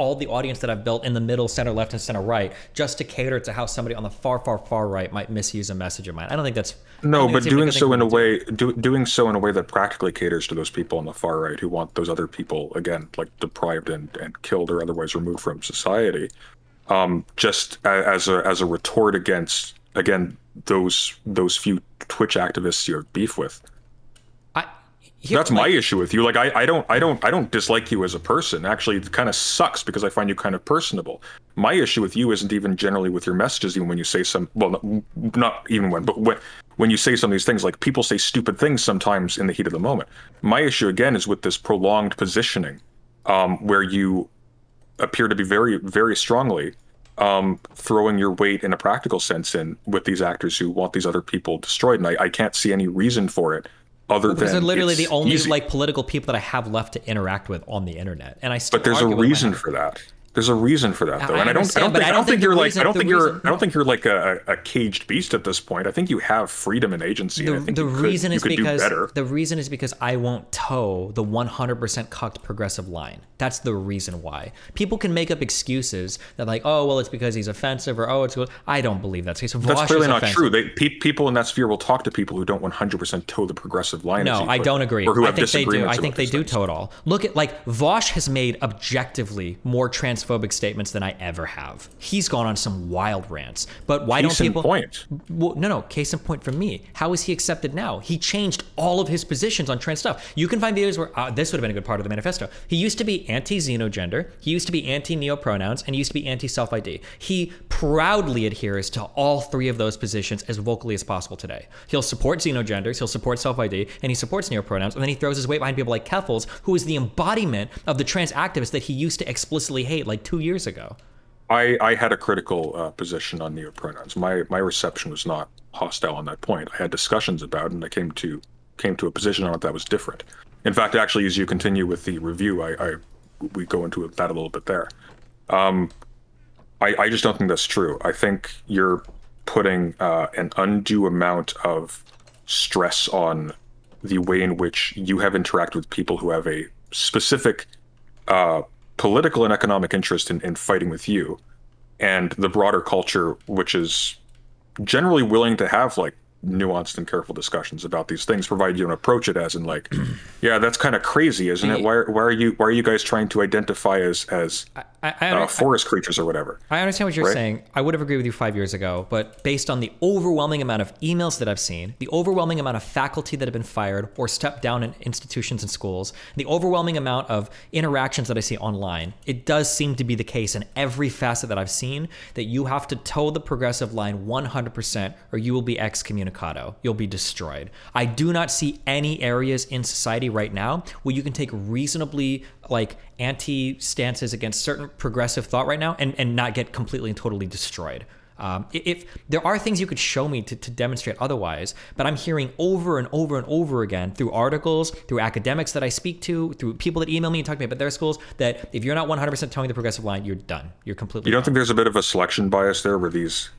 all the audience that I've built in the middle, center left, and center right just to cater to how somebody on the far right might misuse a message of mine. I don't think that's but doing so in a way that practically caters to those people on the far right who want those other people again like deprived and killed or otherwise removed from society. Just as a retort against those few Twitch activists you have beef with. That's my issue with you. Like, I don't dislike you as a person. Actually, it kind of sucks because I find you kind of personable. My issue with you isn't even generally with your messages, even when you say not even but when you say some of these things, like people say stupid things sometimes in the heat of the moment. My issue again is with this prolonged positioning, where you appear to be very, very strongly throwing your weight in a practical sense in with these actors who want these other people destroyed, and I can't see any reason for it. Because they're literally the only like political people that I have left to interact with on the internet, and I still. But there's a reason for that. There's a reason for that, though, and I don't think you're like a caged beast at this point. I think you have freedom and agency. The reason is because I won't toe the 100% cucked progressive line. That's the reason why. People can make up excuses that like, oh well, it's because he's offensive, or oh, it's. I don't believe that's the case. That's clearly not true. People in that sphere will talk to people who don't 100% toe the progressive line. No, I don't agree. Or who have I think they do. disagreements. I think they do toe it all. Look at like Vosh has made objectively more transphobic statements than I ever have. He's gone on some wild rants. But why don't people? Well, no. Case in point for me. How is he accepted now? He changed all of his positions on trans stuff. You can find videos where this would have been a good part of the manifesto. He used to be anti-xenogender. He used to be anti-neopronouns, and he used to be anti-self-ID. He proudly adheres to all three of those positions as vocally as possible today. He'll support xenogenders, he'll support self-ID, and he supports neopronouns, and then he throws his weight behind people like Keffels, who is the embodiment of the trans activists that he used to explicitly hate like 2 years ago. I had a critical position on neopronouns. My reception was not hostile on that point. I had discussions about it, and I came to a position on it that was different. In fact, actually, as you continue with the review, we go into that a little bit there. I just don't think that's true. I think you're putting an undue amount of stress on the way in which you have interacted with people who have a specific political and economic interest in fighting with you, and the broader culture, which is generally willing to have like nuanced and careful discussions about these things, provided you don't approach it as in like, yeah, that's kind of crazy, isn't it? Why are you guys trying to identify as forest creatures or whatever? I understand what you're saying. I would have agreed with you 5 years ago, but based on the overwhelming amount of emails that I've seen, the overwhelming amount of faculty that have been fired or stepped down in institutions and schools, the overwhelming amount of interactions that I see online, it does seem to be the case in every facet that I've seen that you have to toe the progressive line 100% or you will be excommunicated. You'll be destroyed. I do not see any areas in society right now where you can take reasonably like anti stances against certain progressive thought right now and not get completely and totally destroyed. If there are things you could show me to demonstrate otherwise, but I'm hearing over and over and over again through articles, through academics that I speak to, through people that email me and talk to me about their schools, that if you're not 100% towing the progressive line, you're done. You're completely. You don't think there's a bit of a selection bias there where these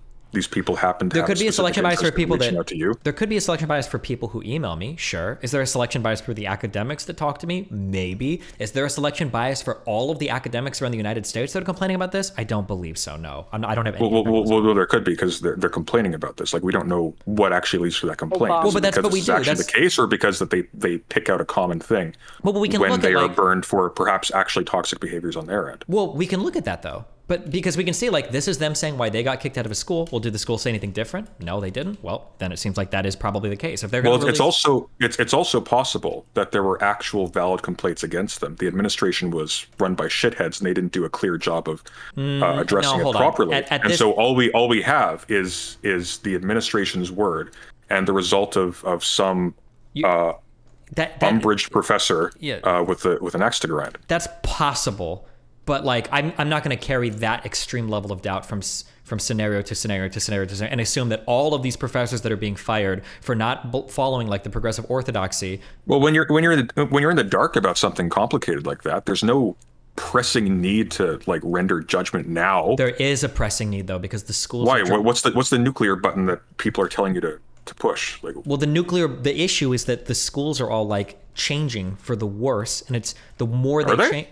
people happen to there have could be a selection bias for people that out to you? There could be a selection bias for people who email me, sure. Is there a selection bias for the academics that talk to me? Maybe. Is there a selection bias for all of the academics around the United States that are complaining about this? I don't believe so, no. I don't have any. Well, there could be, because they're complaining about this. Like, we don't know what actually leads to that complaint. Well, but that's what we do. Is actually the case, or because that they pick out a common thing well, we can when look they at, are like, burned for perhaps actually toxic behaviors on their end? Well, we can look at that though. But because we can see, like, this is them saying why they got kicked out of a school. Well, did the school say anything different? No, they didn't. Well, then it seems like that is probably the case. If they're going to it's also possible that there were actual valid complaints against them. The administration was run by shitheads, and they didn't do a clear job of addressing it properly. So all we have is the administration's word and the result of some umbraged professor with an axe to grind. That's possible. But like, I'm not going to carry that extreme level of doubt from scenario to scenario to scenario to scenario and assume that all of these professors that are being fired for not following like the progressive orthodoxy. Well, when you're in the dark about something complicated like that, there's no pressing need to like render judgment now. There is a pressing need though, because the schools. Why? What's the nuclear button that people are telling you to push? Like, well, the issue is that the schools are all like changing for the worse, and it's the more they change.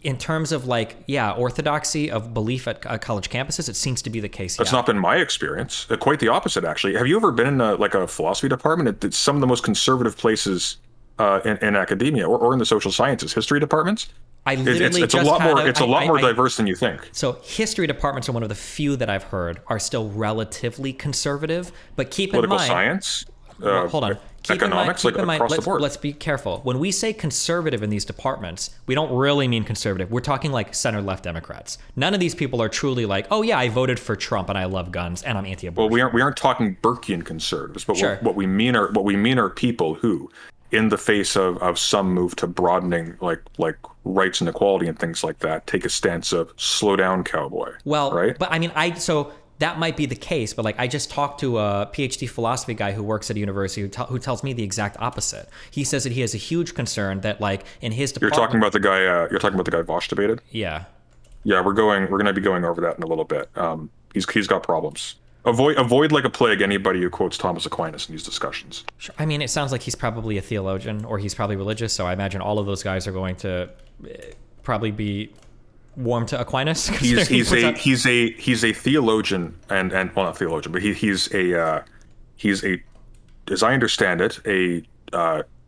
In terms of like, orthodoxy of belief at college campuses, it seems to be the case. That's not been my experience. Quite the opposite, actually. Have you ever been in a philosophy department? It's some of the most conservative places in academia or in the social sciences. History departments. It's a lot more diverse than you think. So history departments are one of the few that I've heard are still relatively conservative. But keep in mind, political science. hold on. economics, Keep in mind, across the board. let's be careful. When we say conservative in these departments, we don't really mean conservative. We're talking like center-left Democrats. None of these people are truly like, oh yeah, I voted for Trump and I love guns and I'm anti-abortion. Well, we aren't talking Burkean conservatives, but Sure. what we mean are people who, in the face of some move to broadening like rights and equality and things like that, take a stance of slow down, cowboy. Well, right? But I mean, so that might be the case, but like I just talked to a PhD philosophy guy who works at a university who tells me the exact opposite. He says that he has a huge concern that like in his department. You're talking about the guy. You're talking about the guy Vosh debated. Yeah. Yeah, we're going to be going over that in a little bit. He's got problems. Avoid like a plague anybody who quotes Thomas Aquinas in these discussions. Sure. I mean, it sounds like he's probably a theologian or he's probably religious. So I imagine all of those guys are going to probably be warm to Aquinas. He's a theologian and well, not theologian, but he's a as I understand it, a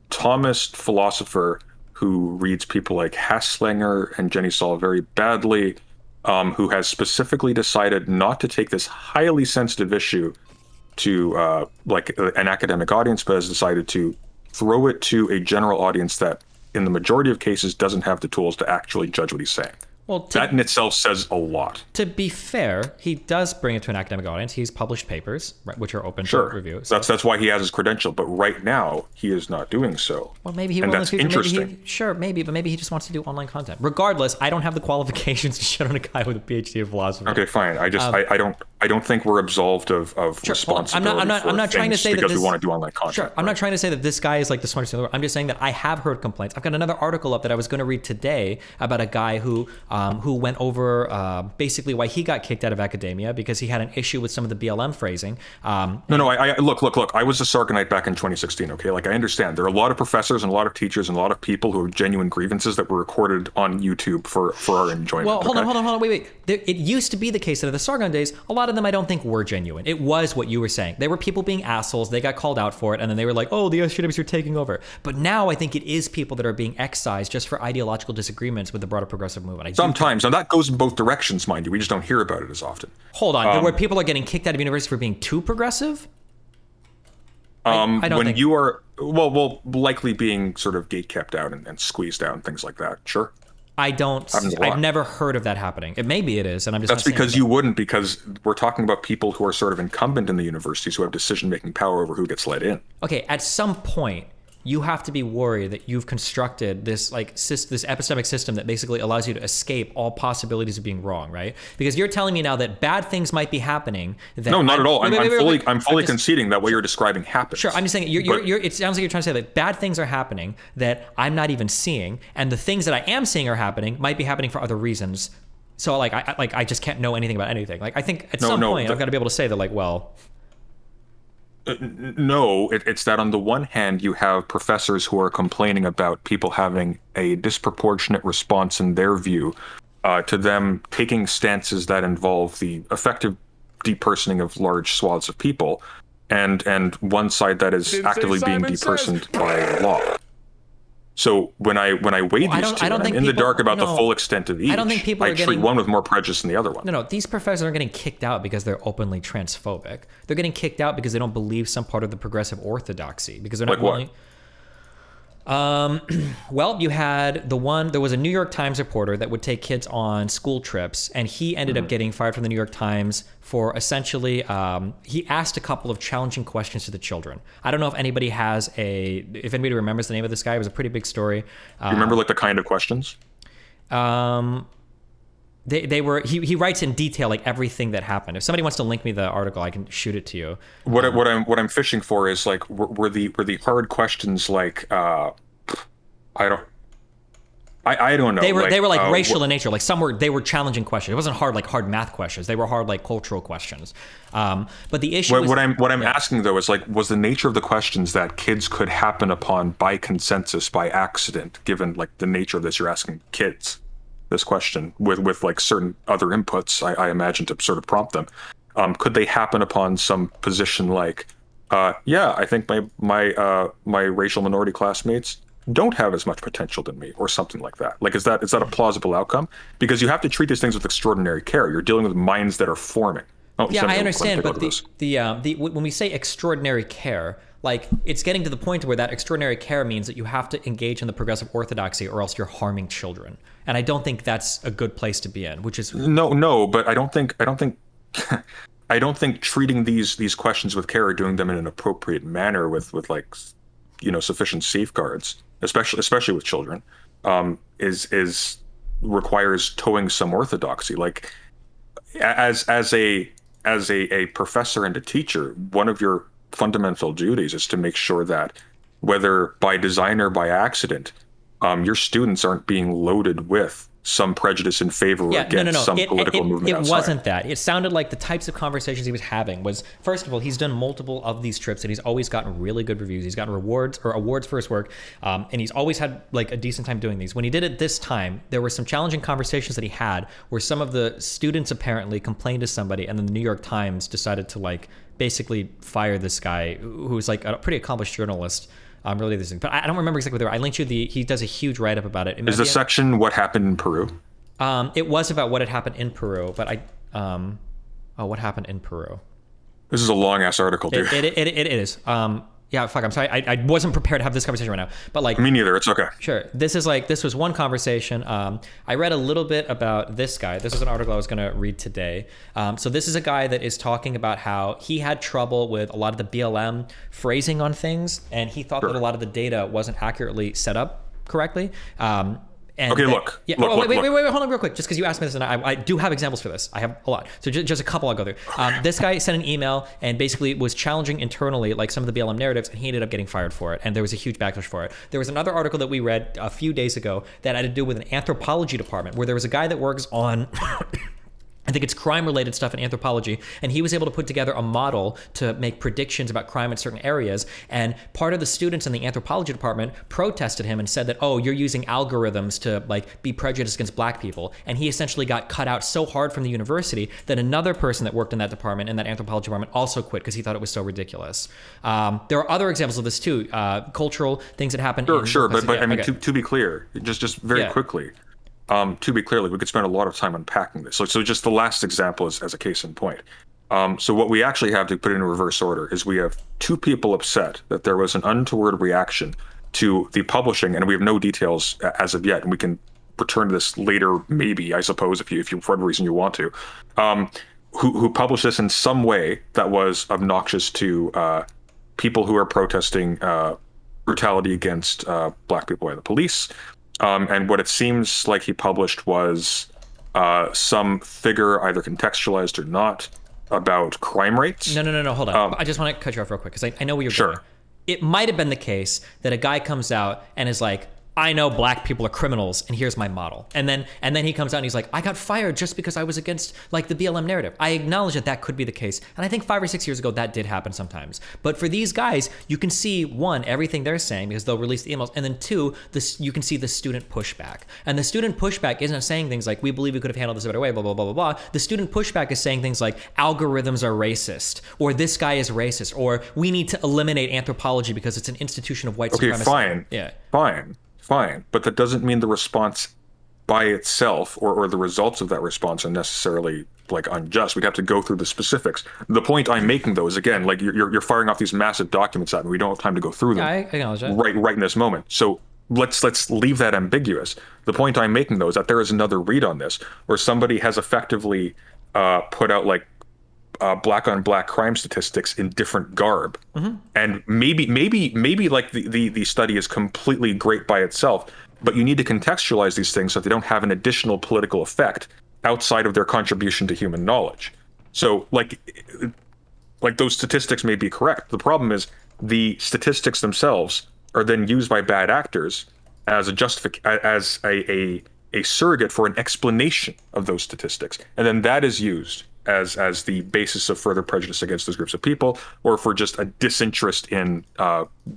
Thomist philosopher who reads people like Haslanger and Jenny Saul very badly, who has specifically decided not to take this highly sensitive issue to like an academic audience, but has decided to throw it to a general audience that in the majority of cases doesn't have the tools to actually judge what he's saying. Well, that in itself says a lot. To be fair, he does bring it to an academic audience. He's published papers, right, which are open Sure. to review. So. That's why he has his credential. But right now, he is not doing so. Well, maybe he will in the future. Maybe he just wants to do online content. Regardless, I don't have the qualifications to shit on a guy with a PhD in philosophy. Okay, fine. I don't think we're absolved of Sure. responsibility. I'm not trying to say because that we want to do online content. Sure. I'm not trying to say that this guy is like the smartest in the world. I'm just saying that I have heard complaints. I've got another article up that I was going to read today about a guy who went over basically why he got kicked out of academia because he had an issue with some of the BLM phrasing. I look. I was a Sargonite back in 2016. Okay, like I understand there are a lot of professors and a lot of teachers and a lot of people who have genuine grievances that were recorded on YouTube for our enjoyment. Well, hold on, wait. It used to be the case that in the Sargon days, a lot of them I don't think were genuine. It was what you were saying. There were people being assholes. They got called out for it, and then they were like, "Oh, the SJWs are taking over." But now I think it is people that are being excised just for ideological disagreements with the broader progressive movement. Sometimes, and that goes in both directions, mind you. We just don't hear about it as often. Hold on, where people are getting kicked out of university for being too progressive? I don't think. You are likely being sort of gate kept out and squeezed out and things like that. Sure. I've never heard of that happening. Maybe it is, and I'm just. That's because you wouldn't, because we're talking about people who are sort of incumbent in the universities who have decision-making power over who gets let in. Okay, at some point, you have to be worried that you've constructed this this epistemic system that basically allows you to escape all possibilities of being wrong, right? Because you're telling me now that bad things might be happening. No, not at all. I'm fully conceding that what you're describing happens. Sure, I'm just saying it sounds like you're trying to say that bad things are happening that I'm not even seeing, and the things that I am seeing are happening might be happening for other reasons. So I just can't know anything about anything. Like I think at some point I've got to be able to say that No, it's that on the one hand, you have professors who are complaining about people having a disproportionate response in their view to them taking stances that involve the effective depersonning of large swaths of people, and one side that is actively being depersoned by law. So when I weigh these two, I'm in the dark about the full extent of each. I don't think people are treat one with more prejudice than the other one. No, these professors aren't getting kicked out because they're openly transphobic. They're getting kicked out because they don't believe some part of the progressive orthodoxy, because they're not willing. Well, you had there was a New York Times reporter that would take kids on school trips, and he ended up getting fired from the New York Times for essentially, he asked a couple of challenging questions to the children. I don't know if anybody remembers the name of this guy. It was a pretty big story. You remember the kind of questions? He writes in detail everything that happened. If somebody wants to link me the article, I can shoot it to you. What I'm fishing for is were the hard questions I don't know. They were racial in nature. They were challenging questions. It wasn't hard math questions. They were hard cultural questions. But the issue what I'm asking though is was the nature of the questions that kids could happen upon by consensus, by accident, given the nature of this. You're asking kids this question with certain other inputs, I imagine, to sort of prompt them. Could they happen upon some position I think my racial minority classmates don't have as much potential than me, or something like that. Is that a plausible outcome? Because you have to treat these things with extraordinary care. You're dealing with minds that are forming. I understand, but when we say extraordinary care, like it's getting to the point where that extraordinary care means that you have to engage in the progressive orthodoxy or else you're harming children. And I don't think that's a good place to be in, which is no, but I don't think I don't think treating these questions with care or doing them in an appropriate manner with like, sufficient safeguards, especially with children, is requires towing some orthodoxy. Like as a professor and a teacher, one of your fundamental duties is to make sure that whether by design or by accident, your students aren't being loaded with some prejudice in favor or against some political movement It outside. wasn't that. It sounded like the types of conversations he was having was, first of all, he's done multiple of these trips and he's always gotten really good reviews. He's gotten awards for his work, and he's always had like a decent time doing these. When he did it this time, there were some challenging conversations that he had where some of the students apparently complained to somebody, and then the New York Times decided to like basically fire this guy who was like a pretty accomplished journalist. Really this thing, but I don't remember exactly what they were. I linked you he does a huge write-up about it. Is the section what happened in Peru? It was about what had happened in Peru, but what happened in Peru? This is a long ass article, dude. It is. Yeah, fuck, I'm sorry. I wasn't prepared to have this conversation right now, but like... Me neither, it's okay. Sure. This was one conversation. I read a little bit about this guy. This is an article I was going to read today. So this is a guy that is talking about how he had trouble with a lot of the BLM phrasing on things, and he thought that a lot of the data wasn't accurately set up correctly. And okay, then, look. Yeah. Look, Wait, hold on real quick. Just because you asked me this, and I do have examples for this. I have a lot. So just a couple I'll go through. This guy sent an email and basically was challenging internally like some of the BLM narratives, and he ended up getting fired for it. And there was a huge backlash for it. There was another article that we read a few days ago that had to do with an anthropology department where there was a guy that works on... I think it's crime-related stuff in anthropology, and he was able to put together a model to make predictions about crime in certain areas, and part of the students in the anthropology department protested him and said that, oh, you're using algorithms to like be prejudiced against black people, and he essentially got cut out so hard from the university that another person that worked in that department, in that anthropology department, also quit because he thought it was so ridiculous. There are other examples of this too, cultural things that happen. Sure, but I mean, to be clear, just very quickly, to be clear, we could spend a lot of time unpacking this. So just the last example as a case in point. So what we actually have, to put it in reverse order, is we have two people upset that there was an untoward reaction to the publishing, and we have no details as of yet, and we can return to this later, maybe, I suppose, if you for whatever reason you want to, who published this in some way that was obnoxious to people who are protesting brutality against black people by the police. And what it seems like he published was some figure, either contextualized or not, about crime rates. No, hold on. I just want to cut you off real quick because I know where you're going. It might have been the case that a guy comes out and is like, I know black people are criminals, and here's my model. And then he comes out and he's like, I got fired just because I was against like the BLM narrative. I acknowledge that could be the case. And I think 5 or 6 years ago, that did happen sometimes. But for these guys, you can see, one, everything they're saying because they'll release the emails. And then two, you can see the student pushback. And the student pushback isn't saying things like, we believe we could have handled this a better way, blah, blah, blah, blah, blah. The student pushback is saying things like, algorithms are racist, or this guy is racist, or we need to eliminate anthropology because it's an institution of white supremacy. Fine. Yeah. Fine, but that doesn't mean the response by itself or the results of that response are necessarily like unjust. We'd have to go through the specifics. The point I'm making, though, is again, like you're firing off these massive documents at me. We don't have time to go through them. Yeah, I acknowledge that. Right in this moment. So let's leave that ambiguous. The point I'm making, though, is that there is another read on this where somebody has effectively put out like black on black crime statistics in different garb. Mm-hmm. And maybe like the study is completely great by itself, but you need to contextualize these things so that they don't have an additional political effect outside of their contribution to human knowledge. So like those statistics may be correct. The problem is the statistics themselves are then used by bad actors as a surrogate for an explanation of those statistics. And then that is used as the basis of further prejudice against those groups of people, or for just a disinterest in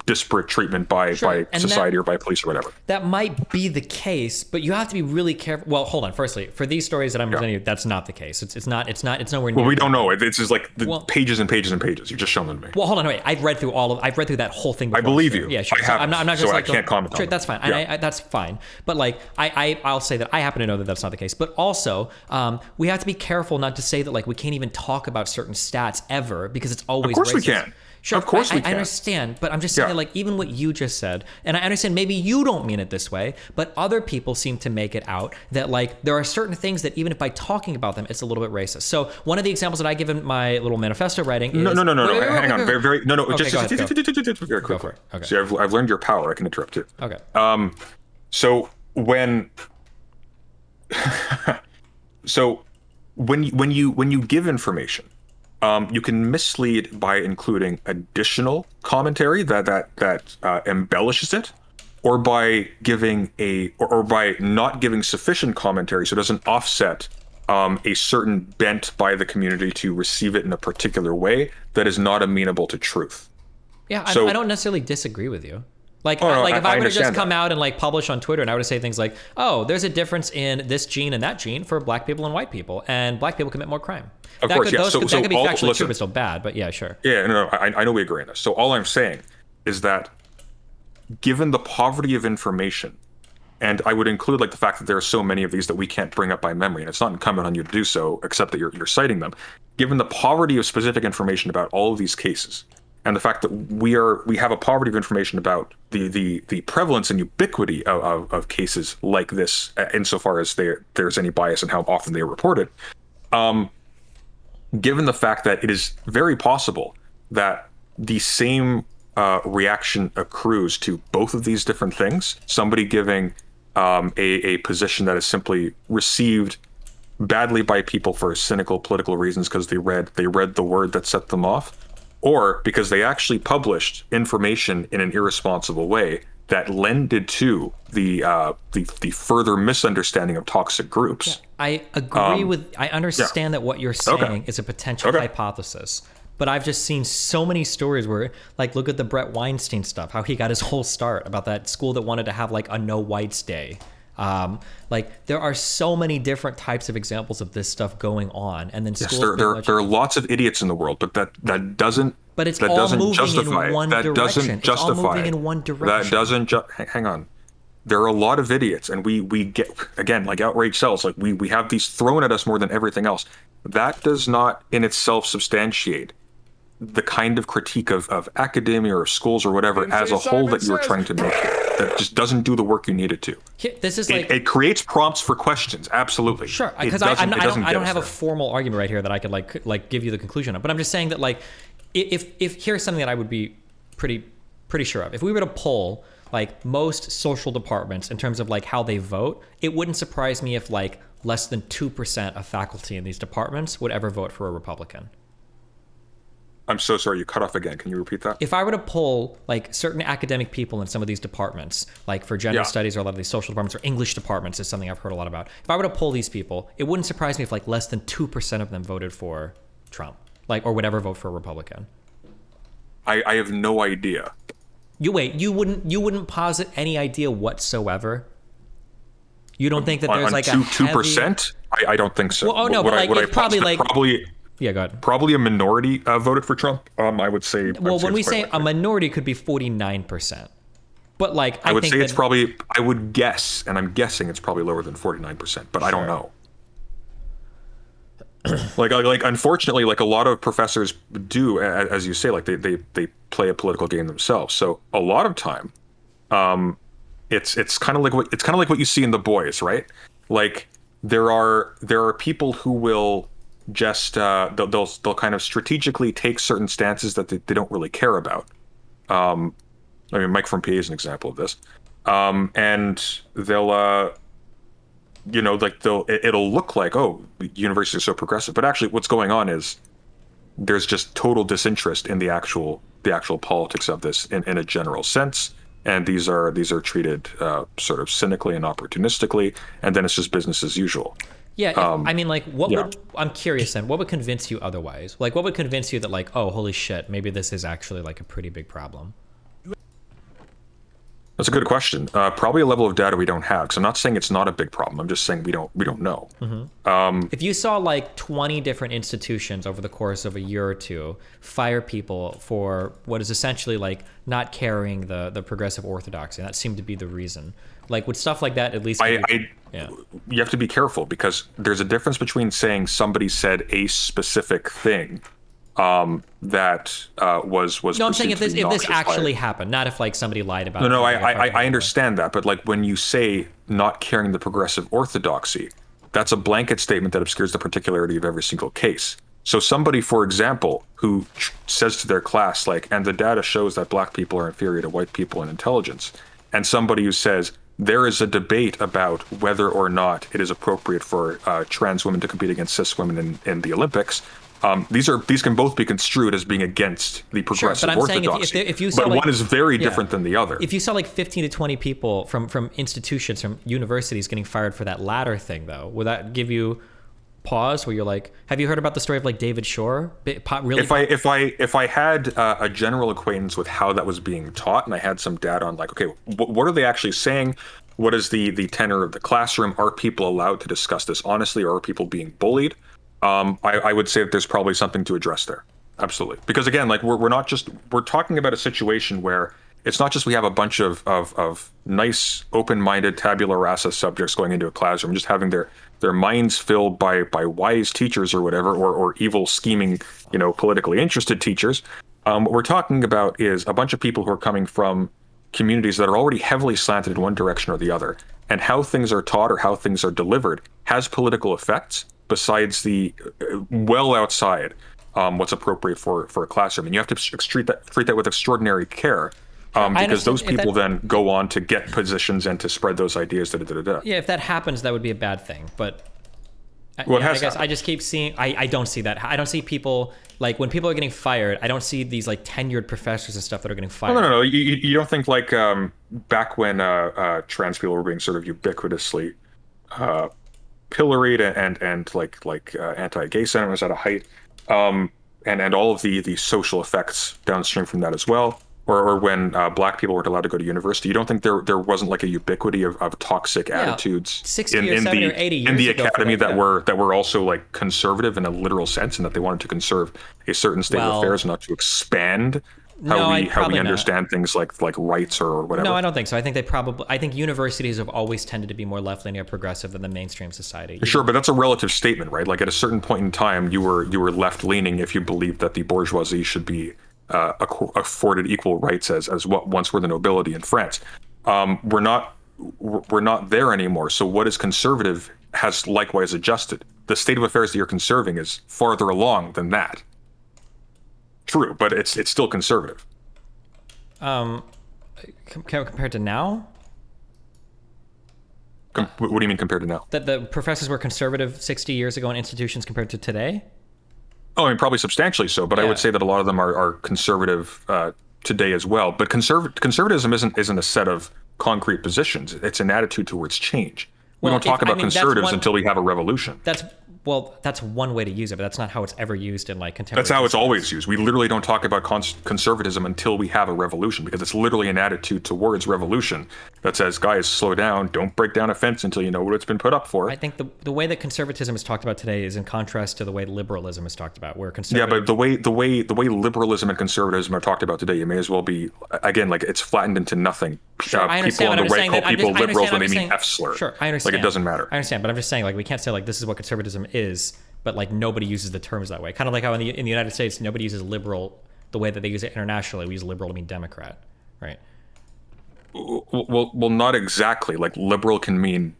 disparate treatment by society or by police or whatever. That might be the case, but you have to be really careful. Well, hold on. Firstly, for these stories that I'm presenting you, that's not the case. It's nowhere near. Well, we don't know. It's just like pages and pages and pages. You've just shown them to me. Well, hold on. Wait. I've read through that whole thing before. I believe you. Yeah, sure. I haven't, I'm not just so like, I can't comment on it. That's fine. Yeah. That's fine. But like, I'll say that I happen to know that that's not the case. But also, we have to be careful not to say that like we can't even talk about certain stats ever because it's always Of course racist. we can. Sure, Of course we I can. understand, but I'm just saying, Yeah. like, even what you just said, and I understand maybe you don't mean it this way, but other people seem to make it out that, like, there are certain things that even if by talking about them, it's a little bit racist. So one of the examples that I give in my little manifesto writing is... No. Wait, Hang on. Very. No. Okay, Just go ahead, very quickly. for it. Okay. See, I've learned your power. I can interrupt you. Okay. So when you give information, you can mislead by including additional commentary that embellishes it, or by giving or by not giving sufficient commentary so it doesn't offset a certain bent by the community to receive it in a particular way that is not amenable to truth. Yeah, So- I don't necessarily disagree with you. Like, no, if I I were to just understand come that. out and like publish on Twitter and I were to say things like, oh, there's a difference in this gene and that gene for black people and white people, and black people commit more crime. Of course, yeah. That So could be all- factually true, listen. but still bad. But yeah, sure. Yeah, no, I know we agree on this. So all I'm saying is that given the poverty of information, and I would include like the fact that there are so many of these that we can't bring up by memory, and it's not incumbent on you to do so, except that you're citing them. Given the poverty of specific information about all of these cases, and the fact that we have a poverty of information about the prevalence and ubiquity of cases like this, insofar as there's any bias in how often they are reported, given the fact that it is very possible that the same reaction accrues to both of these different things, somebody giving a position that is simply received badly by people for cynical political reasons because they read the word that set them off, or because they actually published information in an irresponsible way that lended to the further misunderstanding of toxic groups. I agree with. I understand that what you're saying is a potential hypothesis, but I've just seen so many stories where, like, look at the Brett Weinstein stuff, how he got his whole start about that school that wanted to have like a no whites day. Like, there are so many different types of examples of this stuff going on, and then Yes, schools there are lots of idiots in the world, but that doesn't. But it's that all doesn't moving justify in it. one That direction. doesn't It's all justify moving it. in one That direction. doesn't. Hang on. There are a lot of idiots, and we get, again, like outrage sells. Like we have these thrown at us more than everything else. That does not in itself substantiate the kind of critique of academia or schools or whatever as a whole that you were trying to make here. That just doesn't do the work you need it to. This is like It creates prompts for questions, absolutely. Sure, It because doesn't- it doesn't I get don't us have a there. formal argument right here that I could like give you the conclusion of. But I'm just saying that, like, if here's something that I would be pretty sure of. If we were to poll like most social departments in terms of like how they vote, it wouldn't surprise me if like less than 2% of faculty in these departments would ever vote for a Republican. I'm so sorry, you cut off again. Can you repeat that? If I were to poll like certain academic people in some of these departments, like for gender Yeah. studies or a lot of these social departments or English departments is something I've heard a lot about. If I were to poll these people, it wouldn't surprise me if like less than 2% of them voted for Trump, like, or would ever vote for a Republican. I have no idea. You wouldn't posit any idea whatsoever. You don't think that there's on like a 2%? I don't think so. Well, oh, no, Would but, I- like, would I it's probably, posit like- probably Yeah, go ahead. probably a minority voted for Trump. I would say. Well, when we it's say quite a likely. minority, could be 49%. But like, I would think say that, it's probably. I would guess, and I'm guessing it's probably lower than 49%, but I don't know. like unfortunately, like a lot of professors do, as you say, like they play a political game themselves. So a lot of time, it's kind of like what you see in The Boys, right? Like there are people who will just they'll kind of strategically take certain stances that they don't really care about. I mean, Mike from PA is an example of this. And they'll it'll look like, oh, the university is so progressive, but actually what's going on is there's just total disinterest in the actual politics of this in a general sense. And these are treated sort of cynically and opportunistically, and then it's just business as usual. yeah, I mean, like, yeah. I'm curious then, what would convince you otherwise? Like, what would convince you that, like, oh, holy shit, maybe this is actually like a pretty big problem? That's a good question. Probably a level of data we don't have. Because I'm not saying it's not a big problem. I'm just saying we don't know. If you saw like 20 different institutions over the course of a year or two fire people for what is essentially like not carrying the progressive orthodoxy, and that seemed to be the reason. Like, with stuff like that, at least yeah. You have to be careful because there's a difference between saying somebody said a specific thing that was No, I'm saying perceived to be if this noxious by actually it. happened, not if like somebody lied about No, it. no, like, I understand that, but like when you say not carrying the progressive orthodoxy, that's a blanket statement that obscures the particularity of every single case. So somebody, for example, who says to their class, like, and the data shows that black people are inferior to white people in intelligence, and somebody who says there is a debate about whether or not it is appropriate for trans women to compete against cis women in the Olympics. These can both be construed as being against the progressive I'm saying orthodoxy, if you saw but like, one is very yeah. different than the other. If you saw like 15 to 20 people from institutions, from universities getting fired for that latter thing, though, would that give you pause where you're like, have you heard about the story of like David Shore? Really? If I had a general acquaintance with how that was being taught, and I had some data on like, okay, what are they actually saying? What is the tenor of the classroom? Are people allowed to discuss this honestly, or are people being bullied? I would say that there's probably something to address there. Absolutely. Because again, like we're talking about a situation where it's not just we have a bunch of nice, open-minded tabula rasa subjects going into a classroom, just having their minds filled by wise teachers or whatever, or evil, scheming, politically interested teachers. What we're talking about is a bunch of people who are coming from communities that are already heavily slanted in one direction or the other. And how things are taught or how things are delivered has political effects besides the well outside what's appropriate for a classroom. And you have to treat that with extraordinary care. Because those people then go on to get positions and to spread those ideas. Yeah, if that happens, that would be a bad thing. But I guess happened. I just keep seeing. I don't see that. I don't see people like when people are getting fired. I don't see these like tenured professors and stuff that are getting fired. No. You don't think like back when trans people were being sort of ubiquitously pilloried and like anti-gay sentiment was at a height, and all of the social effects downstream from that as well. Or when black people weren't allowed to go to university, you don't think there wasn't like a ubiquity of toxic attitudes 60 or 70 or 80 years in the ago academy that were also like conservative in a literal sense, and that they wanted to conserve a certain state of affairs, not to expand how we understand things like rights or whatever. No, I don't think so. I think universities have always tended to be more left-leaning or progressive than the mainstream society. Sure, but that's a relative statement, right? Like at a certain point in time, you were left-leaning if you believed that the bourgeoisie should be afforded equal rights as what once were the nobility in France. We're not there anymore. So what is conservative has likewise adjusted. The state of affairs that you're conserving is farther along than that. True, but it's still conservative. Compared to now? What do you mean compared to now? That the professors were conservative 60 years ago in institutions compared to today? Oh, I mean, probably substantially so, but I would say that a lot of them are conservative today as well. But conservatism isn't a set of concrete positions. It's an attitude towards change. We don't talk about conservatives until we have a revolution. That's one way to use it, but that's not how it's ever used in like contemporary. That's how it's always used. We literally don't talk about conservatism until we have a revolution, because it's literally an attitude towards revolution that says, guys, slow down, don't break down a fence until you know what it's been put up for. I think the way that conservatism is talked about today is in contrast to the way liberalism is talked about, where Yeah, but the way liberalism and conservatism are talked about today, you may as well be, again, like it's flattened into nothing. Sure, I understand, people on the right call people liberals when they saying, mean F-slur. Sure, I understand. Like it doesn't matter. I understand, but I'm just saying, like, we can't say like this is what conservatism is, but like nobody uses the terms that way. Kind of like how in the United States nobody uses liberal the way that they use it internationally. We use liberal to mean Democrat, right? Well, not exactly. Like liberal can mean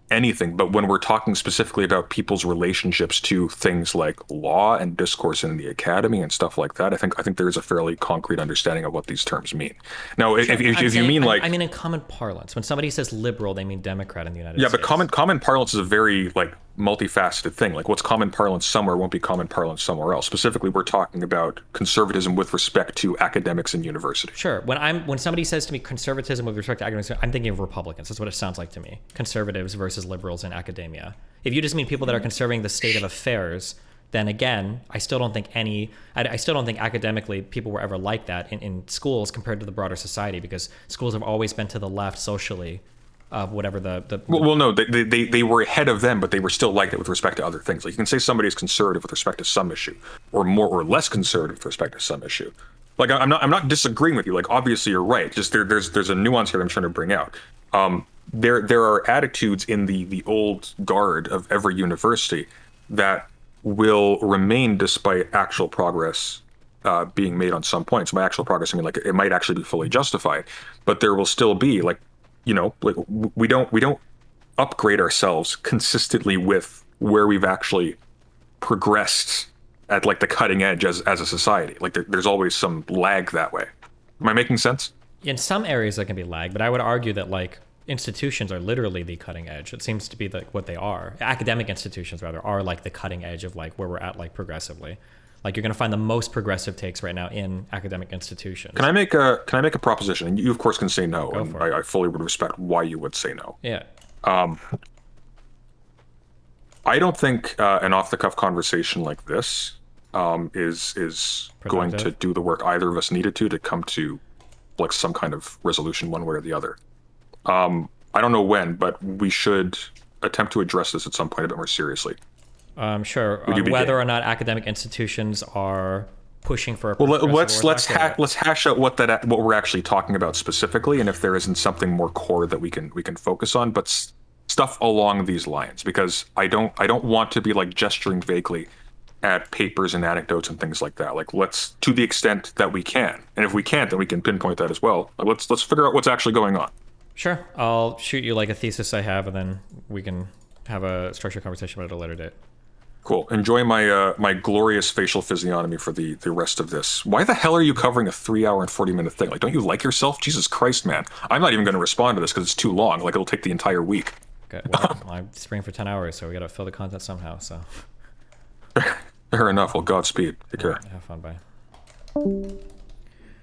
anything, but when we're talking specifically about people's relationships to things like law and discourse in the academy and stuff like that, I think there is a fairly concrete understanding of what these terms mean. Now, Sure, if you mean like, I mean in common parlance, when somebody says liberal, they mean Democrat in the United States. Yeah, but common parlance is a very like multifaceted thing. Like what's common parlance somewhere won't be common parlance somewhere else. Specifically, we're talking about conservatism with respect to academics and universities. Sure. When somebody says to me conservatism with respect to academics, I'm thinking of Republicans. That's what it sounds like to me. Conservatives versus liberals in academia. If you just mean people that are conserving the state of affairs, then again, I still don't think academically people were ever like that in schools compared to the broader society, because schools have always been to the left socially of whatever Well, no, they were ahead of them, but they were still like that with respect to other things. Like you can say somebody is conservative with respect to some issue, or more or less conservative with respect to some issue. Like I'm not disagreeing with you. Like obviously you're right. Just there's a nuance here that I'm trying to bring out. There are attitudes in the old guard of every university that will remain despite actual progress being made on some points. By actual progress, I mean like it might actually be fully justified, but there will still be like, like we don't upgrade ourselves consistently with where we've actually progressed at like the cutting edge as a society. Like there's always some lag that way. Am I making sense? In some areas there can be lag, but I would argue that like institutions are literally the cutting edge. It seems to be like what they are. Academic institutions rather are like the cutting edge of like where we're at like progressively. Like you're going to find the most progressive takes right now in academic institutions. Can I make a proposition? And you of course can say no, Go and for it. I fully would respect why you would say no. Yeah. I don't think an off-the-cuff conversation like this is going to Productive. do the work either of us needed to come to like some kind of resolution one way or the other. I don't know when, but we should attempt to address this at some point a bit more seriously. Sure. Would you be Whether game? or not academic institutions are pushing for a Well, progressive let's orthodoxy. hash out what we're actually talking about specifically, and if there isn't something more core that we can focus on, but stuff along these lines, because I don't want to be like gesturing vaguely at papers and anecdotes and things like that. Like let's, to the extent that we can, and if we can't, then we can pinpoint that as well. Like, let's figure out what's actually going on. Sure. I'll shoot you like a thesis I have, and then we can have a structured conversation about it at a later date. Cool. Enjoy my my glorious facial physiognomy for the rest of this. Why the hell are you covering a 3-hour and 40-minute thing? Like, don't you like yourself? Jesus Christ, man. I'm not even going to respond to this because it's too long. Like, it'll take the entire week. Okay. Well, I'm spraying for 10 hours, so we got to fill the content somehow. So Fair enough. Well, Godspeed. Take care. have fun. Bye.